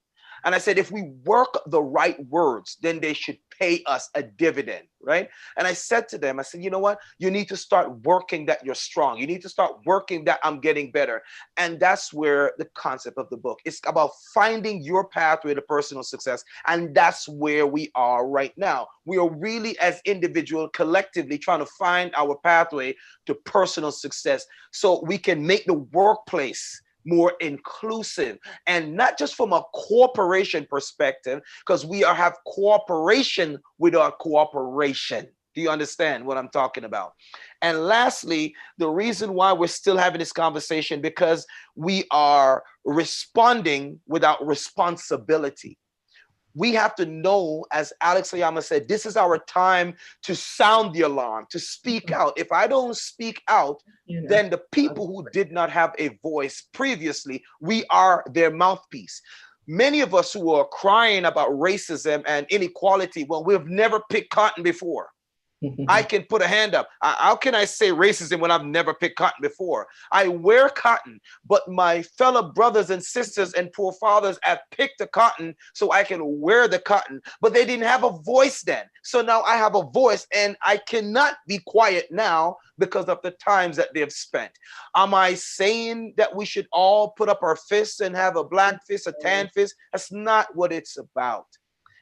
And I said, if we work the right words, then they should pay us a dividend, right? And I said to them, I said, you know what? You need to start working that you're strong. You need to start working that I'm getting better. And that's where the concept of the book is about finding your pathway to personal success. And that's where we are right now. We are really, as individuals, collectively trying to find our pathway to personal success so we can make the workplace more inclusive, and not just from a corporation perspective, because we have cooperation with our cooperation. Do you understand what I'm talking about? And lastly, the reason why we're still having this conversation, because we are responding without responsibility. We have to know, as Alex Ayama said, this is our time to sound the alarm, to speak out. If I don't speak out, then the people who did not have a voice previously, we are their mouthpiece. Many of us who are crying about racism and inequality, well, we've never picked cotton before. I can put a hand up. How can I say racism when I've never picked cotton before? I wear cotton, but my fellow brothers and sisters and forefathers have picked the cotton so I can wear the cotton, but they didn't have a voice then. So now I have a voice, and I cannot be quiet now because of the times that they've spent. Am I saying that we should all put up our fists and have a black fist, a tan fist? That's not what it's about.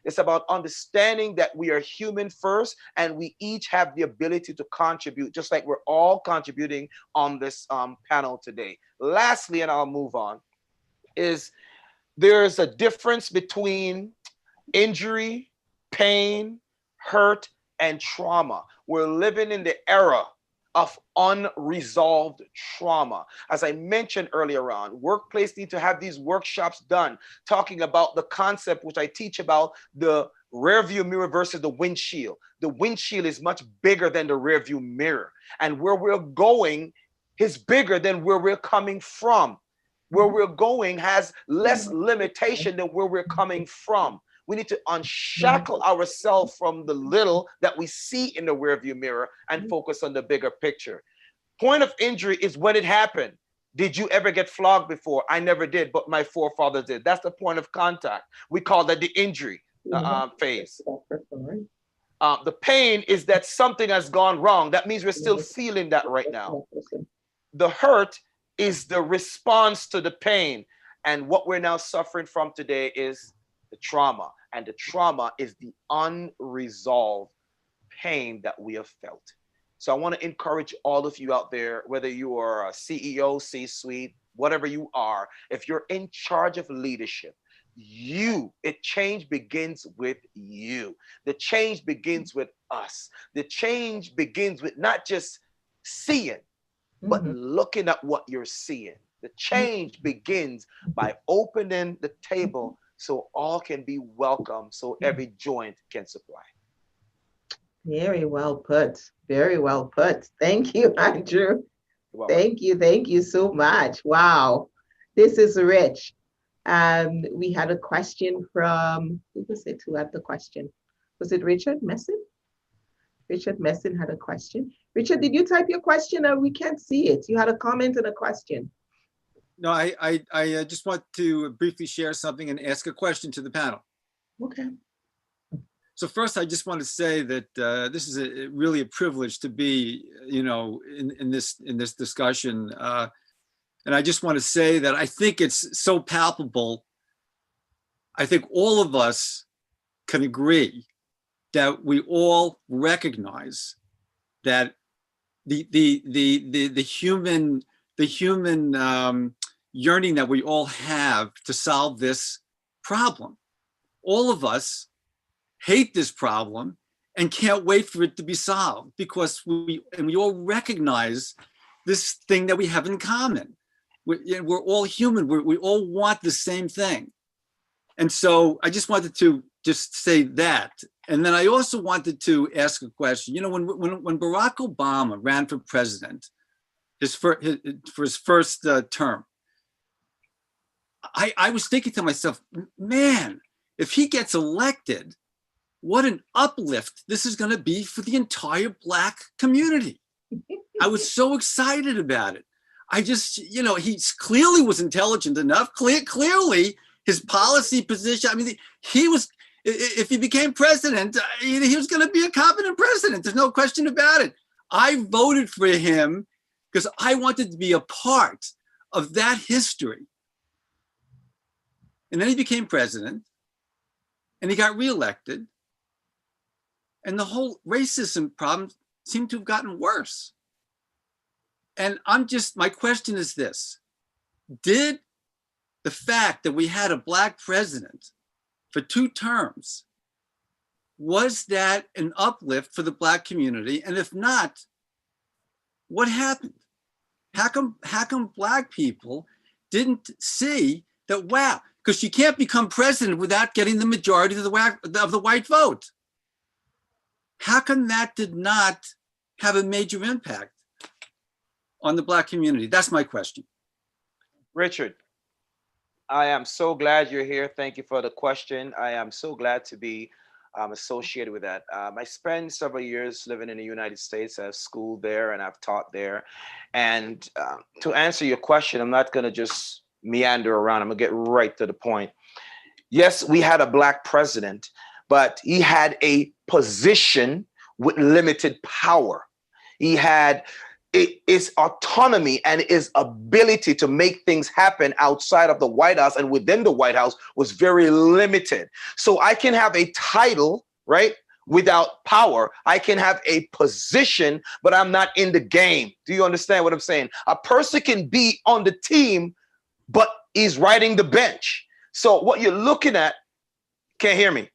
It's about understanding that we are human first, and we each have the ability to contribute, just like we're all contributing on this panel today. Lastly, and I'll move on, is there's a difference between injury, pain, hurt, and trauma. We're living in the era of unresolved trauma. As I mentioned earlier on, workplace need to have these workshops done, talking about the concept which I teach about, the rear view mirror versus the windshield. The windshield is much bigger than the rear view mirror, and where we're going is bigger than where we're coming from. Where we're going has less limitation than where we're coming from. We need to unshackle ourselves from the little that we see in the rearview mirror and focus on the bigger picture. Point of injury is when it happened. Did you ever get flogged before? I never did, but my forefathers did. That's the point of contact. We call that the injury phase. The pain is that something has gone wrong. That means we're still feeling that right now. The hurt is the response to the pain. And what we're now suffering from today is the trauma. And the trauma is the unresolved pain that we have felt. So I want to encourage all of you out there, whether you are a CEO, C-suite, whatever you are, if you're in charge of leadership, change begins with you. The change begins with us. The change begins with not just seeing, but looking at what you're seeing. The change begins by opening the table so all can be welcome, so every joint can supply. Very well put. Very well put. Thank you, Andrew. Thank you so much. Wow, this is rich. We had a question from, who was it who had the question? Was it Richard Messin? Richard Messin had a question. Richard, did you type your question or we can't see it? You had a comment and a question. No, I just want to briefly share something and ask a question to the panel. Okay. So first, I just want to say that this is really a privilege to be, in this discussion. And I just want to say that I think it's so palpable. I think all of us can agree that we all recognize that the human yearning that we all have to solve this problem. All of us hate this problem and can't wait for it to be solved because we all recognize this thing that we have in common. We're all human. We all want the same thing. And so I just wanted to just say that. And then I also wanted to ask a question. When Barack Obama ran for president, for his first term, I was thinking to myself, man, if he gets elected, what an uplift this is going to be for the entire Black community. I was so excited about it. I just, he clearly was intelligent enough, clearly his policy position. I mean, he was, if he became president, he was going to be a competent president. There's no question about it. I voted for him because I wanted to be a part of that history. And then he became president and he got reelected. And the whole racism problem seemed to have gotten worse. And my question is this: did the fact that we had a Black president for 2 terms, was that an uplift for the Black community? And if not, what happened? How come Black people didn't see that, wow, because you can't become president without getting the majority of the white vote. How come that did not have a major impact on the Black community? That's my question. Richard, I am so glad you're here. Thank you for the question. I am so glad to be associated with that. I spent several years living in the United States. I've schooled there and I've taught there. And to answer your question, I'm not going to just meander around. I'm going to get right to the point. Yes, we had a Black president, but he had a position with limited power. He had his autonomy and his ability to make things happen outside of the White House and within the White House was very limited. So I can have a title, right, without power. I can have a position, but I'm not in the game. Do you understand what I'm saying? A person can be on the team, but he's riding the bench. So what you're looking at, can't hear me.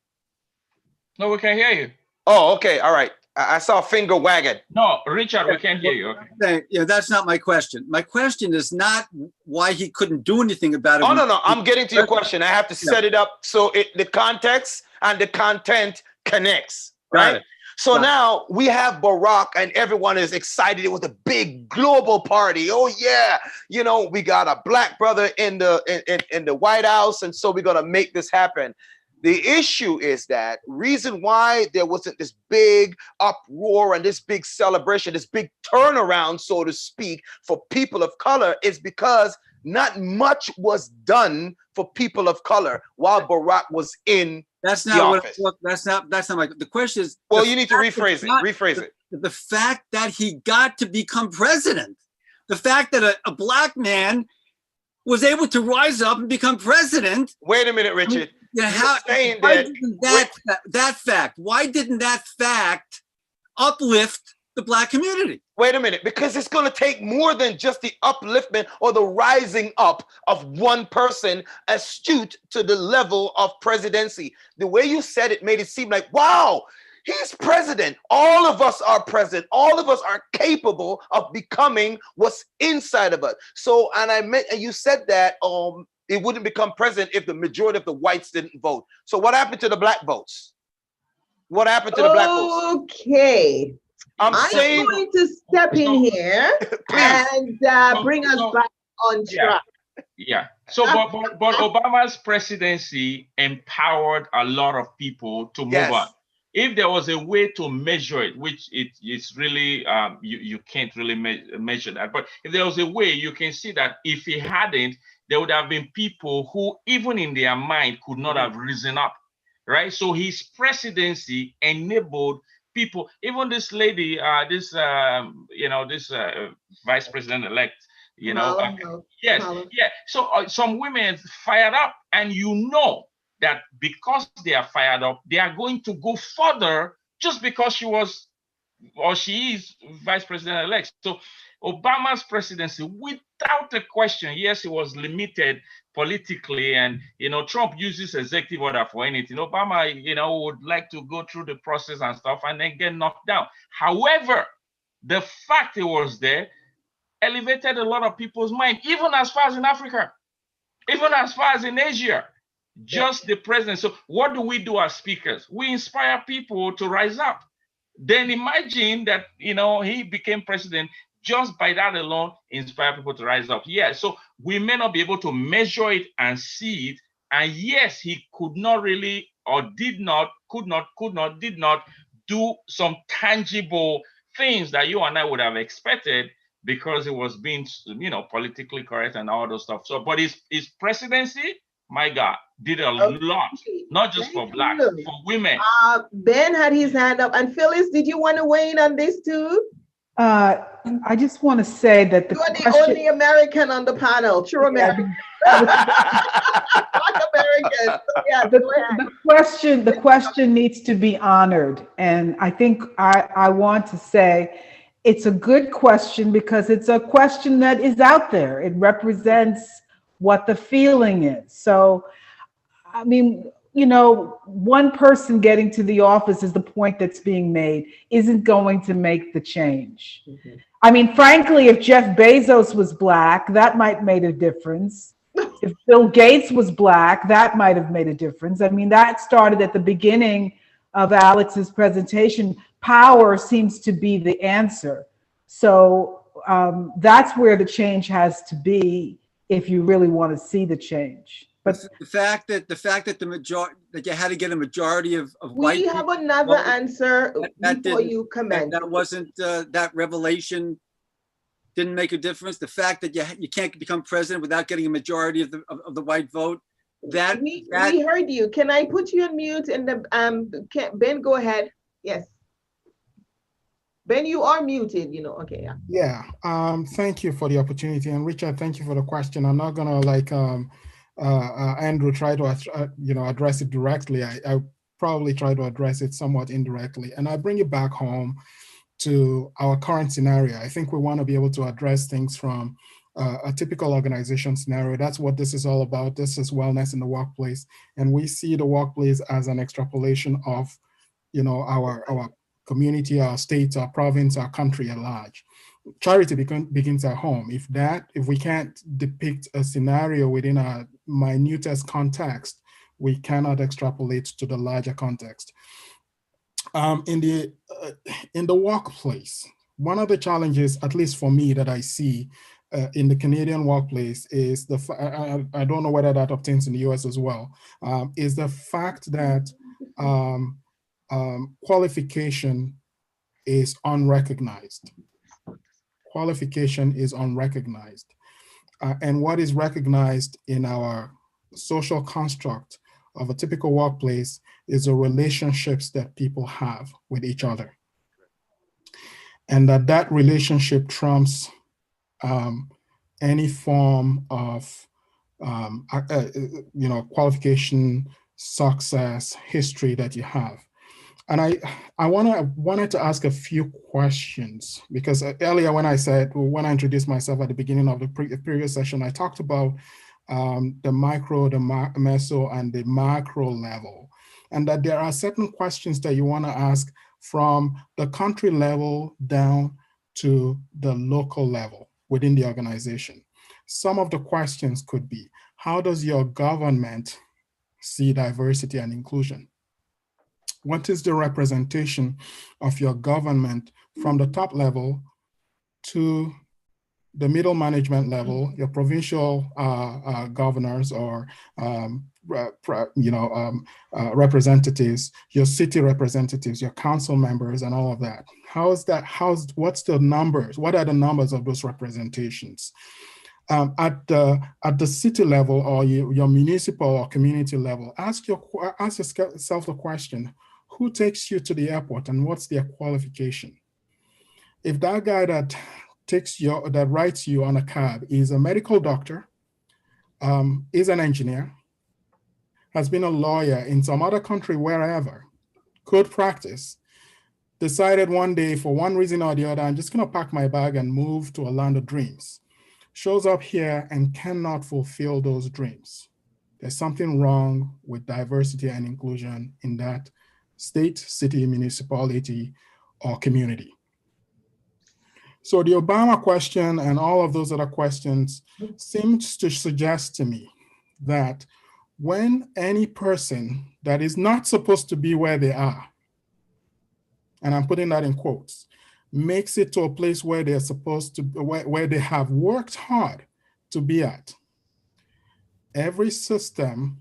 No, we can hear you. Oh, okay. All right. I saw a finger wagging. No, Richard, we can't hear you. Okay. Yeah, that's not my question. My question is not why he couldn't do anything about it. Oh, no. I'm getting to your question. I have to set it up so the context and the content connects, right? So now we have Barack and everyone is excited. It was a big global party. Oh yeah, you know, we got a Black brother in the White House, and so we're gonna make this happen. The issue is that reason why there wasn't this big uproar and this big celebration, this big turnaround, so to speak, for people of color is because not much was done for people of color while Barack was in that's the not office. That's not my, the question is, well, you need to rephrase it. The fact that he got to become president, the fact that a Black man was able to rise up and become president. Wait a minute, Richard. Why didn't that fact uplift the Black community? Wait a minute, because it's going to take more than just the upliftment or the rising up of one person astute to the level of presidency. The way you said it made it seem like, wow, he's president. All of us are president. All of us are capable of becoming what's inside of us. So, and you said that it wouldn't become president if the majority of the whites didn't vote. So what happened to the Black votes? What happened to the Black votes? Okay. I'm saying, going to step in here and bring us back on track. Yeah. So, but Obama's presidency empowered a lot of people to move on. If there was a way to measure it, which it's really, you can't really measure that. But if there was a way, you can see that if he hadn't, there would have been people who, even in their mind, could not have risen up, right? So his presidency enabled people, even this lady, this vice president-elect, yes. So some women fired up, and that because they are fired up, they are going to go further just because she is vice president-elect. So Obama's presidency, without a question, yes, it was limited politically, and Trump uses executive order for anything. Obama, would like to go through the process and stuff and then get knocked down. However, the fact it was there elevated a lot of people's mind, even as far as in Africa, even as far as in Asia. Just the president. So what do we do as speakers? We inspire people to rise up. Then imagine that, he became president. Just by that alone, inspire people to rise up. Yeah, so we may not be able to measure it and see it. And yes, he could not really, or did not do some tangible things that you and I would have expected because it was being, politically correct and all those stuff. So, but his presidency, my God, did a lot, not just for Black, for women. Ben had his hand up. And Phyllis, did you want to weigh in on this too? I just want to say that you are the only American on the panel, true American. Black American. Yeah, the question needs to be honored, and I think I want to say it's a good question because it's a question that is out there. It represents what the feeling is. So, I mean, one person getting to the office is the point that's being made, isn't going to make the change. Mm-hmm. I mean, frankly, if Jeff Bezos was Black, that might have made a difference. If Bill Gates was Black, that might have made a difference. I mean, that started at the beginning of Alex's presentation. Power seems to be the answer. So that's where the change has to be if you really want to see the change. But the fact that the majority, that you had to get a majority of white We people have another vote, answer that before didn't- you comment. that wasn't, that revelation didn't make a difference. The fact that you can't become president without getting a majority of the white vote, We heard you. Can I put you on mute? And Ben, go ahead. Yes. Ben, you are muted, you know. Okay, yeah. Yeah, thank you for the opportunity. And Richard, thank you for the question. I'm not gonna like Andrew try to address it directly. I probably try to address it somewhat indirectly. And I bring it back home to our current scenario. I think we want to be able to address things from a typical organization scenario. That's what this is all about. This is wellness in the workplace. And we see the workplace as an extrapolation of, our community, our state, our province, our country at large. Charity begins at home. If we can't depict a scenario within our minutest context, we cannot extrapolate to the larger context. In the workplace, one of the challenges, at least for me, that I see in the Canadian workplace is I don't know whether that obtains in the US as well, is the fact that qualification is unrecognized. Qualification is unrecognized. And what is recognized in our social construct of a typical workplace is the relationships that people have with each other. And that relationship trumps any form of qualification, success, history that you have. And I wanted to ask a few questions, because earlier when I introduced myself at the beginning of the previous session, I talked about the micro, the meso, and the macro level, and that there are certain questions that you want to ask from the country level down to the local level within the organization. Some of the questions could be, how does your government see diversity and inclusion? What is the representation of your government from the top level to the middle management level, your provincial governors or representatives, your city representatives, your council members, and all of that? What's the numbers? What are the numbers of those representations? At the city level or your municipal or community level, ask yourself the question: who takes you to the airport and what's their qualification? If that guy that writes you on a cab is a medical doctor, is an engineer, has been a lawyer in some other country, wherever, could practice, decided one day for one reason or the other, I'm just gonna pack my bag and move to a land of dreams, shows up here and cannot fulfill those dreams. There's something wrong with diversity and inclusion in that state, city, municipality, or community. So the Obama question and all of those other questions seems to suggest to me that when any person that is not supposed to be where they are, and I'm putting that in quotes, makes it to a place where they're supposed to, where they have worked hard to be at, every system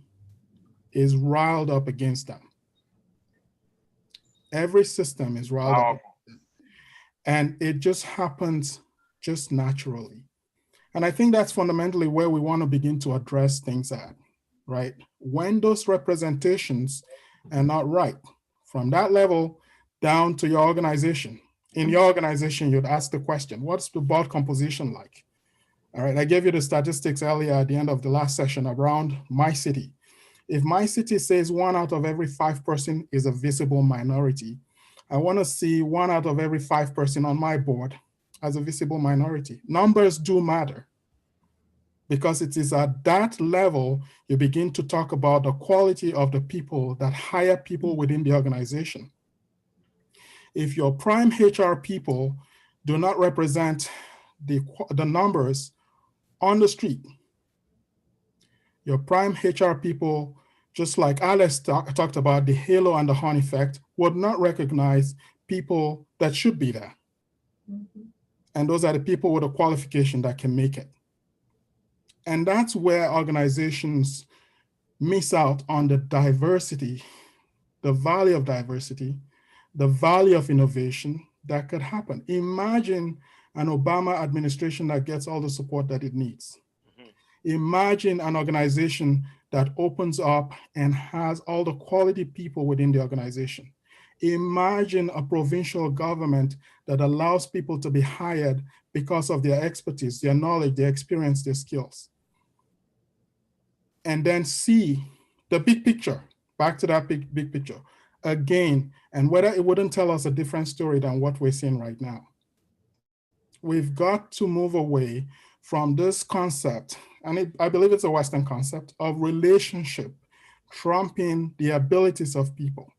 is riled up against them. Every system is riled up. And it just happens just naturally. And I think that's fundamentally where we want to begin to address things at, right? When those representations are not right, from that level down to your organization. In your organization, you'd ask the question, what's the board composition like? All right, I gave you the statistics earlier at the end of the last session around my city. If my city says 1 out of every 5 person is a visible minority, I want to see 1 out of every 5 person on my board as a visible minority. Numbers do matter, because it is at that level you begin to talk about the quality of the people that hire people within the organization. If your prime HR people do not represent the numbers on the street, your prime HR people, just like Alex talked about the halo and the horn effect, would not recognize people that should be there. Mm-hmm. And those are the people with a qualification that can make it. And that's where organizations miss out on the diversity, the value of diversity, the value of innovation that could happen. Imagine an Obama administration that gets all the support that it needs. Imagine an organization that opens up and has all the quality people within the organization. Imagine a provincial government that allows people to be hired because of their expertise, their knowledge, their experience, their skills. And then see the big picture, back to that big picture again, and whether it wouldn't tell us a different story than what we're seeing right now. We've got to move away from this concept, and I believe it's a Western concept, of relationship trumping the abilities of people,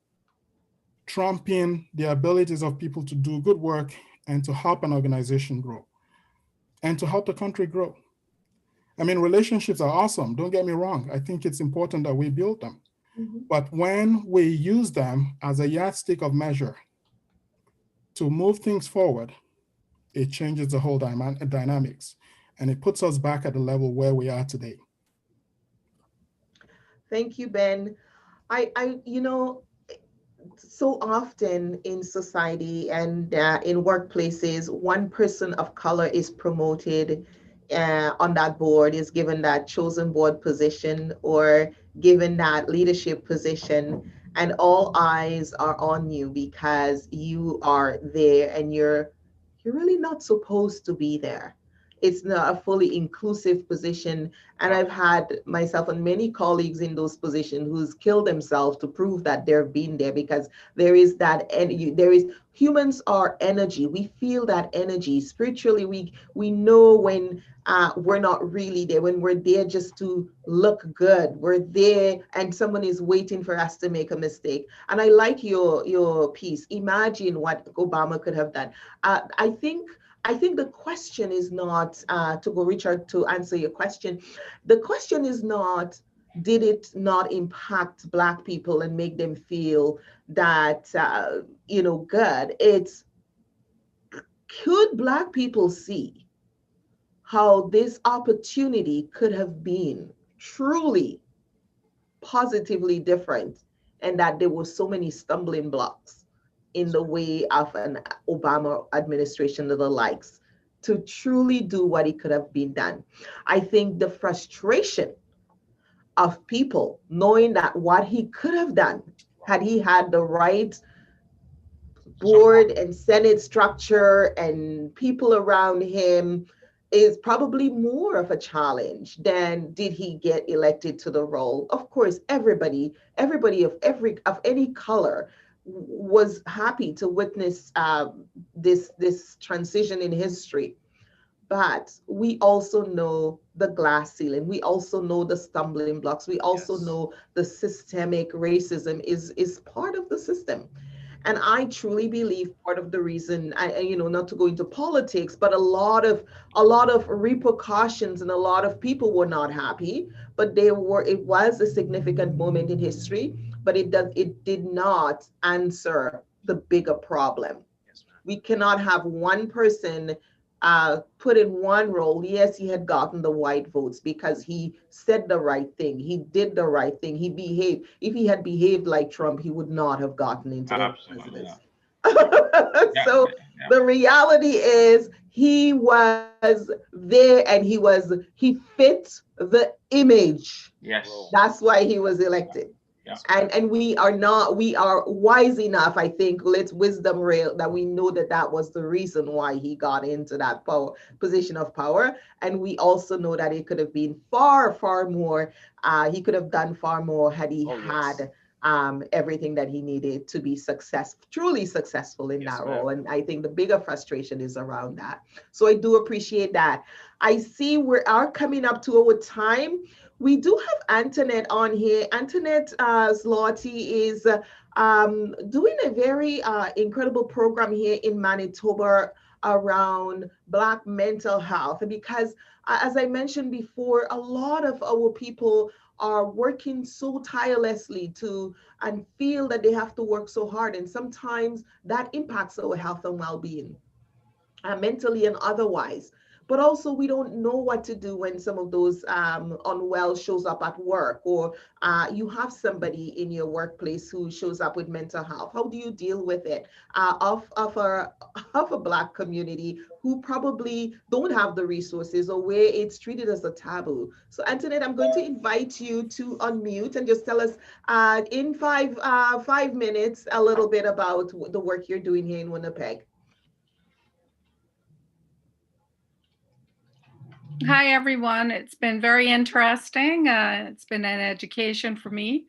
trumping the abilities of people to do good work and to help an organization grow and to help the country grow. I mean, relationships are awesome, don't get me wrong. I think it's important that we build them. But when we use them as a yardstick of measure to move things forward, it changes the whole dynamics, and it puts us back at the level where we are today. Thank you, Ben. You know, so often in society and in workplaces, one person of color is promoted on that board, is given that chosen board position or given that leadership position, and all eyes are on you because you are there and you're really not supposed to be there. It's not a fully inclusive position. And I've had myself and many colleagues in those positions who's killed themselves to prove that they've been there, because there is that energy. Humans are energy. We feel that energy spiritually. We know when we're not really there, when we're there just to look good. We're there and someone is waiting for us to make a mistake. And I like your piece. Imagine what Obama could have done. I think the question is not, to go, Richard, to answer your question, the question is not, did it not impact Black people and make them feel that, good? It's, could Black people see how this opportunity could have been truly positively different, and that there were so many stumbling blocks in the way of an Obama administration and the likes to truly do what it could have been done. I think the frustration of people knowing that what he could have done had he had the right board and Senate structure and people around him is probably more of a challenge than did he get elected to the role. Of course, everybody of any color was happy to witness this transition in history. But we also know the glass ceiling. We also know the stumbling blocks. We also know the systemic racism is part of the system. And I truly believe part of the reason, not to go into politics, but a lot of repercussions and a lot of people were not happy, but it was a significant moment in history, but it did not answer the bigger problem. We cannot have one person put in one role. Yes, he had gotten the white votes because he said the right thing. He did the right thing. He behaved. If he had behaved like Trump, he would not have gotten into the presidency. So the reality is he was there and he fit the image. Yes. That's why he was elected. Yeah. And we are wise enough, I think, let's wisdom rail that we know that was the reason why he got into that position of power. And we also know that it could have been far, far more. He could have done far more had he had everything that he needed to be truly successful in that role. And I think the bigger frustration is around that. So I do appreciate that. I see we are coming up to our time. We do have Antoinette on here. Antoinette Zloty is doing a very incredible program here in Manitoba around Black mental health. Because as I mentioned before, a lot of our people are working so tirelessly and feel that they have to work so hard. And sometimes that impacts our health and well-being, mentally and otherwise. but also we don't know what to do when some of those unwell shows up at work, or you have somebody in your workplace who shows up with mental health. How do you deal with it of a Black community who probably don't have the resources, or where it's treated as a taboo? So Antoinette, I'm going to invite you to unmute and just tell us in 5 minutes a little bit about the work you're doing here in Winnipeg. Hi, everyone. It's been very interesting. It's been an education for me,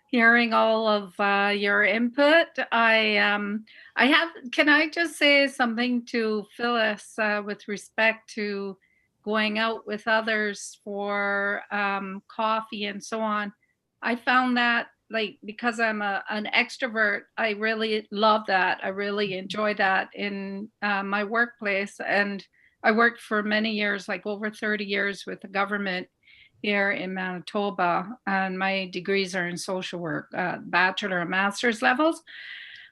hearing all of your input. Can I just say something to Phyllis with respect to going out with others for coffee and so on? I found that, like, because I'm an extrovert, I really love that. I really enjoy that in my workplace. And I worked for many years, like over 30 years with the government here in Manitoba, and my degrees are in social work, bachelor and master's levels.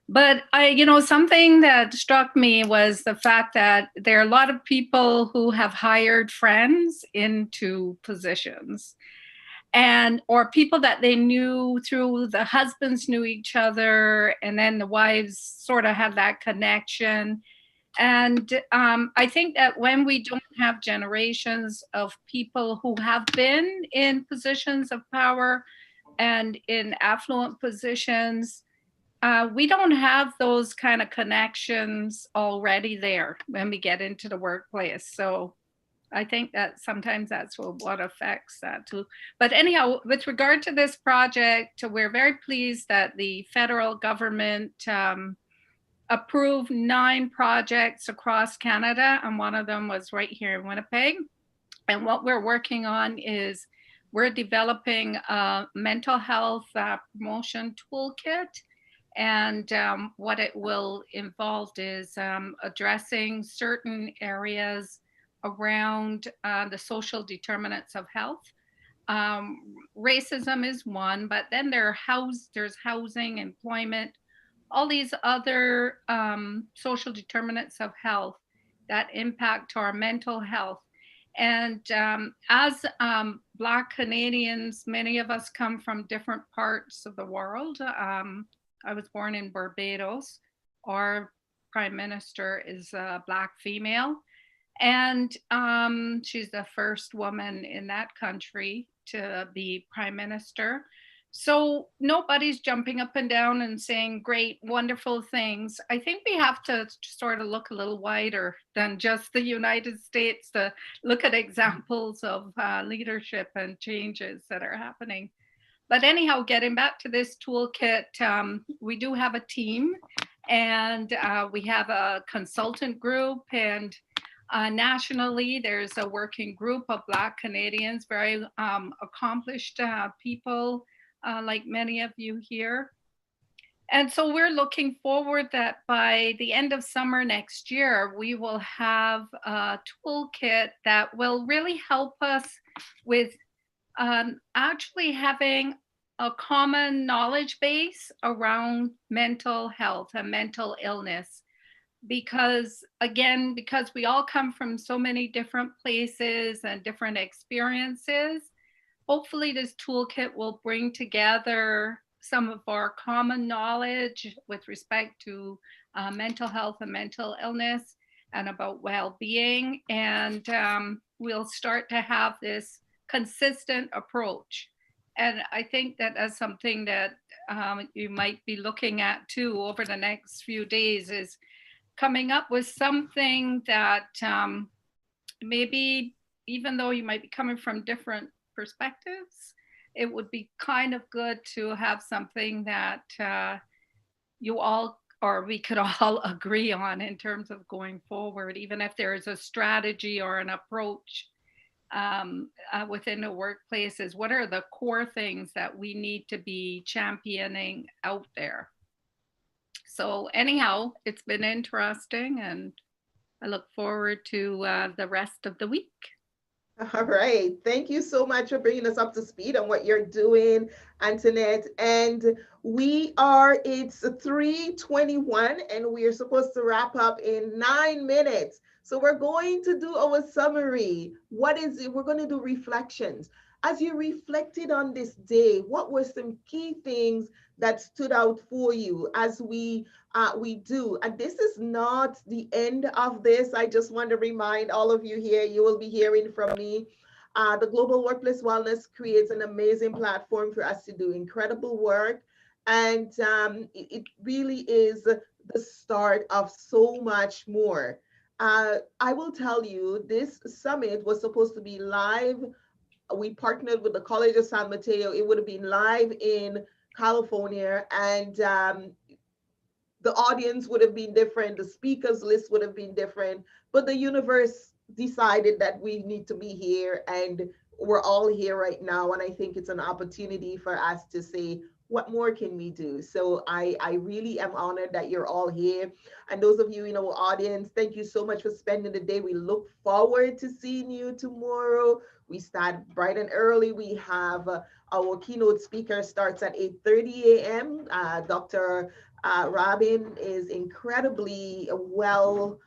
But something that struck me was the fact that there are a lot of people who have hired friends into positions, or people that they knew through the husbands knew each other, and then the wives sort of had that connection. And I think that when we don't have generations of people who have been in positions of power and in affluent positions, we don't have those kind of connections already there when we get into the workplace. So I think that sometimes that's what affects that too. But anyhow, with regard to this project, we're very pleased that the federal government approved 9 projects across Canada, and one of them was right here in Winnipeg. And what we're working on is we're developing a mental health promotion toolkit. And what it will involve is addressing certain areas around the social determinants of health. Racism is one, but then there's housing, employment, all these other social determinants of health that impact our mental health. And as Black Canadians, many of us come from different parts of the world. I was born in Barbados. Our prime minister is a Black female, and she's the first woman in that country to be prime minister. So nobody's jumping up and down and saying great, wonderful things. I think we have to sort of look a little wider than just the United States to look at examples of leadership and changes that are happening. But anyhow, getting back to this toolkit, we do have a team, and we have a consultant group, and nationally, there's a working group of Black Canadians, very accomplished people, like many of you here. And so we're looking forward that by the end of summer next year, we will have a toolkit that will really help us with actually having a common knowledge base around mental health and mental illness. Because again, because we all come from so many different places and different experiences, hopefully this toolkit will bring together some of our common knowledge with respect to mental health and mental illness and about well-being. And we'll start to have this consistent approach. And I think that that's something that you might be looking at too over the next few days, is coming up with something that maybe, even though you might be coming from different perspectives, it would be kind of good to have something that you all, or we could all agree on in terms of going forward, even if there is a strategy or an approach within the workplaces. What are the core things that we need to be championing out there? So anyhow, it's been interesting, and I look forward to the rest of the week. All right. Thank you so much for bringing us up to speed on what you're doing, Antoinette. And it's 3:21 and we're supposed to wrap up in 9 minutes. So we're going to do our summary. What is it? We're going to do reflections. As you reflected on this day, what were some key things that stood out for you as we do? And this is not the end of this. I just want to remind all of you here, you will be hearing from me. The Global Workplace Wellness creates an amazing platform for us to do incredible work. And it really is the start of so much more. I will tell you, this summit was supposed to be live. We partnered with the College of San Mateo. It would have been live in California, and the audience would have been different. The speakers list would have been different, but the universe decided that we need to be here, and we're all here right now. And I think it's an opportunity for us to say, what more can we do? So I really am honored that you're all here. And those of you in our audience, thank you so much for spending the day. We look forward to seeing you tomorrow. We start bright and early. We have our keynote speaker starts at 8:30 a.m. Dr. Robin is incredibly well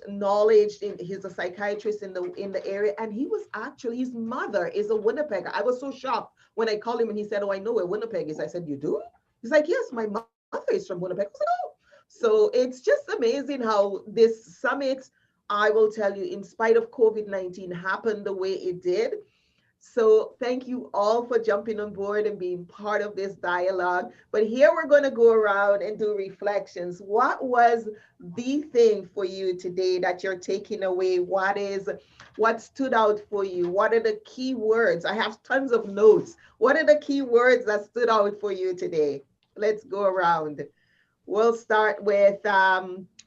knowledge. He's a psychiatrist in the area, and he was actually, his mother is a Winnipegger. I was so shocked when I called him and he said, "Oh, I know where Winnipeg is." I said, "You do?" He's like, "Yes, my mother is from Winnipeg." I said, "Oh." So it's just amazing how this summit, I will tell you, in spite of COVID-19, happened the way it did. So thank you all for jumping on board and being part of this dialogue. But here we're going to go around and do reflections. What was the thing for you today that you're taking away? What stood out for you? What are the key words? I have tons of notes. What are the key words that stood out for you today? Let's go around. We'll start with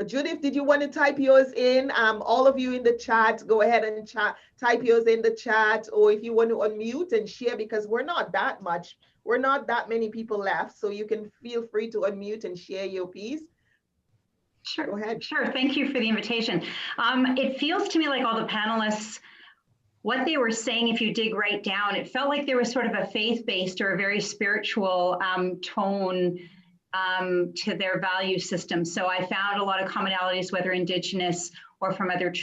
Judith. Did you want to type yours in? All of you in the chat, go ahead and type yours in the chat, or if you want to unmute and share, because we're not that many people left, so you can feel free to unmute and share your piece. Sure. Go ahead. Sure. Thank you for the invitation. It feels to me like all the panelists, what they were saying, if you dig right down, it felt like there was sort of a faith-based or a very spiritual tone to their value system. So I found a lot of commonalities, whether Indigenous or from other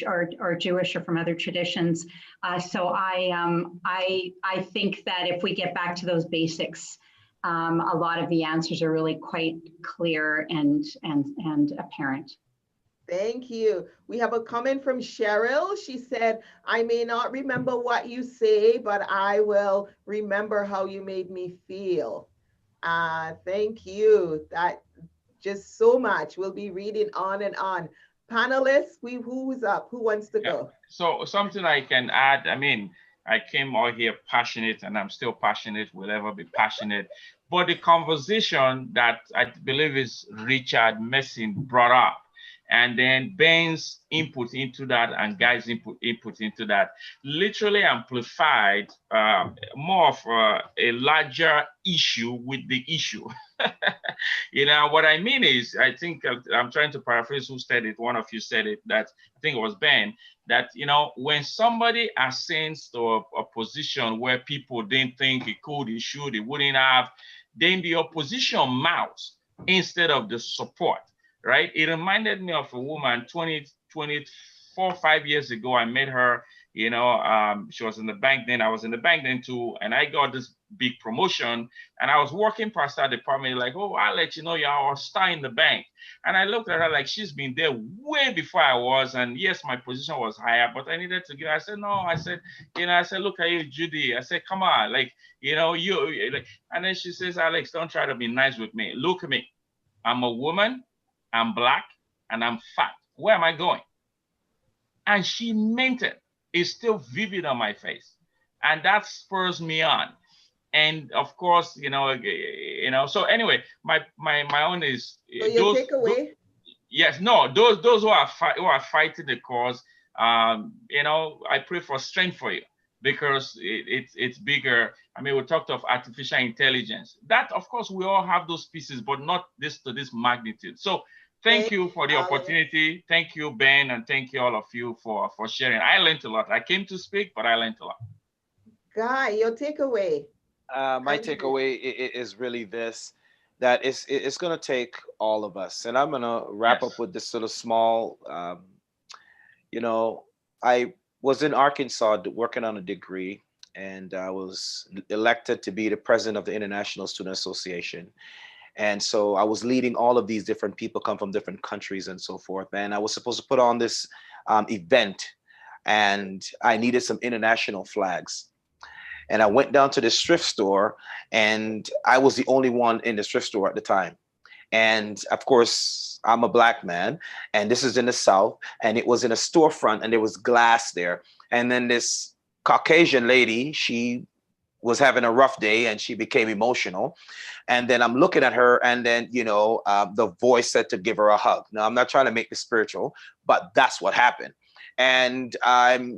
or Jewish or from other traditions. So I think that if we get back to those basics, a lot of the answers are really quite clear and apparent. Thank you. We have a comment from Cheryl. She said, "I may not remember what you say, but I will remember how you made me feel." Thank you. That just so much. We'll be reading on and on. Panelists, who's up? Who wants to go? So something I can add, I mean, I came out here passionate, and I'm still passionate, will ever be passionate. But the conversation that I believe is Richard Messing brought up, and then Ben's input into that and Guy's input into that, literally amplified more of a larger issue with the issue. You know, what I mean is, I think I'm trying to paraphrase who said it. One of you said it, that I think it was Ben, that, you know, when somebody ascends to a position where people didn't think it could, it should, it wouldn't have, then the opposition mounts instead of the support. Right? It reminded me of a woman 24, 5 years ago. I met her, you know, she was in the bank then, I was in the bank then too, and I got this big promotion, and I was working past that department, like, "Oh, I'll let you know, you're a star in the bank." And I looked at her like, she's been there way before I was, and yes, my position was higher, but I needed to get, I said, "No," I said, you know, I said, "Look at you, Judy." I said, "Come on, like, you know, you, like," and then she says, "Alex, don't try to be nice with me. Look at me. I'm a woman, I'm Black, and I'm fat. Where am I going?" And she meant it. It's still vivid on my face. And that spurs me on. And of course, you know, so anyway, my own is So your takeaway? Yes, no, those who are fighting the cause, you know, I pray for strength for you, because it's bigger. I mean, we talked of artificial intelligence. That, of course, we all have those pieces, but not this to this magnitude. So thank you for the opportunity. Thank you, Ben, and thank you all of you for sharing. I learned a lot. I came to speak, but I learned a lot. Guy, your takeaway? My takeaway is really this, that it's going to take all of us. And I'm going to wrap up with this sort of small You know, I was in Arkansas working on a degree, and I was elected to be the president of the International Student Association. And so I was leading all of these different people come from different countries and so forth. And I was supposed to put on this event, and I needed some international flags. And I went down to this thrift store, and I was the only one in the thrift store at the time. And of course, I'm a black man, and this is in the South, and it was in a storefront, and there was glass there. And then this Caucasian lady, she was having a rough day, and she became emotional. And then I'm looking at her, and then, the voice said to give her a hug. Now, I'm not trying to make this spiritual, but that's what happened. And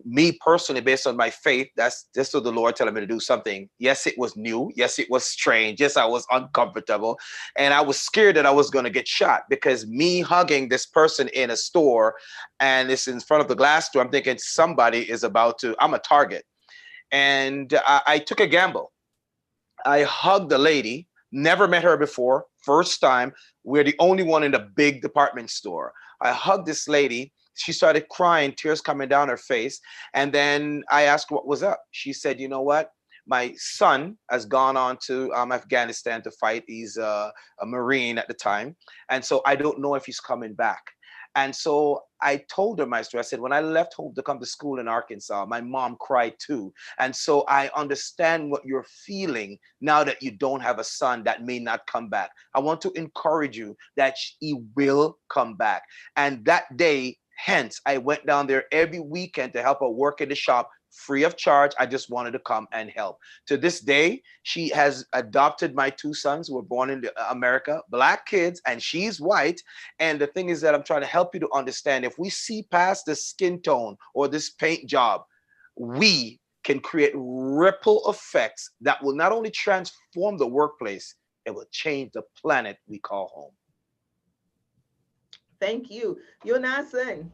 me personally, based on my faith, that's just what the Lord telling me to do something. Yes, it was new. Yes, it was strange. Yes, I was uncomfortable. And I was scared that I was going to get shot, because me hugging this person in a store, and it's in front of the glass door, I'm thinking somebody is I'm a target. And I took a gamble. I hugged the lady, never met her before, first time. We're the only one in the big department store. I hugged this lady. She started crying, tears coming down her face. And then I asked what was up. She said, you know what? My son has gone on to Afghanistan to fight. He's a Marine at the time. And so I don't know if he's coming back. And so I told her my story. I said, when I left home to come to school in Arkansas, my mom cried too. And so I understand what you're feeling now that you don't have a son that may not come back. I want to encourage you that he will come back. And that day, hence, I went down there every weekend to help her work in the shop free of charge. I just wanted to come and help. To this day, she has adopted my two sons who were born in America, black kids, and she's white. And the thing is that I'm trying to help you to understand, if we see past the skin tone or this paint job, we can create ripple effects that will not only transform the workplace, it will change the planet we call home. Thank you. Yonasan.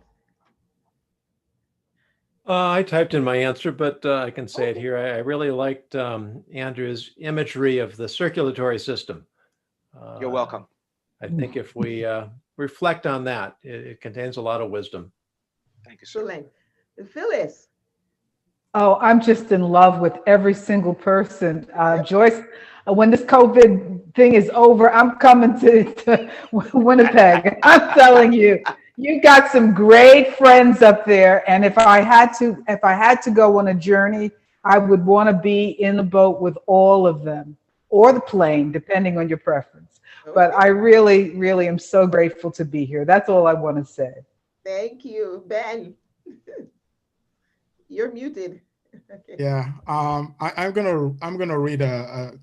I typed in my answer, but I can say it here. I really liked Andrew's imagery of the circulatory system. You're welcome. I think if we reflect on that, it contains a lot of wisdom. Thank you, sir. Excellent. Phyllis. Oh, I'm just in love with every single person. Joyce, when this COVID thing is over, I'm coming to Winnipeg. I'm telling you, you got some great friends up there. And if I had to go on a journey, I would want to be in the boat with all of them, or the plane, depending on your preference. Okay. But I really, really am so grateful to be here. That's all I want to say. Thank you, Ben. You're muted. Okay. Yeah, I'm gonna read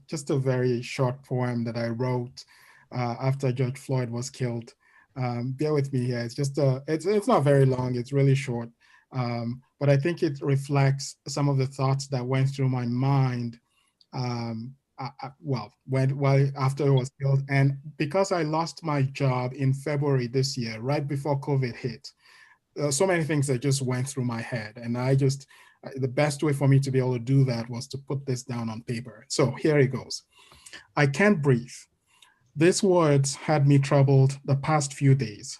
just a very short poem that I wrote after George Floyd was killed. Bear with me here. It's just it's not very long. It's really short, but I think it reflects some of the thoughts that went through my mind. While after it was killed, and because I lost my job in February this year, right before COVID hit, so many things that just went through my head, and the best way for me to be able to do that was to put this down on paper. So here it goes. I can't breathe. These words had me troubled the past few days.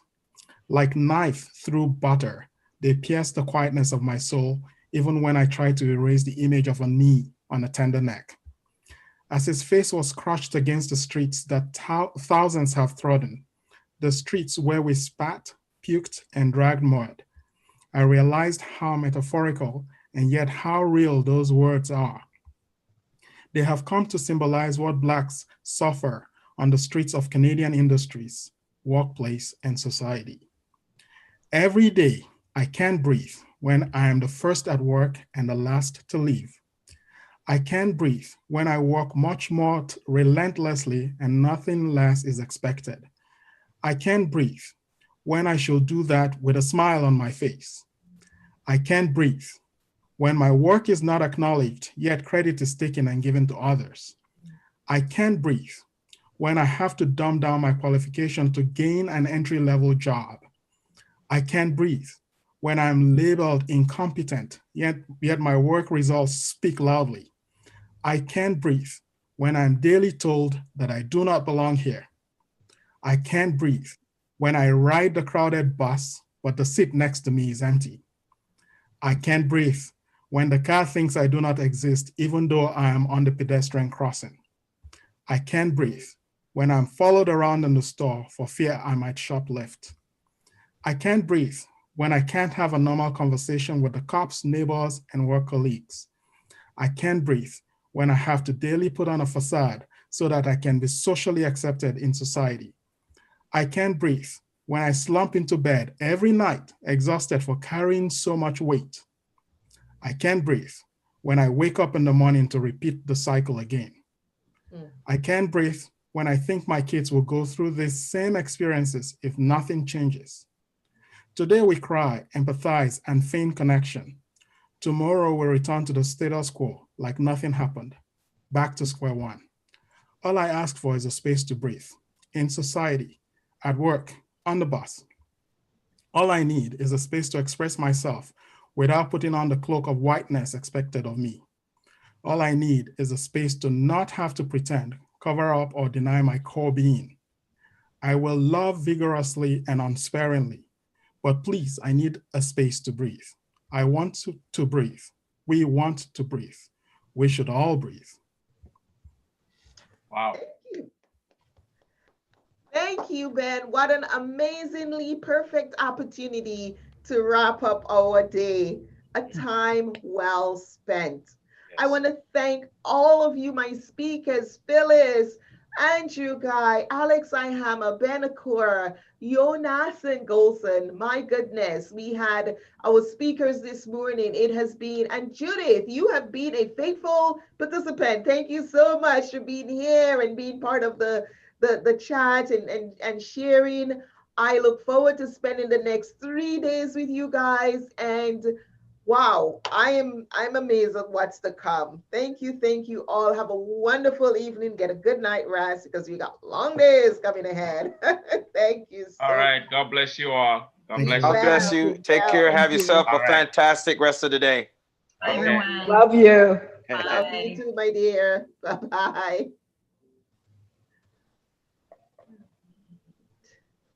Like knife through butter, they pierced the quietness of my soul, even when I tried to erase the image of a knee on a tender neck. As his face was crushed against the streets that thousands have trodden, the streets where we spat, puked, and dragged mud, I realized how metaphorical and yet how real those words are. They have come to symbolize what Blacks suffer on the streets of Canadian industries, workplace, and society. Every day, I can't breathe when I am the first at work and the last to leave. I can't breathe when I work much more relentlessly and nothing less is expected. I can't breathe when I should do that with a smile on my face. I can't breathe when my work is not acknowledged, yet credit is taken and given to others. I can't breathe when I have to dumb down my qualification to gain an entry-level job. I can't breathe when I'm labeled incompetent, yet my work results speak loudly. I can't breathe when I'm daily told that I do not belong here. I can't breathe when I ride the crowded bus, but the seat next to me is empty. I can't breathe when the car thinks I do not exist, even though I am on the pedestrian crossing. I can't breathe when I'm followed around in the store for fear I might shoplift. I can't breathe when I can't have a normal conversation with the cops, neighbors, and work colleagues. I can't breathe when I have to daily put on a facade so that I can be socially accepted in society. I can't breathe when I slump into bed every night, exhausted for carrying so much weight. I can't breathe when I wake up in the morning to repeat the cycle again. I can't breathe when I think my kids will go through these same experiences if nothing changes. Today we cry, empathize, and feign connection. Tomorrow we return to the status quo like nothing happened, back to square one. All I ask for is a space to breathe, in society, at work, on the bus. All I need is a space to express myself without putting on the cloak of whiteness expected of me. All I need is a space to not have to pretend, cover up, or deny my core being. I will love vigorously and unsparingly, but please, I need a space to breathe. I want to breathe. We want to breathe. We should all breathe. Wow. Thank you, Ben. What an amazingly perfect opportunity to wrap up our day. A time well spent. Yes. I want to thank all of you, my speakers, Phyllis, Andrew Guy, Alex Ihama, Ben Akura, Jonassen Golson. My goodness, we had our speakers this morning. It has been, and Judith, you have been a faithful participant. Thank you so much for being here and being part of the chat and sharing. I look forward to spending the next 3 days with you guys. And wow, I'm amazed at what's to come. Thank you all. Have a wonderful evening. Get a good night rest because we got long days coming ahead. Thank you so All right. God bless you all. God bless you. God bless you. Take care. Have yourself a fantastic rest of the day. Bye, everyone. Love you. Love you too, my dear. Bye-bye.